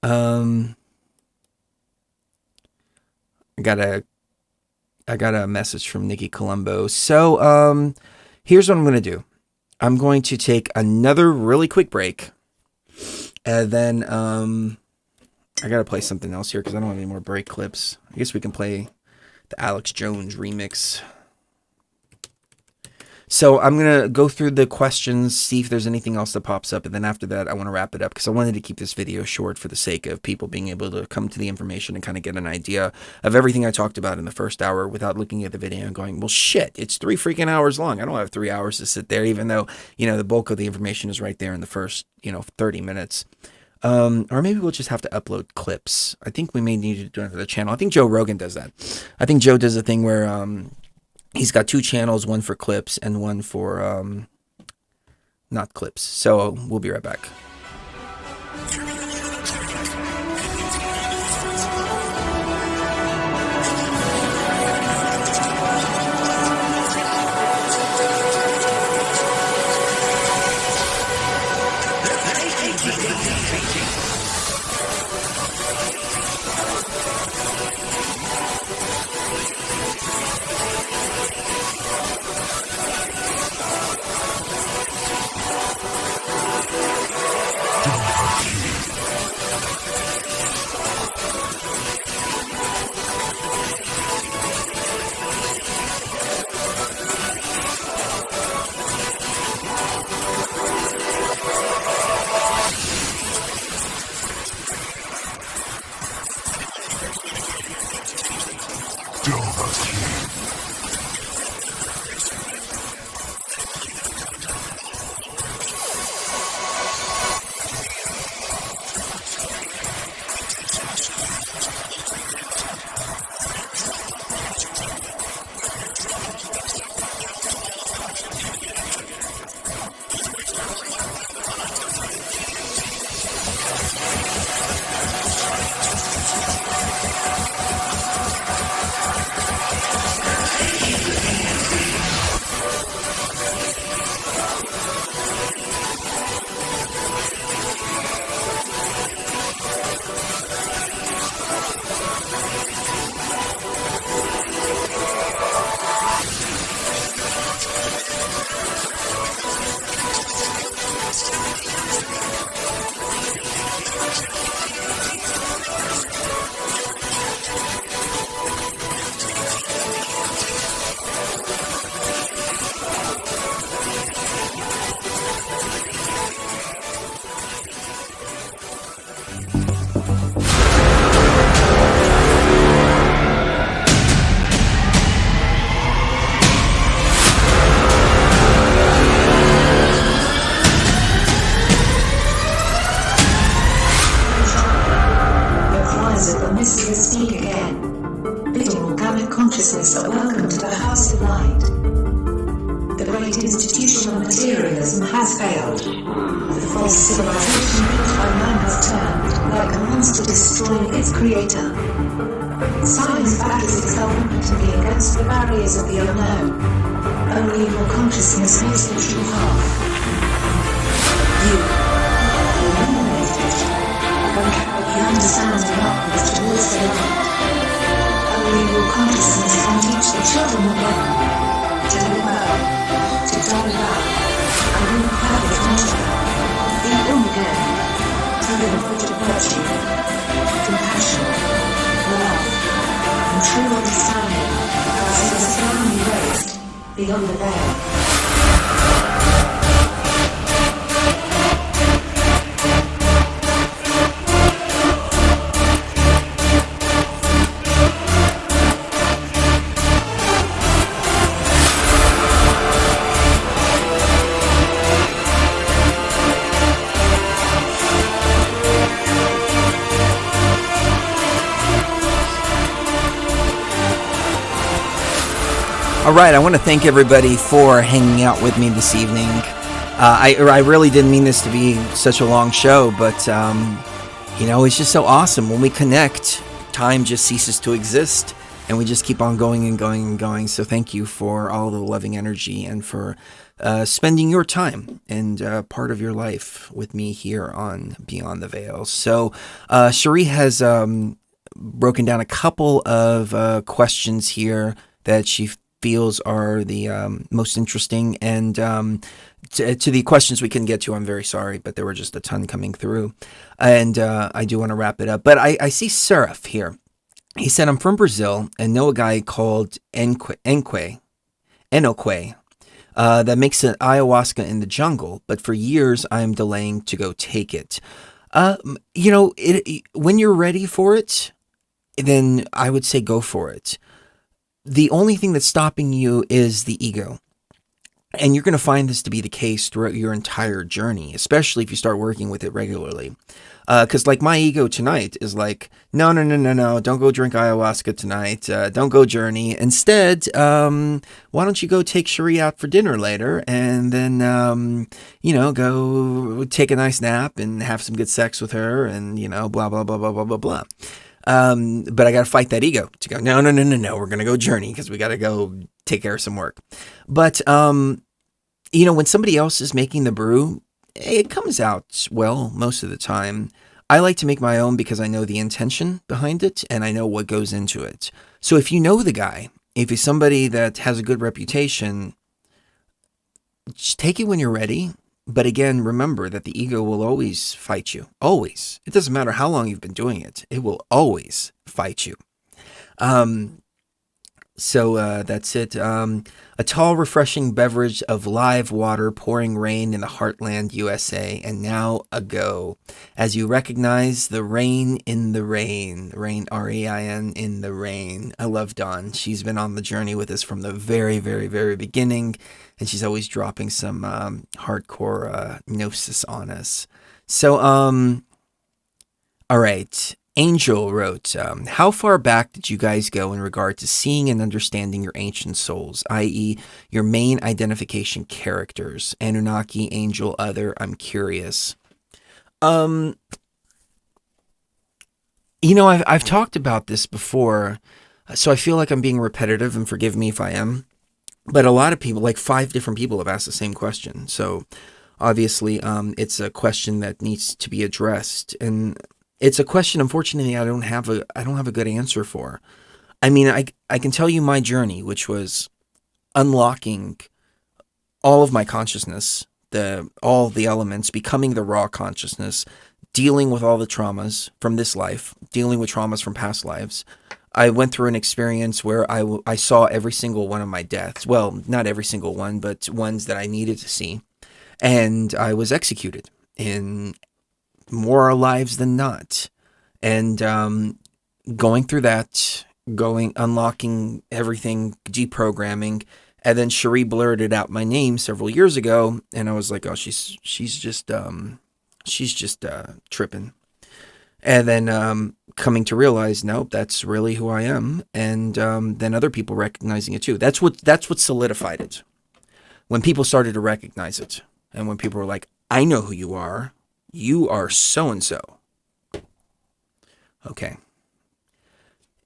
I got a message from Nikki Colombo. So, here's what I'm going to do. I'm going to take another really quick break. And then, I got to play something else here because I don't have any more break clips. I guess we can play the Alex Jones remix. So I'm going to go through the questions, see if there's anything else that pops up. And then after that, I want to wrap it up because I wanted to keep this video short for the sake of people being able to come to the information and kind of get an idea of everything I talked about in the first hour without looking at the video and going, well, shit, it's 3 freaking hours long. I don't have 3 hours to sit there, even though, you know, the bulk of the information is right there in the first, 30 minutes. Or maybe we'll just have to upload clips. I think we may need to do it for the channel. I think Joe Rogan does that. I think Joe does a thing where he's got 2 channels, one for clips and one for not clips. So we'll be right back. civilization built by man has turned like a monster destroying its creator. Science battles its government to be against the barriers of the unknown. Only your consciousness knows the true path. You, illuminated, can carry the understanding upwards towards the light. Only your consciousness can teach the children of men to live well, to die well, and in perfect measure. Be born again, to live a life of virtue, compassion, love, and true understanding, as it is firmly raised beyond the veil. All right, I want to thank everybody for hanging out with me this evening. I really didn't mean this to be such a long show, but, it's just so awesome. When we connect, time just ceases to exist, and we just keep on going and going and going. So thank you for all the loving energy and for spending your time and part of your life with me here on Beyond the Veil. So Cherie has broken down a couple of questions here that she feels are the most interesting, and to the questions we couldn't get to, I'm very sorry, but there were just a ton coming through, and I do want to wrap it up. But I see Seraph here. He said, I'm from Brazil and know a guy called Enoque, that makes an ayahuasca in the jungle, but for years I am delaying to go take it. When you're ready for it, then I would say go for it. The only thing that's stopping you is the ego. And you're going to find this to be the case throughout your entire journey, especially if you start working with it regularly. Because like my ego tonight is like, no, don't go drink ayahuasca tonight. Don't go journey. Instead, why don't you go take Cherie out for dinner later and then, go take a nice nap and have some good sex with her and, blah, blah, blah, blah, blah, blah, blah. But I got to fight that ego to go, no, we're going to go journey because we got to go take care of some work. But, when somebody else is making the brew, it comes out well most of the time. I like to make my own because I know the intention behind it and I know what goes into it. So if you know the guy, if he's somebody that has a good reputation, just take it when you're ready. But again, remember that the ego will always fight you. Always. It doesn't matter how long you've been doing it. It will always fight you. So that's it. A tall, refreshing beverage of live water pouring rain in the heartland, USA. And now a go. As you recognize the rain in the rain. Rain, R-E-I-N, in the rain. I love Dawn. She's been on the journey with us from the very, very, very beginning. And she's always dropping some hardcore gnosis on us. So, all right. Angel wrote, how far back did you guys go in regard to seeing and understanding your ancient souls, i.e. your main identification characters? Anunnaki, Angel, Other, I'm curious. I've talked about this before, so I feel like I'm being repetitive, and forgive me if I am. But a lot of people, like 5 different people, have asked the same question. So obviously, it's a question that needs to be addressed, and it's a question, unfortunately, I don't have a good answer for. I mean, I can tell you my journey, which was unlocking all of my consciousness, all the elements, becoming the raw consciousness, dealing with all the traumas from this life, dealing with traumas from past lives. I went through an experience where I saw every single one of my deaths. Well, not every single one, but ones that I needed to see. And I was executed in more lives than not. And going through that, unlocking everything, deprogramming. And then Cherie blurted out my name several years ago. And I was like, oh, she's just tripping. And then coming to realize, nope, that's really who I am. And then other people recognizing it too. That's what solidified it. When people started to recognize it. And when people were like, I know who you are. You are so-and-so. Okay.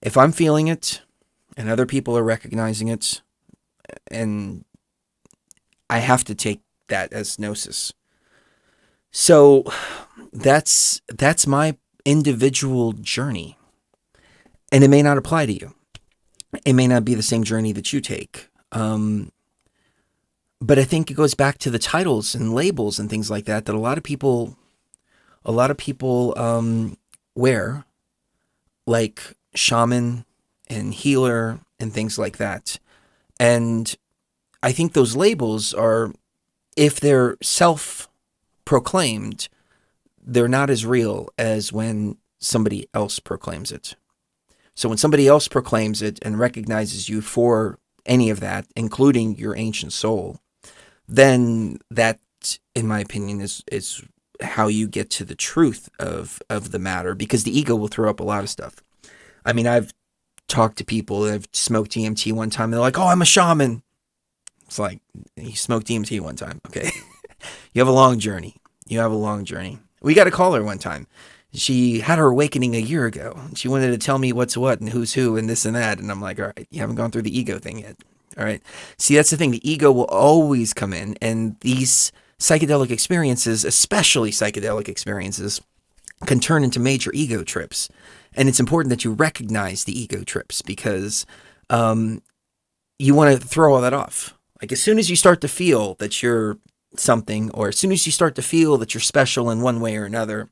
If I'm feeling it and other people are recognizing it, and I have to take that as gnosis. So that's my individual journey. And it may not apply to you. It may not be the same journey that you take. But I think it goes back to the titles and labels and things like that a lot of people wear, like shaman and healer and things like that. And I think those labels are, if they're self-proclaimed, they're not as real as when somebody else proclaims it. So when somebody else proclaims it and recognizes you for any of that, including your ancient soul, then that, in my opinion, is how you get to the truth of the matter, because the ego will throw up a lot of stuff. I mean, I've talked to people that have smoked DMT one time, and they're like, oh, I'm a shaman. It's like, you smoked DMT one time, okay? You have a long journey. We got to call her one time. She had her awakening a year ago. She wanted to tell me what's what and who's who and this and that. And I'm like, all right, you haven't gone through the ego thing yet. All right. See, that's the thing. The ego will always come in. And these psychedelic experiences, especially psychedelic experiences, can turn into major ego trips. And it's important that you recognize the ego trips, because you want to throw all that off. Like, as soon as you start to feel that you're something, or as soon as you start to feel that you're special in one way or another,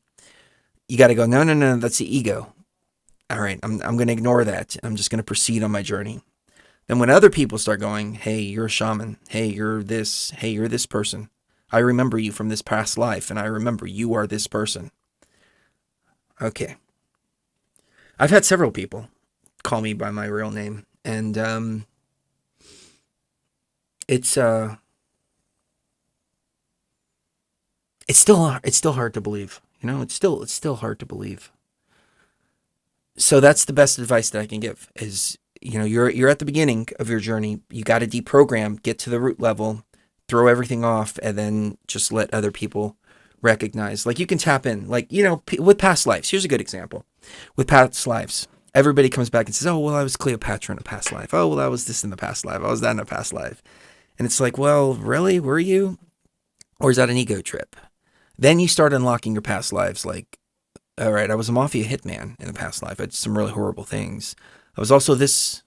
you got to go, no, that's the ego. All right, I'm going to ignore that. I'm just going to proceed on my journey. Then when other people start going, hey, you're a shaman. Hey, you're this. Hey, you're this person. I remember you from this past life, and I remember you are this person. Okay. I've had several people call me by my real name, and it's still hard to believe. You know, it's still hard to believe. So that's the best advice that I can give is, you know, you're at the beginning of your journey. You got to deprogram, get to the root level, throw everything off, and then just let other people recognize. Like, you can tap in, like, you know, with past lives. Here's a good example. With past lives, everybody comes back and says, oh, well, I was Cleopatra in a past life. Oh, well, I was this in the past life. I was that in a past life. And it's like, well, really? Were you? Or is that an ego trip? Then you start unlocking your past lives. Like, all right, I was a mafia hitman in a past life. I did some really horrible things. I was also this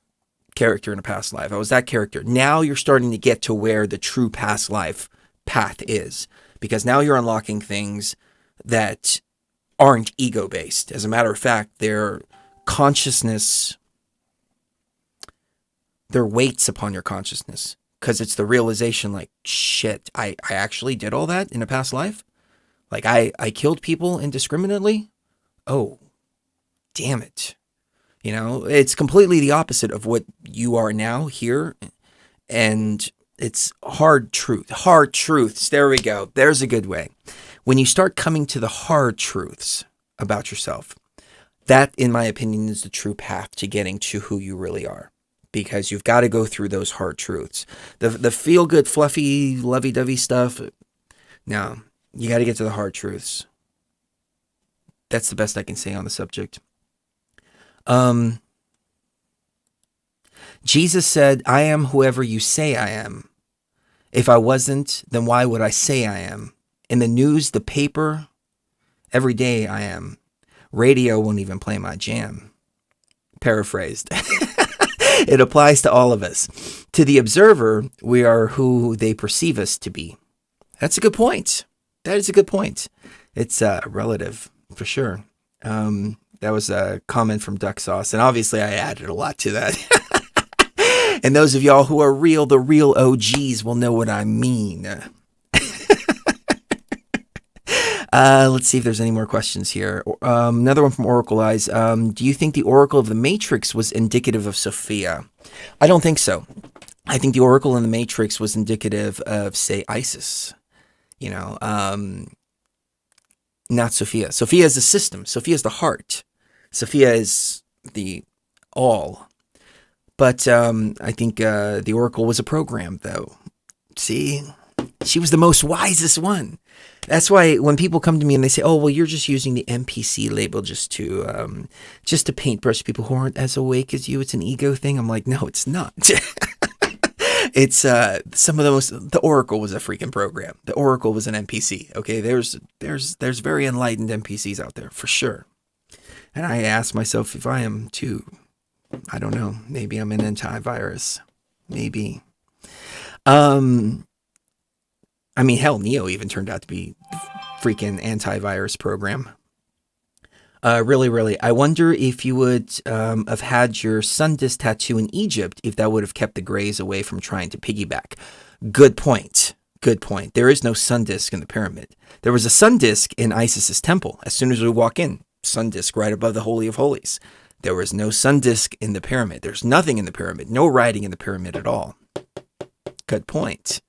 character in a past life. I was that character. Now you're starting to get to where the true past life path is, because now you're unlocking things that aren't ego-based. As a matter of fact, their consciousness, their weights upon your consciousness, because it's the realization, like, shit, I actually did all that in a past life? Like, I killed people indiscriminately? Oh, damn it. You know, it's completely the opposite of what you are now here. And it's hard truth. Hard truths. There we go. There's a good way. When you start coming to the hard truths about yourself, that, in my opinion, is the true path to getting to who you really are. Because you've got to go through those hard truths. The feel-good, fluffy, lovey-dovey stuff, no. You got to get to the hard truths. That's the best I can say on the subject. Jesus said, I am whoever you say I am. If I wasn't, then why would I say I am? In the news, the paper, every day I am. Radio won't even play my jam. Paraphrased. It applies to all of us. To the observer, we are who they perceive us to be. That's a good point. That is a good point. It's relative, for sure. That was a comment from Duck Sauce, and obviously I added a lot to that. And those of y'all who are real, the real OGs will know what I mean. Let's see if there's any more questions here. Another one from Oracle Eyes. Do you think the Oracle of the Matrix was indicative of Sophia? I don't think so. I think the Oracle in the Matrix was indicative of, say, Isis. You know, not Sophia. Sophia is the system. Sophia is the heart. Sophia is the all. But I think the Oracle was a program, though. See? She was the most wisest one. That's why when people come to me and they say, "Oh, well, you're just using the NPC label just to paintbrush people who aren't as awake as you. It's an ego thing." I'm like, no, it's not. It's some of the most. The Oracle was a freaking program. The Oracle was an NPC. Okay, there's very enlightened NPCs out there for sure. And I ask myself if I am too. I don't know. Maybe I'm an antivirus. Maybe. I mean, hell, Neo even turned out to be freaking antivirus program. Really. I wonder if you would have had your sun disk tattoo in Egypt, if that would have kept the Greys away from trying to piggyback. Good point. There is no sun disk in the pyramid. There was a sun disk in Isis's temple. As soon as we walk in, sun disk right above the Holy of Holies. There was no sun disk in the pyramid. There's nothing in the pyramid. No writing in the pyramid at all. Good point.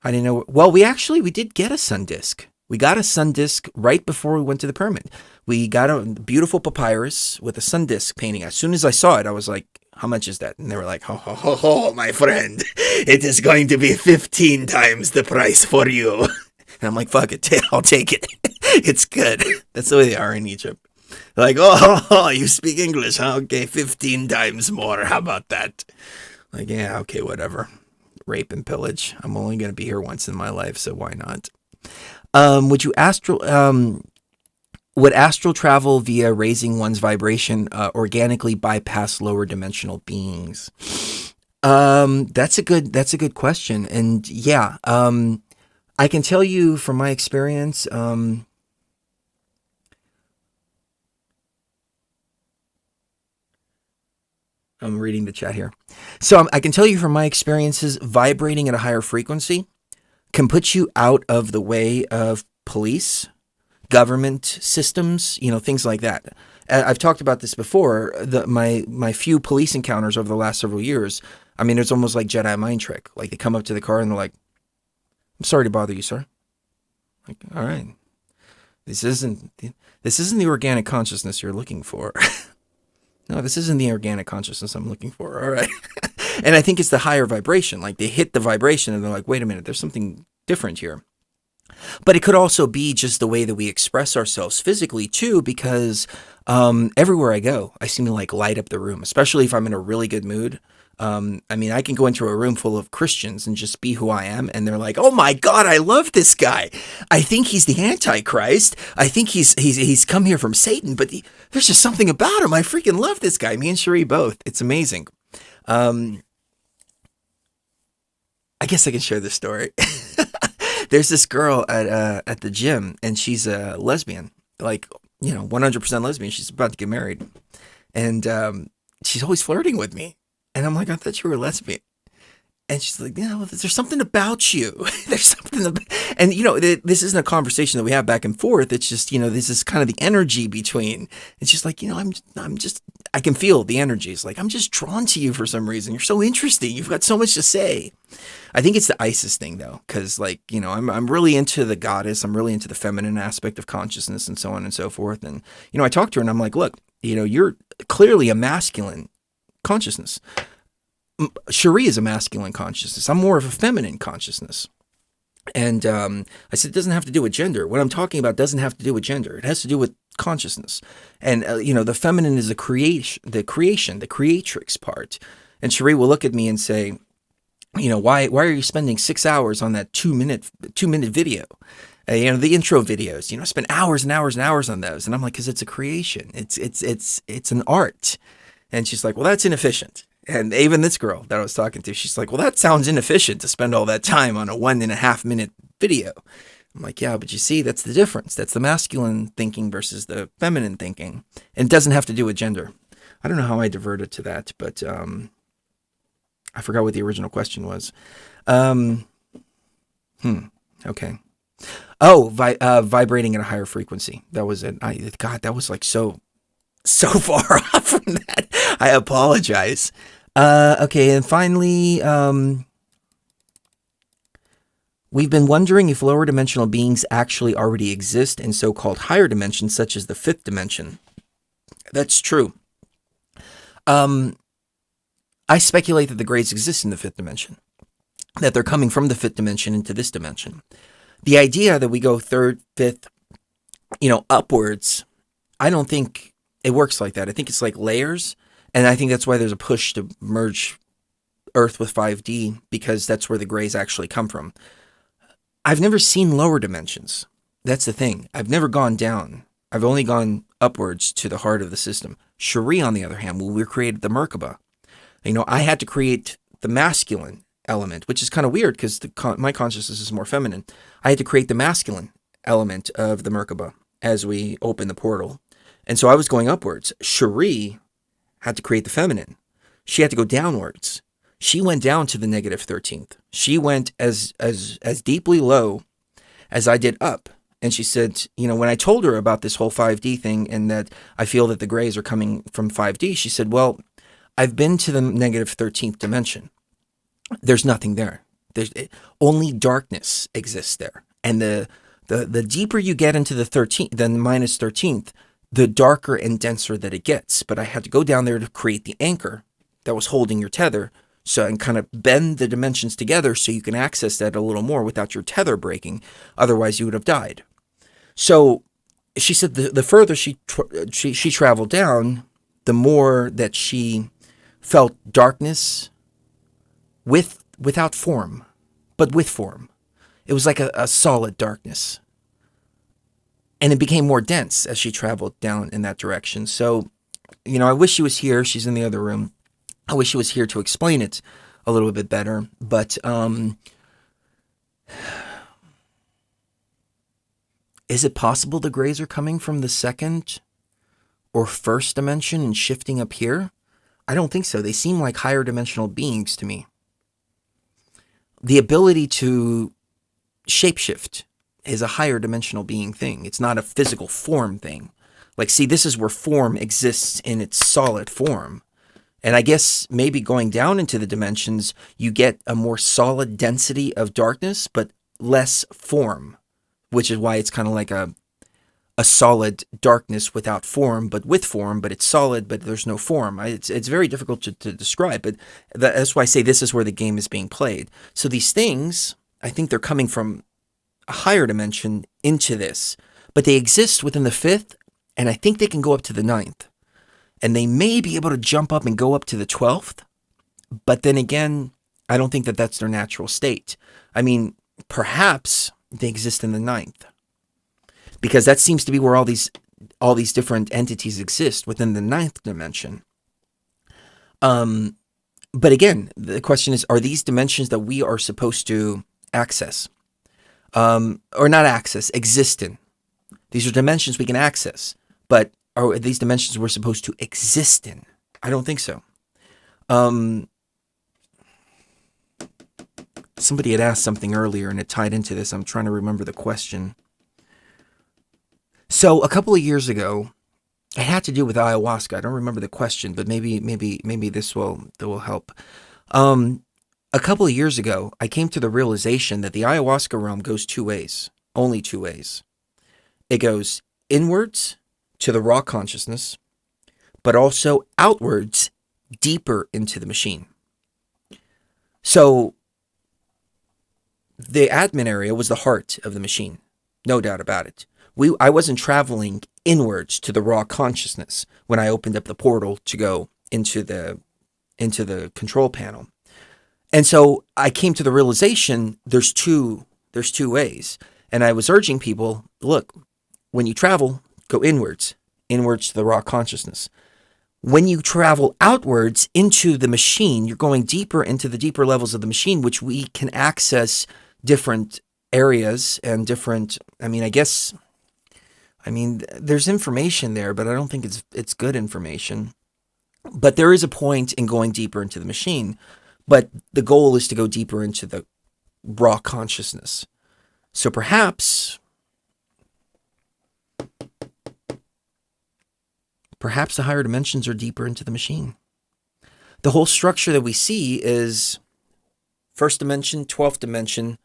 I didn't know. Well, we did get a sun disk. We got a sun disk right before we went to the pyramid. We got a beautiful papyrus with a sun disk painting. As soon as I saw it, I was like, how much is that? And they were like, ho, my friend. It is going to be 15 times the price for you. And I'm like, fuck it. I'll take it. It's good. That's the way they are in Egypt. They're like, oh, you speak English, huh? Okay, 15 times more. How about that? Like, yeah, okay, whatever. Rape and pillage. I'm only going to be here once in my life, so why not? Would astral travel via raising one's vibration organically bypass lower dimensional beings? That's a good question. And yeah, I can tell you from my experience, I'm reading the chat here. So I can tell you from my experiences, vibrating at a higher frequency can put you out of the way of police, government systems, things like that. I've talked about this before. My few police encounters over the last several years, I mean, it's almost like Jedi mind trick. Like they come up to the car and they're like, "I'm sorry to bother you, sir." Like, all right, this isn't the organic consciousness you're looking for. No, this isn't the organic consciousness I'm looking for. All right. And I think it's the higher vibration. Like they hit the vibration and they're like, wait a minute, there's something different here. But it could also be just the way that we express ourselves physically too, because everywhere I go, I seem to like light up the room, especially if I'm in a really good mood. I mean, I can go into a room full of Christians and just be who I am. And they're like, oh my God, I love this guy. I think he's the Antichrist. I think he's come here from Satan, but there's just something about him. I freaking love this guy. Me and Cherie both. It's amazing. I guess I can share this story. There's this girl at the gym and she's a lesbian, like, 100% lesbian. She's about to get married and, she's always flirting with me. And I'm like, I thought you were a lesbian. And she's like, well, there's something about you. There's something and this isn't a conversation that we have back and forth. It's just, this is kind of the energy between. It's just like, I can feel the energy. It's like, I'm just drawn to you for some reason. You're so interesting. You've got so much to say. I think it's the Isis thing though. Cause I'm really into the goddess. I'm really into the feminine aspect of consciousness and so on and so forth. And, I talked to her and I'm like, look, you're clearly a masculine consciousness. Cherie is a masculine consciousness. I'm more of a feminine consciousness. And I said, it doesn't have to do with gender. What I'm talking about doesn't have to do with gender. It has to do with consciousness. And, the feminine is the creation, the creatrix part. And Cherie will look at me and say, why are you spending 6 hours on that 2-minute video? The intro videos, I spend hours and hours and hours on those. And I'm like, because it's a creation. It's an art. And she's like, well, that's inefficient. And even this girl that I was talking to, she's like, well, that sounds inefficient to spend all that time on a 1.5 minute video. I'm like, yeah, but you see, that's the difference. That's the masculine thinking versus the feminine thinking. And it doesn't have to do with gender. I don't know how I diverted to that, but I forgot what the original question was. Okay. Oh, vibrating at a higher frequency. That was it. God, that was like so far off from that. I apologize. Okay, and finally, we've been wondering if lower dimensional beings actually already exist in so-called higher dimensions, such as the 5th dimension. That's true. I speculate that the Greys exist in the 5th dimension. that they're coming from the fifth dimension into this dimension. The idea that we go third, fifth, upwards, I don't think it works like that. I think it's like layers, and I think that's why there's a push to merge Earth with 5D, because that's where the grays actually come from. I've never seen lower dimensions. That's the thing. I've never gone down. I've only gone upwards to the heart of the system. Cherie, on the other hand, when we created the Merkaba, I had to create the masculine element, which is kind of weird because my consciousness is more feminine. I had to create the masculine element of the Merkaba as we opened the portal. And so I was going upwards. Cherie had to create the feminine. She had to go downwards. She went down to the negative 13th. She went as deeply low as I did up. And she said, when I told her about this whole 5D thing and that I feel that the grays are coming from 5D, she said, well, I've been to the negative 13th dimension. There's nothing there. Only darkness exists there. And the deeper you get into the minus 13th, the darker and denser that it gets. But I had to go down there to create the anchor that was holding your tether, and kind of bend the dimensions together so you can access that a little more without your tether breaking. Otherwise, you would have died. So she said the further she traveled down, the more that she felt darkness without form, but with form. It was like a solid darkness. And it became more dense as she traveled down in that direction. So, I wish she was here. She's in the other room. I wish she was here to explain it a little bit better. But is it possible the grays are coming from the second or first dimension and shifting up here? I don't think so. They seem like higher dimensional beings to me. The ability to shapeshift is a higher dimensional being thing. It's not a physical form thing. This is where form exists in its solid form. And I guess maybe going down into the dimensions, you get a more solid density of darkness, but less form, which is why it's kind of like a solid darkness without form, but with form, but it's solid, but there's no form. It's very difficult to describe, but that's why I say this is where the game is being played. So these things, I think they're coming from a higher dimension into this, but they exist within the fifth, and I think they can go up to the ninth. And they may be able to jump up and go up to the 12th, but then again, I don't think that that's their natural state. I mean, perhaps they exist in the ninth, because that seems to be where all these different entities exist, within the ninth dimension. But again, the question is, are these dimensions that we are supposed to access? Or not access, exist in? These are dimensions we can access, but are these dimensions we're supposed to exist in? I don't think so. Somebody had asked something earlier and it tied into this. I'm trying to remember the question. So a couple of years ago, it had to do with ayahuasca. I don't remember the question, but maybe this will help. A couple of years ago, I came to the realization that the ayahuasca realm goes two ways, only two ways. It goes inwards to the raw consciousness, but also outwards, deeper into the machine. So the admin area was the heart of the machine, no doubt about it. I wasn't traveling inwards to the raw consciousness when I opened up the portal to go into the control panel. And so I came to the realization there's two ways. And I was urging people, look, when you travel, go inwards to the raw consciousness. When you travel outwards into the machine, you're going deeper into the deeper levels of the machine, which we can access different areas and different, there's information there, but I don't think it's good information. But there is a point in going deeper into the machine, but the goal is to go deeper into the raw consciousness. So perhaps the higher dimensions are deeper into the machine. The whole structure that we see is first dimension, 12th dimension,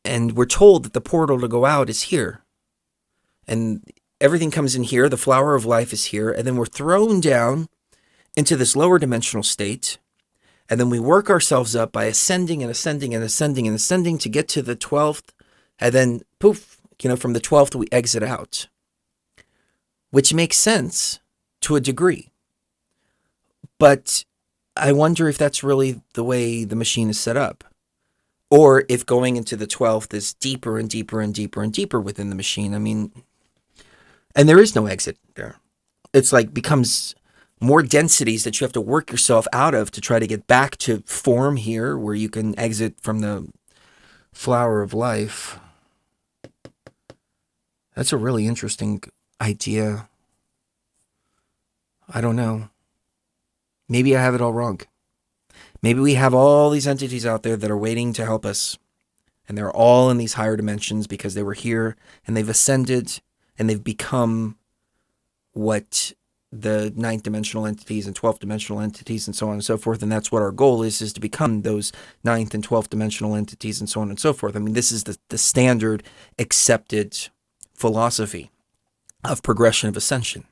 and we're told that the portal to go out is here. And everything comes in here, the flower of life is here, and then we're thrown down into this lower dimensional state, And then we work ourselves up by ascending and ascending and ascending and ascending to get to the 12th. And then, poof, from the 12th, we exit out. Which makes sense to a degree. But I wonder if that's really the way the machine is set up. Or if going into the 12th is deeper and deeper and deeper and deeper within the machine. I mean, and there is no exit there. It's like becomes more densities that you have to work yourself out of to try to get back to form here where you can exit from the flower of life. That's a really interesting idea. I don't know. Maybe I have it all wrong. Maybe we have all these entities out there that are waiting to help us. And they're all in these higher dimensions because they were here and they've ascended and they've become what the 9th dimensional entities and 12th dimensional entities and so on and so forth. And that's what our goal is to become those 9th and 12th dimensional entities and so on and so forth. I mean, this is the standard accepted philosophy of progression of ascension.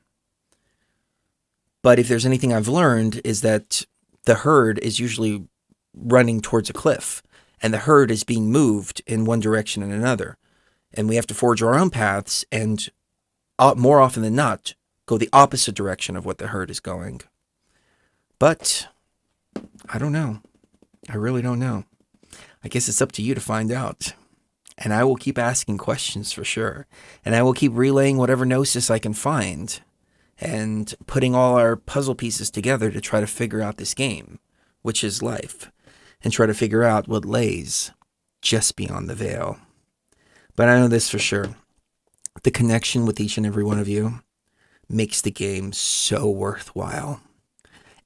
But if there's anything I've learned is that the herd is usually running towards a cliff and the herd is being moved in one direction and another. And we have to forge our own paths and more often than not, go the opposite direction of what the herd is going. But I don't know. I really don't know. I guess it's up to you to find out. And I will keep asking questions for sure. And I will keep relaying whatever gnosis I can find and putting all our puzzle pieces together to try to figure out this game, which is life, and try to figure out what lays just beyond the veil. But I know this for sure. The connection with each and every one of you makes the game so worthwhile.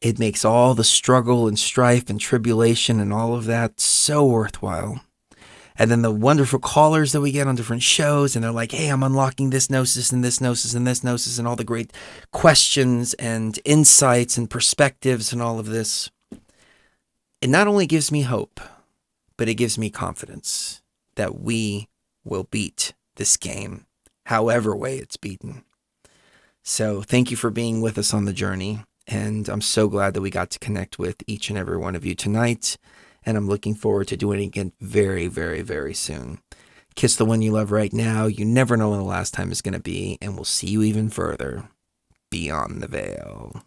It makes all the struggle and strife and tribulation and all of that so worthwhile. And then the wonderful callers that we get on different shows, and they're like, hey, I'm unlocking this gnosis and this gnosis and this gnosis, and all the great questions and insights and perspectives and all of this. It not only gives me hope, but it gives me confidence that we will beat this game, however way it's beaten. So thank you for being with us on the journey. And I'm so glad that we got to connect with each and every one of you tonight. And I'm looking forward to doing it again very, very, very soon. Kiss the one you love right now. You never know when the last time is going to be. And we'll see you even further beyond the veil.